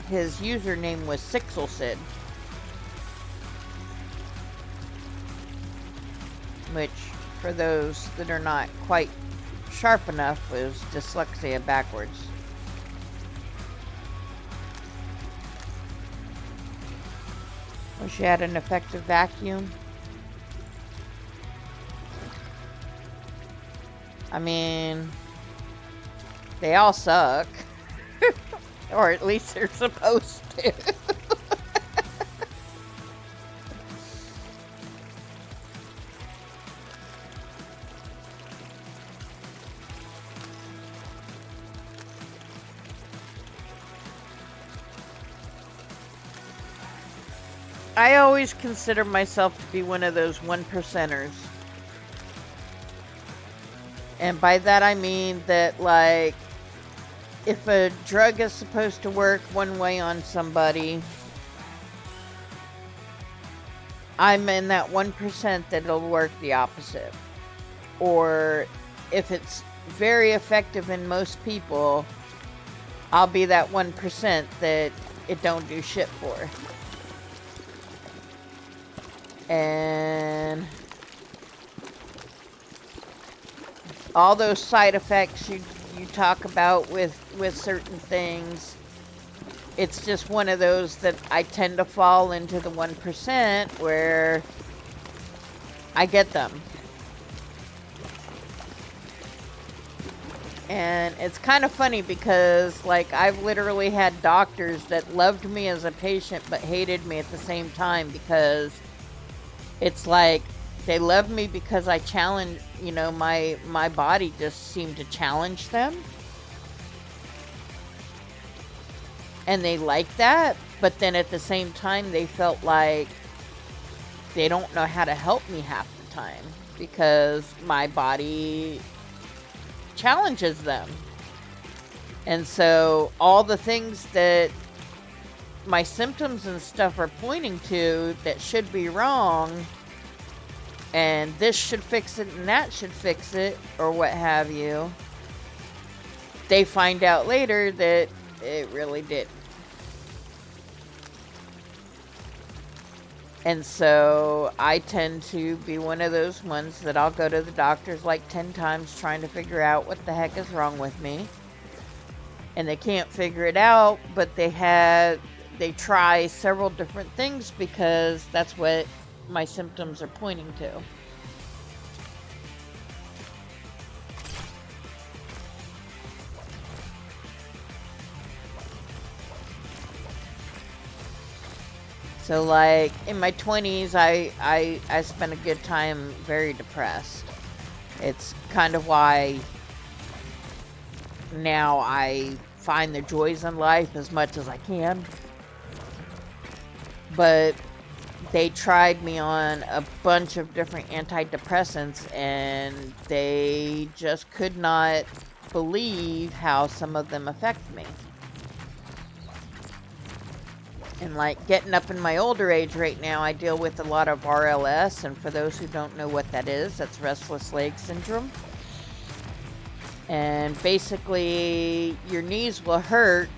his username was Sixelsid, which, for those that are not quite sharp enough, was dyslexia backwards. Wish you had an effective vacuum. I mean, they all suck. Or at least they're supposed to. I always consider myself to be one of those 1%ers. And by that I mean that, like, if a drug is supposed to work one way on somebody, I'm in that 1% that it'll work the opposite. Or if it's very effective in most people, I'll be that 1% that it don't do shit for. And all those side effects you talk about with certain things, it's just one of those that I tend to fall into the 1% where I get them. And it's kind of funny because, like, I've literally had doctors that loved me as a patient but hated me at the same time, because it's like they love me because I challenge, you know, my body just seemed to challenge them. And they like that, but then at the same time they felt like they don't know how to help me half the time because my body challenges them. And so all the things that my symptoms and stuff are pointing to that should be wrong, and this should fix it and that should fix it, or what have you, they find out later that it really did. And so I tend to be one of those ones that I'll go to the doctors like 10 times trying to figure out what the heck is wrong with me. and they can't figure it out, but they try several different things because that's what my symptoms are pointing to. So like in my 20s, I spent a good time very depressed. It's kind of why now I find the joys in life as much as I can. But they tried me on a bunch of different antidepressants and they just could not believe how some of them affect me. And like getting up in my older age right now, I deal with a lot of RLS, and for those who don't know what that is, that's restless leg syndrome. And basically your knees will hurt,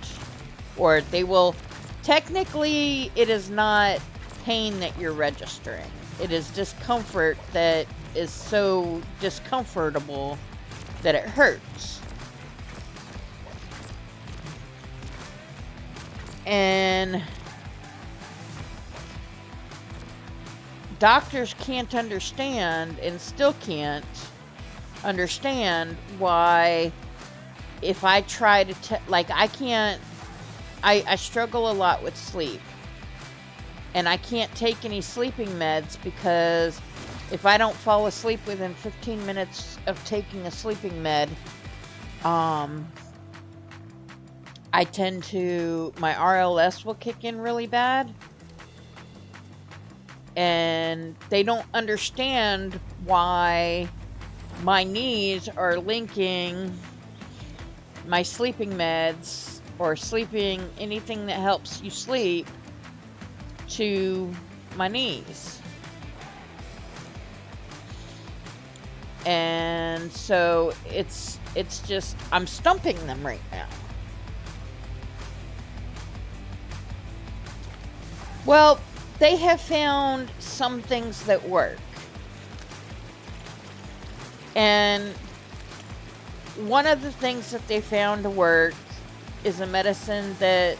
or they will, technically it is not pain that you're registering. It is discomfort that is so discomfortable that it hurts. And doctors can't understand, and still can't understand, why if I try to like I struggle a lot with sleep, and I can't take any sleeping meds because if I don't fall asleep within 15 minutes of taking a sleeping med, I tend to, my RLS will kick in really bad. And they don't understand why my knees are linking my sleeping meds or sleeping, anything that helps you sleep, to my knees. And so it's just, I'm stumping them right now. Well, they have found some things that work. And one of the things that they found to work is a medicine that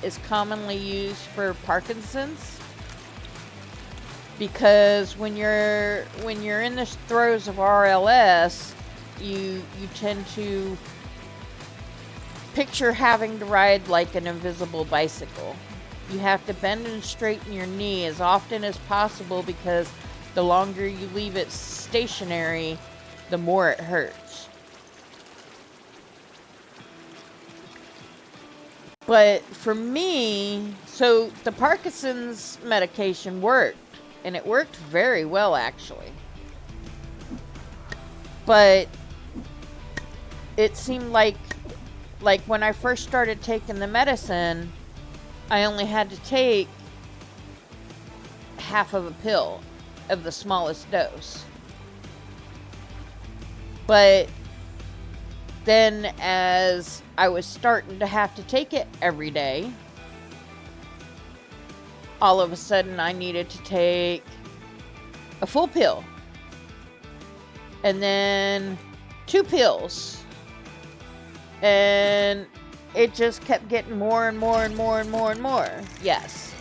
is commonly used for Parkinson's. Because when you're in the throes of RLS, you tend to picture having to ride like an invisible bicycle. You have to bend and straighten your knee as often as possible because the longer you leave it stationary, the more it hurts. But for me, so the Parkinson's medication worked, and it worked very well actually. But it seemed like when I first started taking the medicine, I only had to take half of a pill of the smallest dose. But then as I was starting to have to take it every day, all of a sudden I needed to take a full pill. And then 2 pills. And it just kept getting more and more and more and more and more. Yes.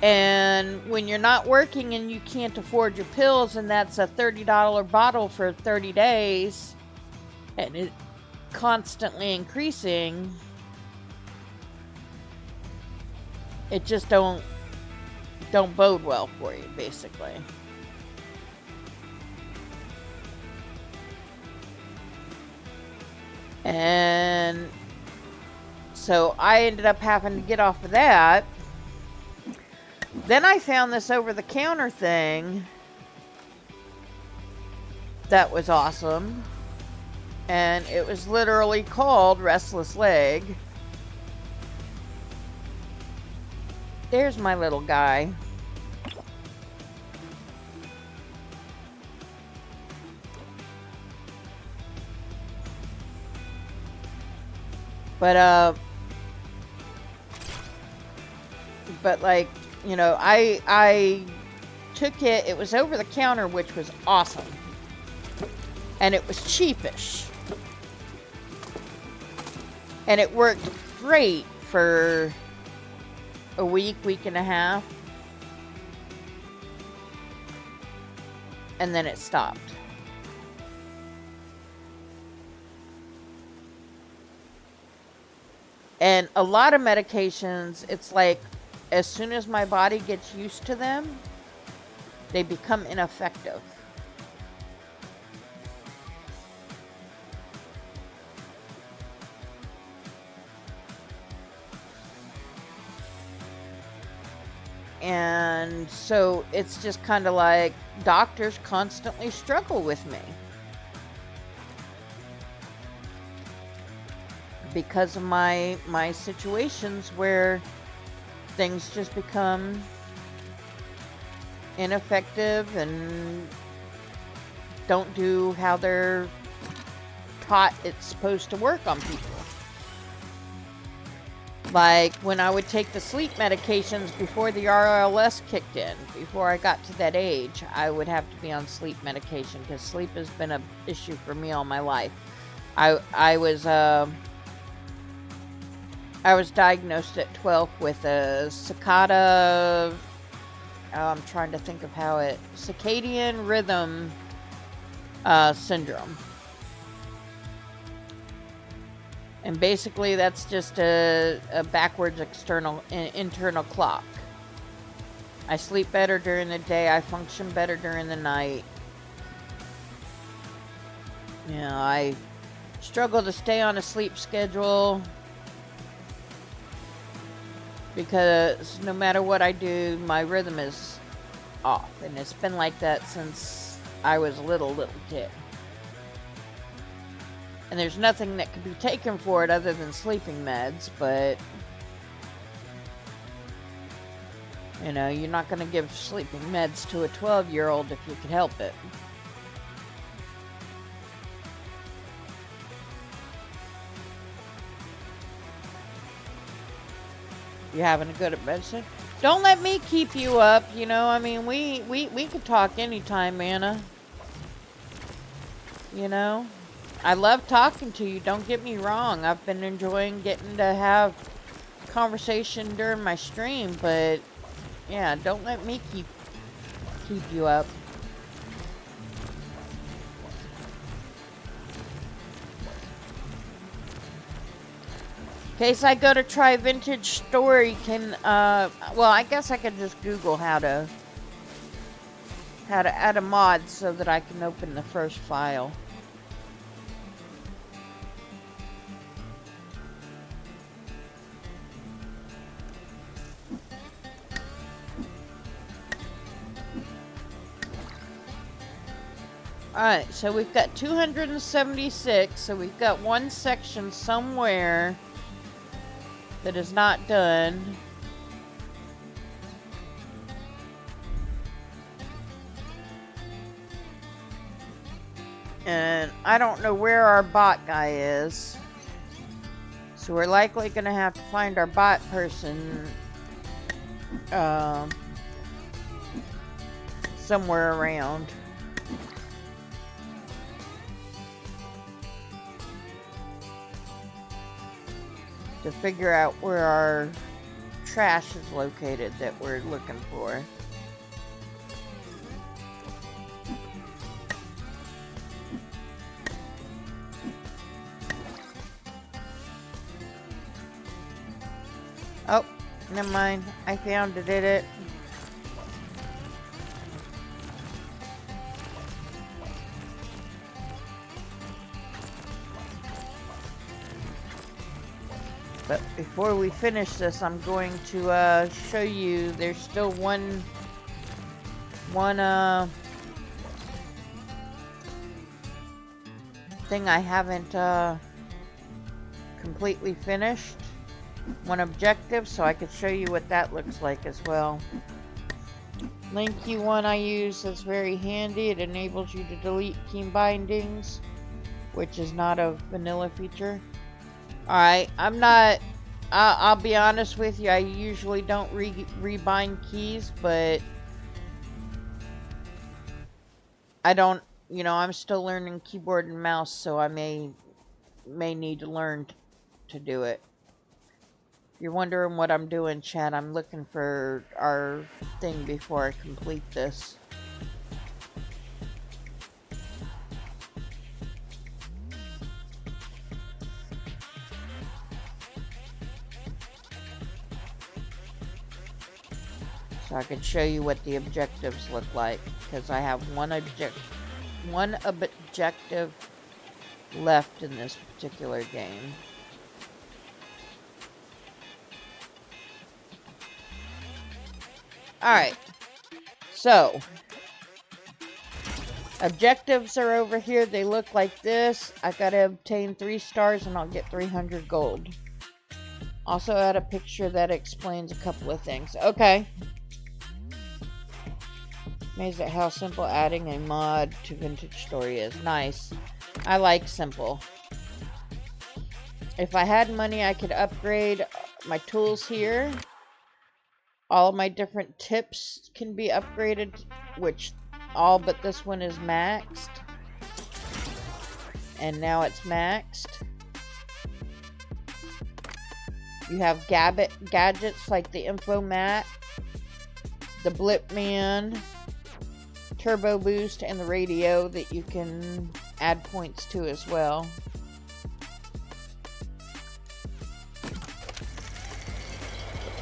And when you're not working and you can't afford your pills, and that's a $30 bottle for 30 days, and it constantly increasing, it just don't bode well for you, basically. And so I ended up having to get off of that. Then I found this over-the-counter thing that was awesome. And it was literally called Restless Leg. There's my little guy. But like, you know, I took it, it was over the counter, which was awesome. And it was cheapish. And it worked great for a week, week and a half. And then it stopped. And a lot of medications, it's like as soon as my body gets used to them, they become ineffective. And so it's just kind of like doctors constantly struggle with me because of my situations where things just become ineffective and don't do how they're taught it's supposed to work on people. Like when I would take the sleep medications before the RLS kicked in, before I got to that age, I would have to be on sleep medication because sleep has been an issue for me all my life. I was diagnosed at 12 with a I'm trying to think of how circadian rhythm syndrome. And basically that's just a backwards internal clock. I sleep better during the day, I function better during the night. You know, I struggle to stay on a sleep schedule because no matter what I do, my rhythm is off. And it's been like that since I was a little kid. And there's nothing that can be taken for it other than sleeping meds, but you know, you're not going to give sleeping meds to a 12-year-old if you could help it. You having a good at medicine? Don't let me keep you up, you know, I mean, we could talk anytime, Anna. You know? I love talking to you, don't get me wrong. I've been enjoying getting to have conversation during my stream, but yeah, don't let me keep you up. In case I go to try Vintage Story, well, I guess I could just Google how to add a mod so that I can open the first file. Alright, so we've got 276, so we've got one section somewhere that is not done. And I don't know where our bot guy is. So we're likely going to have to find our bot person somewhere around. To figure out where our trash is located that we're looking for. Oh, never mind. I found it, did it? But before we finish this, I'm going to show you there's still one thing I haven't completely finished. One objective, so I could show you what that looks like as well. Link Q1 I use is very handy. It enables you to delete key bindings, which is not a vanilla feature. Alright, I'll be honest with you, I usually don't rebind keys, but I don't, you know, I'm still learning keyboard and mouse, so I may need to learn to do it. If you're wondering what I'm doing, chat, I'm looking for our thing before I complete this. So I can show you what the objectives look like, because I have one objective left in this particular game. Alright, so objectives are over here. They look like this. I gotta obtain 3 stars and I'll get 300 gold. Also add a picture that explains a couple of things. Okay. Amazed at how simple adding a mod to Vintage Story is. Nice. I like simple. If I had money, I could upgrade my tools here. All of my different tips can be upgraded, which all but this one is maxed. And now it's maxed. You have gadgets like the Info Mat, the Blip Man, Turbo Boost, and the radio that you can add points to as well.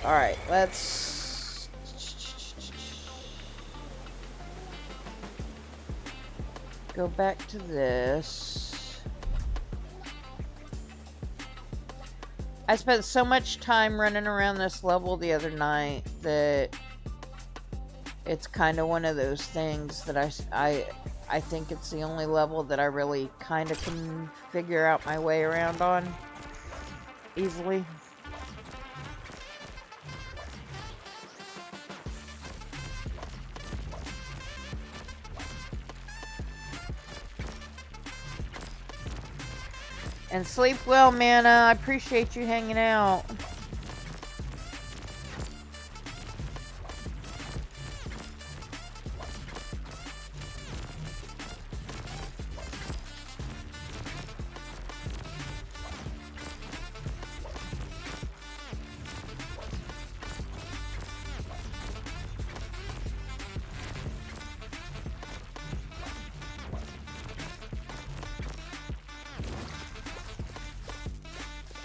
Alright, let's go back to this. I spent so much time running around this level the other night that it's kind of one of those things that I think it's the only level that I really kind of can figure out my way around on easily. And sleep well, Mana. I appreciate you hanging out.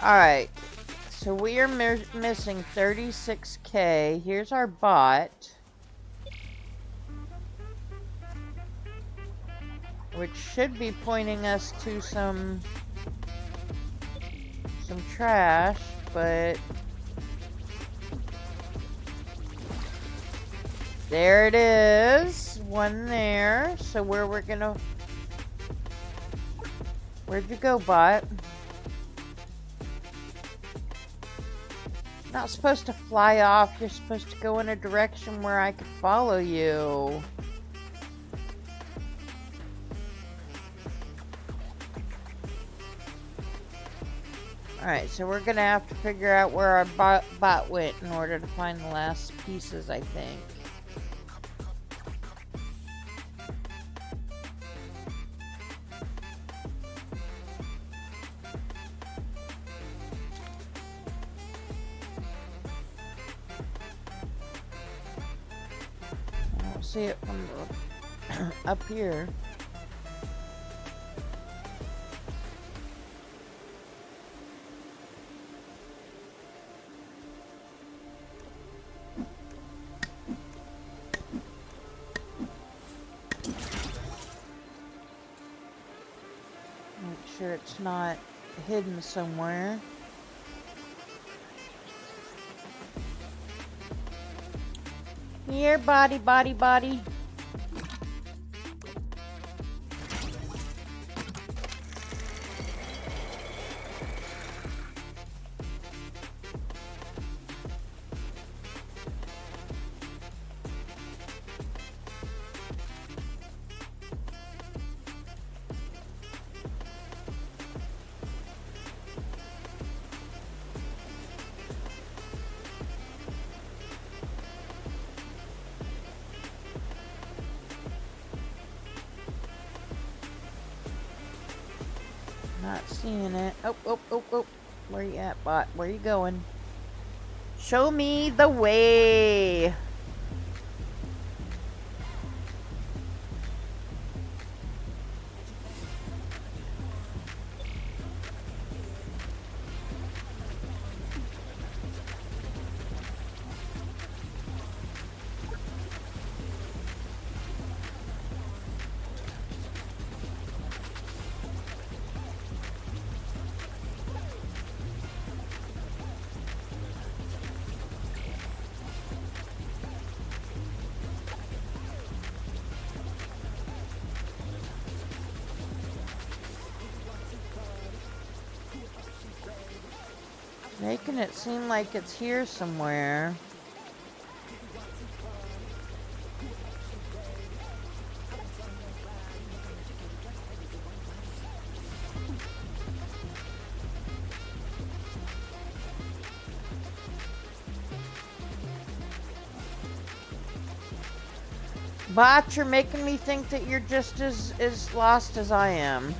Alright, so we are missing 36k. Here's our bot, which should be pointing us to some trash, but there it is, one there. So where'd you go, bot? Not supposed to fly off. You're supposed to go in a direction where I could follow you. Alright, so we're gonna have to figure out where our bot went in order to find the last pieces, I think. See it from up here. Make sure it's not hidden somewhere. Here, body. Not seeing it. Oh. Where you at, bot? Where you going? Show me the way. Making it seem like it's here somewhere. Bot, you're making me think that you're just as lost as I am.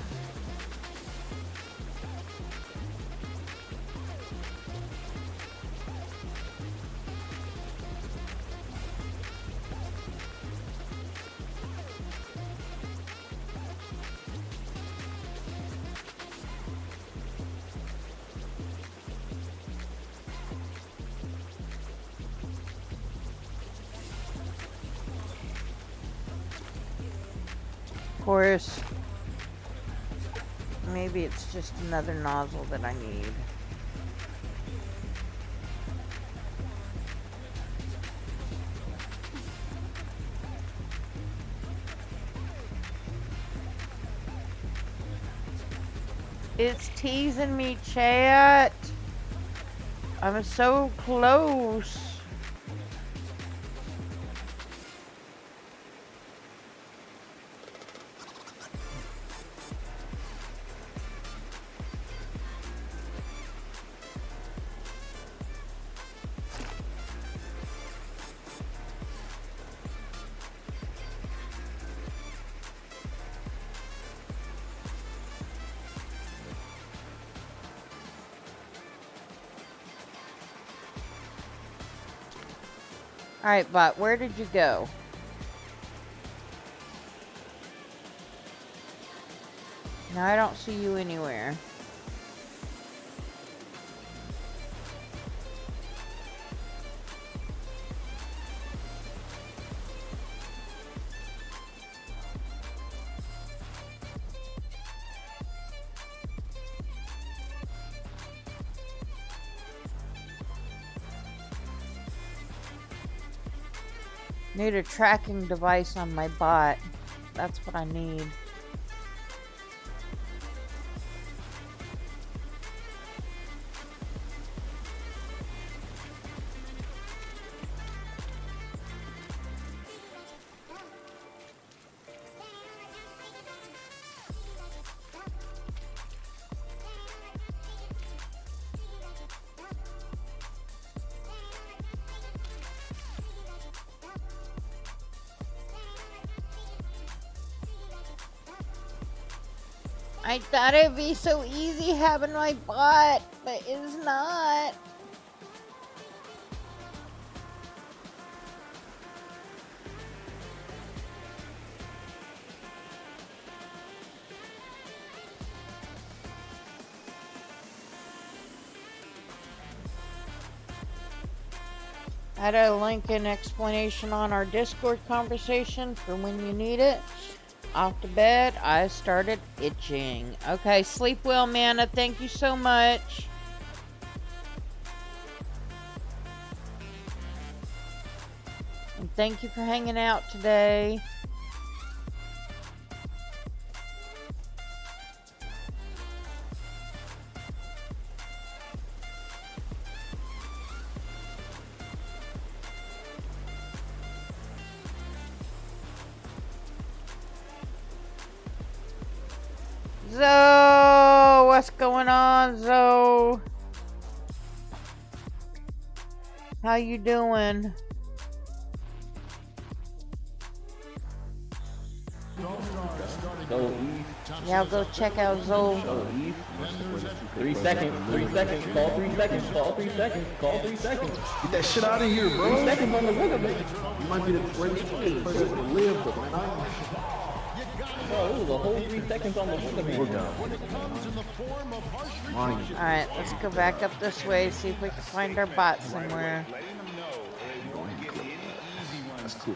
Of course, maybe it's just another nozzle that I need. It's teasing me, chat. I'm so close. Alright, bot, where did you go? No, I don't see you anywhere. Need a tracking device on my bot. That's what I need. I thought it'd be so easy having my bot, but it's not. I had a link and explanation on our Discord conversation for when you need it. Off to bed, I started itching. Okay, sleep well, Mana. Thank you so much. And thank you for hanging out today. Zoe, what's going on, Zoe? How you doing? Yeah, I'll go check out Zoe. 3 seconds, 3 seconds, call 3 seconds, call 3 seconds, call 3 seconds. Get that shit out of here, bro. 3 seconds on the winner, man. You might be the first person to live, but man, Bro, it was a whole 3 seconds on the winner, man. we're done. Alright, let's go back up this way, see if we can find our bot somewhere. That's cool.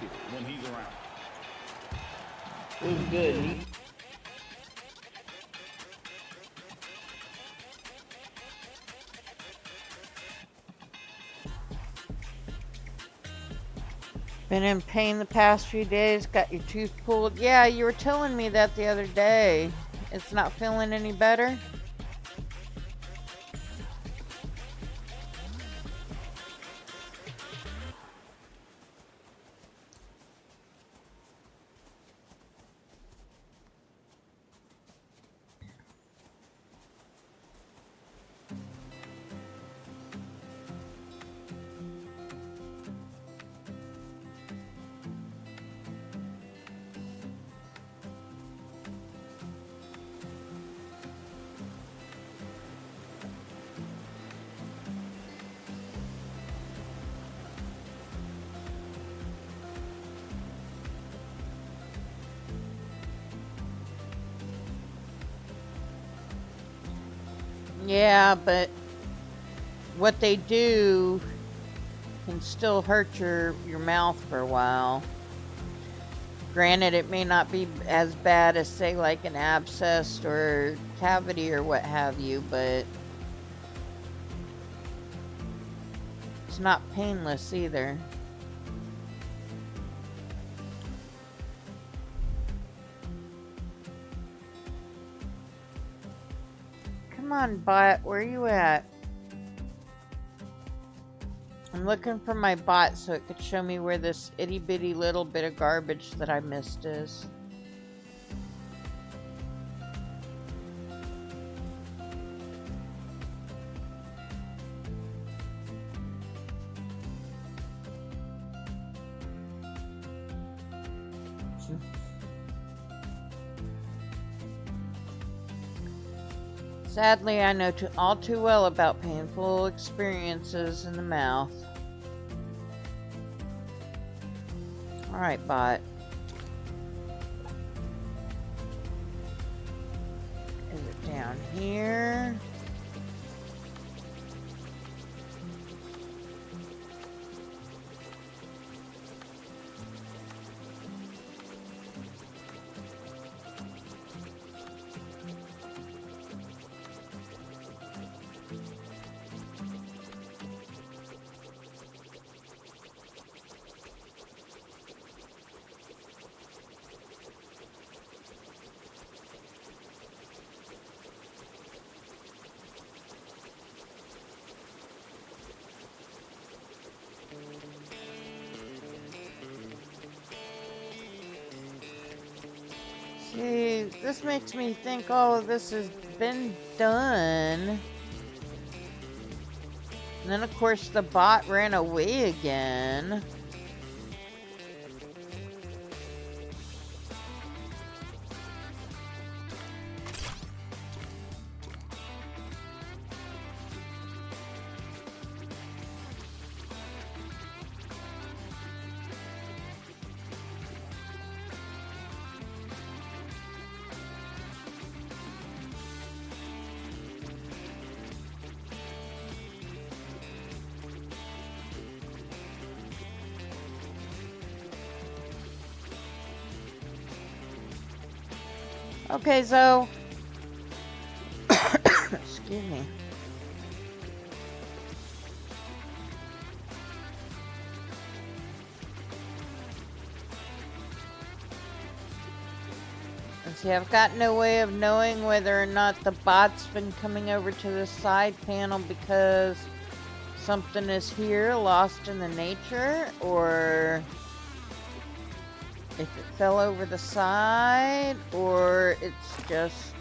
It was good, Neat. Been in pain the past few days, got your tooth pulled. Yeah, you were telling me that the other day. It's not feeling any better? Yeah, but what they do can still hurt your mouth for a while. Granted, it may not be as bad as, say, like an abscess or cavity or what have you, but it's not painless either. Come on, bot, where are you at? I'm looking for my bot so it could show me where this itty bitty little bit of garbage that I missed is. Sadly, I know all too well about painful experiences in the mouth. Alright, bot. Is it down here? See, this makes me think, oh, this has been done. And then, of course, the bot ran away again. Okay, so excuse me. And see, I've got no way of knowing whether or not the bot's been coming over to the side panel because something is here lost in the nature, or if it fell over the side, or it's just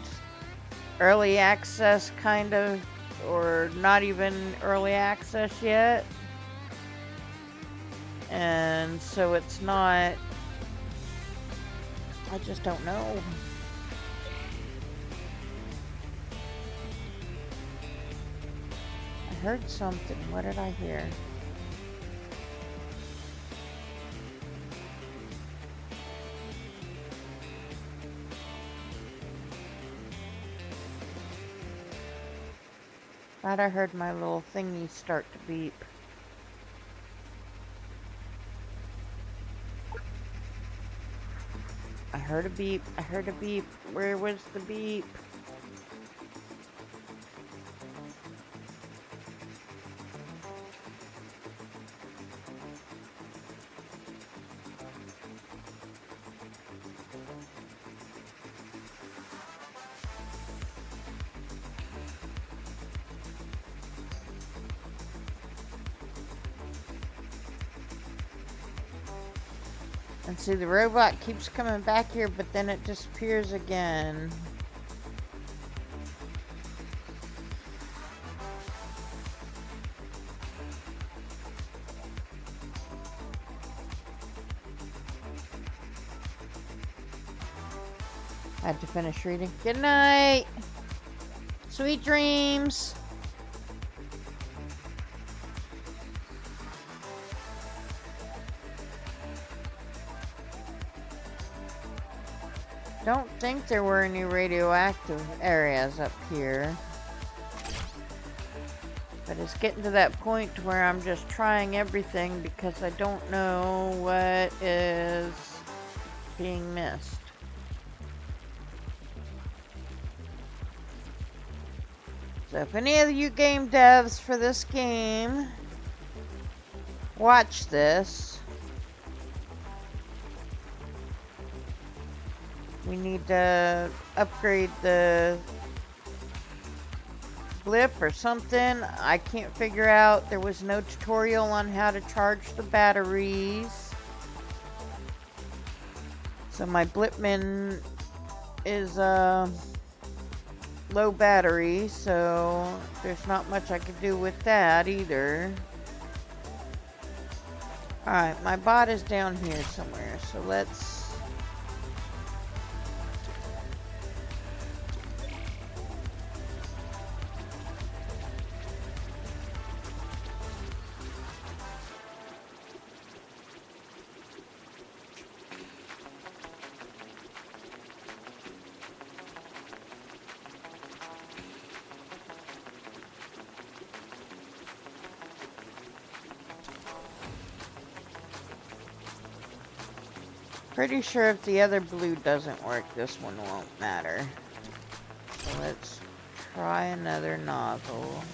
early access kind of, or not even early access yet. And so it's not, I just don't know. heard something. What did I hear? Thought I heard my little thingy start to beep. I heard a beep. I heard a beep. Where was the beep? And see, the robot keeps coming back here, but then it disappears again. I had to finish reading. Good night. Sweet dreams. Don't think there were any radioactive areas up here. But it's getting to that point where I'm just trying everything because I don't know what is being missed. So if any of you game devs for this game watch this, we need to upgrade the blip or something. I can't figure out. There was no tutorial on how to charge the batteries. So my Blipman is low battery, so there's not much I could do with that either. Alright, my bot is down here somewhere, so let's... Pretty sure if the other blue doesn't work, this one won't matter. So let's try another nozzle.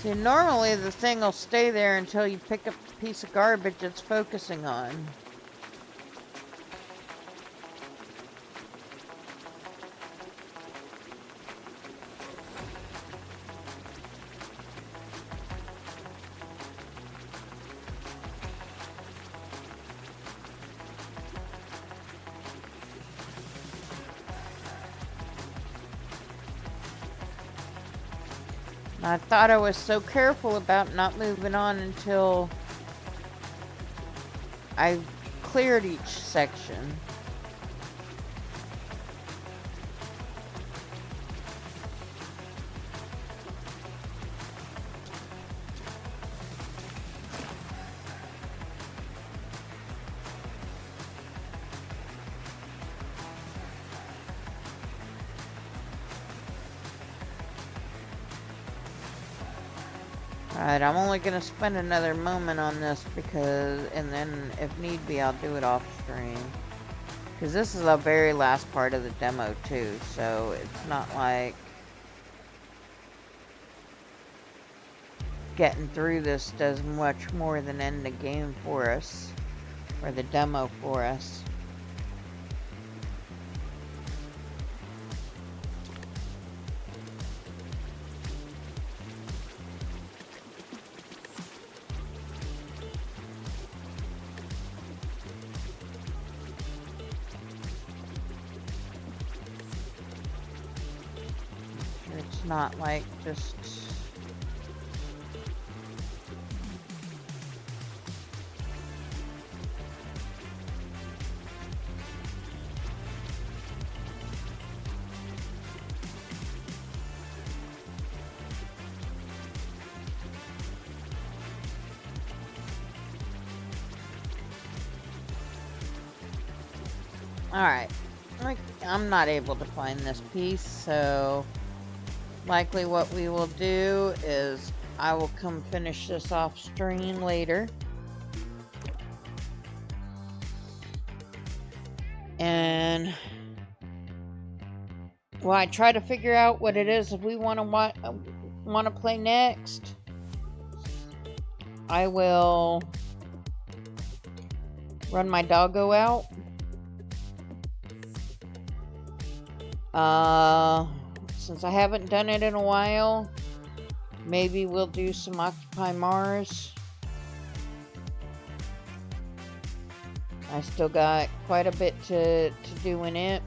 See, normally the thing will stay there until you pick up the piece of garbage it's focusing on. I thought I was so careful about not moving on until I cleared each section. Alright, I'm only going to spend another moment on this because, and then if need be, I'll do it off stream. Because this is the very last part of the demo too, so it's not like... getting through this does much more than end the game for us, or the demo for us. It's not like just alright. I'm not able to find this piece, so likely what we will do is I will come finish this off stream later. And while I try to figure out what it is if we want to play next, I will run my doggo out. Since I haven't done it in a while, maybe we'll do some Occupy Mars. I still got quite a bit to do in it.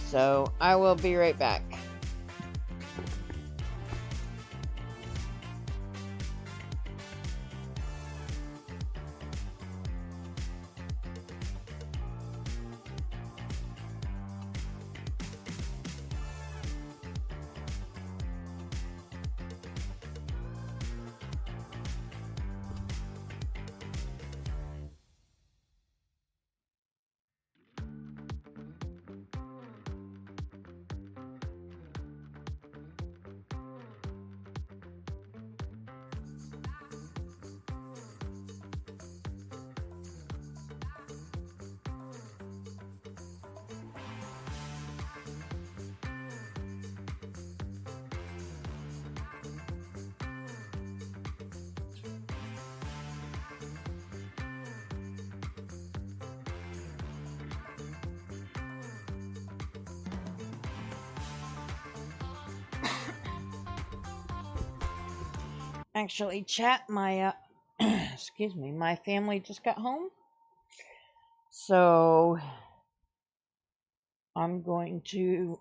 So I will be right back. Actually, chat, my excuse me, my family just got home, so I'm going to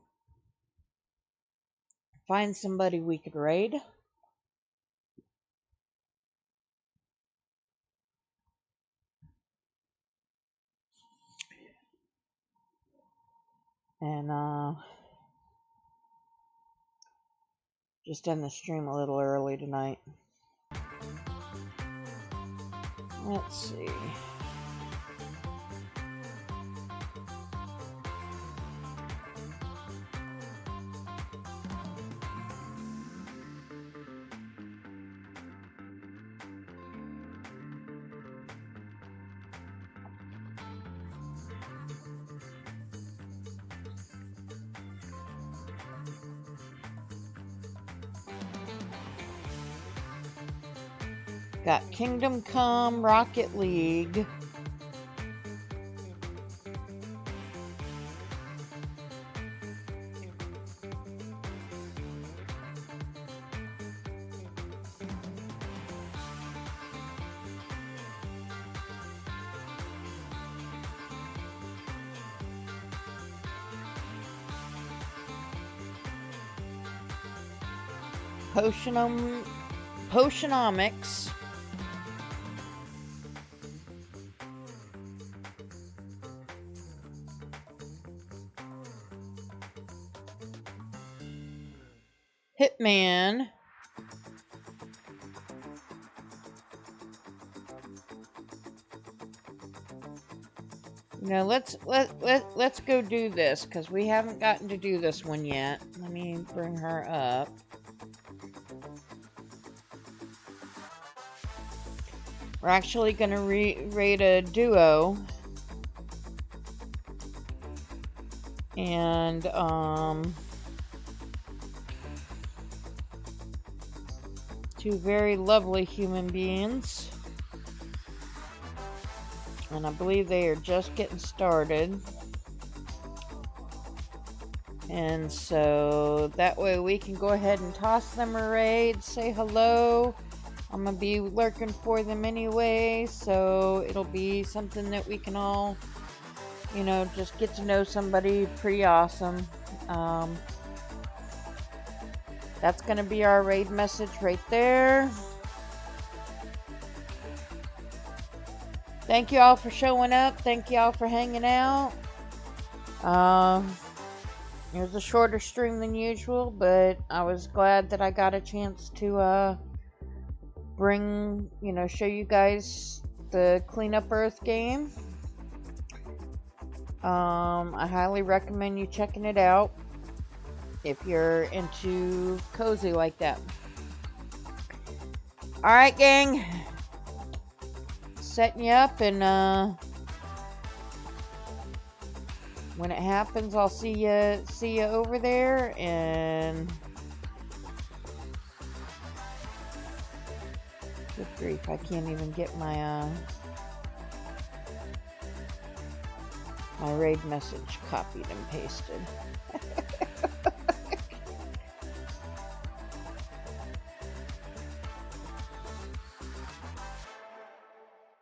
find somebody we could raid. And just end the stream a little early tonight. Let's see. Got Kingdom Come, Rocket League. Potionomics. Hitman. You know, let's go do this because we haven't gotten to do this one yet. Let me bring her up. We're actually gonna raid a duo. And Two very lovely human beings. And I believe they are just getting started. And so that way we can go ahead and toss them a raid, say hello. I'm going to be lurking for them anyway, so it'll be something that we can all, you know, just get to know somebody pretty awesome. That's going to be our raid message right there. Thank you all for showing up. Thank you all for hanging out. It was a shorter stream than usual, but I was glad that I got a chance to bring, you know, show you guys the Clean Up Earth game. I highly recommend you checking it out if you're into cozy like that. Alright, gang. Setting you up, and when it happens, I'll see you over there. And good grief, I can't even get my my raid message copied and pasted.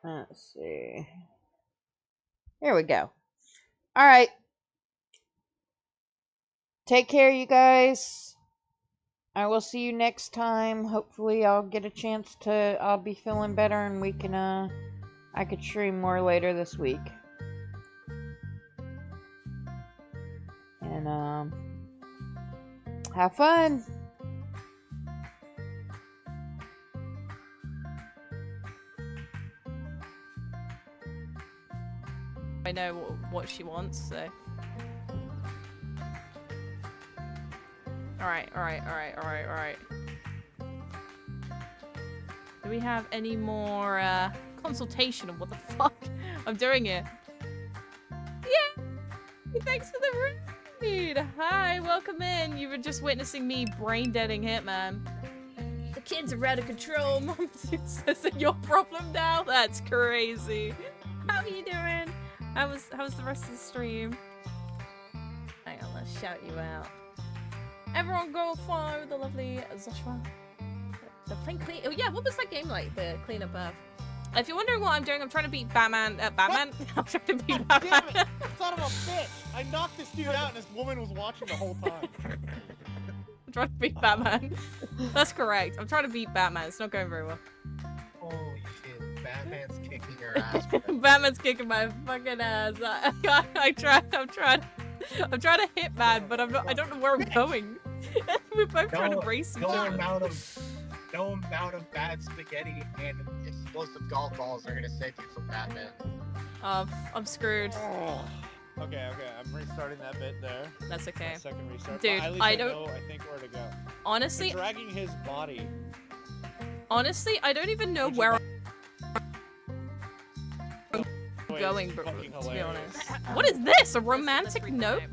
Let's see. Here we go. All right. Take care, you guys. I will see you next time. Hopefully I'll get a chance to, I'll be feeling better and we can, I could stream more later this week. And, have fun. I know what she wants, so. Alright. Do we have any more consultation on what the fuck I'm doing here? Yeah! Thanks for the raid! Hi, welcome in. You were just witnessing me brain-deading Hitman. The kids are out of control. Mom says that your problem now? That's crazy. How are you doing? How's the rest of the stream? Hang on, let's shout you out. Everyone go follow the lovely Joshua. The plain clean. Oh yeah, what was that game like? The Clean Up Earth. If you're wondering what I'm doing, I'm trying to beat Batman. Batman? I'm trying to beat Batman. Damn it! Son of a bitch! I knocked this dude out and this woman was watching the whole time. I'm trying to beat Batman. That's correct. I'm trying to beat Batman. It's not going very well. Holy shit! Batman's kicking your ass. Batman's kicking my fucking ass. I'm trying to hit man, but I don't know where I'm going. We're both trying to race each other. No amount of bad spaghetti and explosive golf balls are gonna save you from Batman. I'm screwed. Oh. Okay, I'm restarting that bit there. That's okay. Second restart. Dude, at least I know, I think, where to go. Honestly, you're dragging his body. Honestly, I don't even know where I'm going, to be honest. What is this? A romantic note?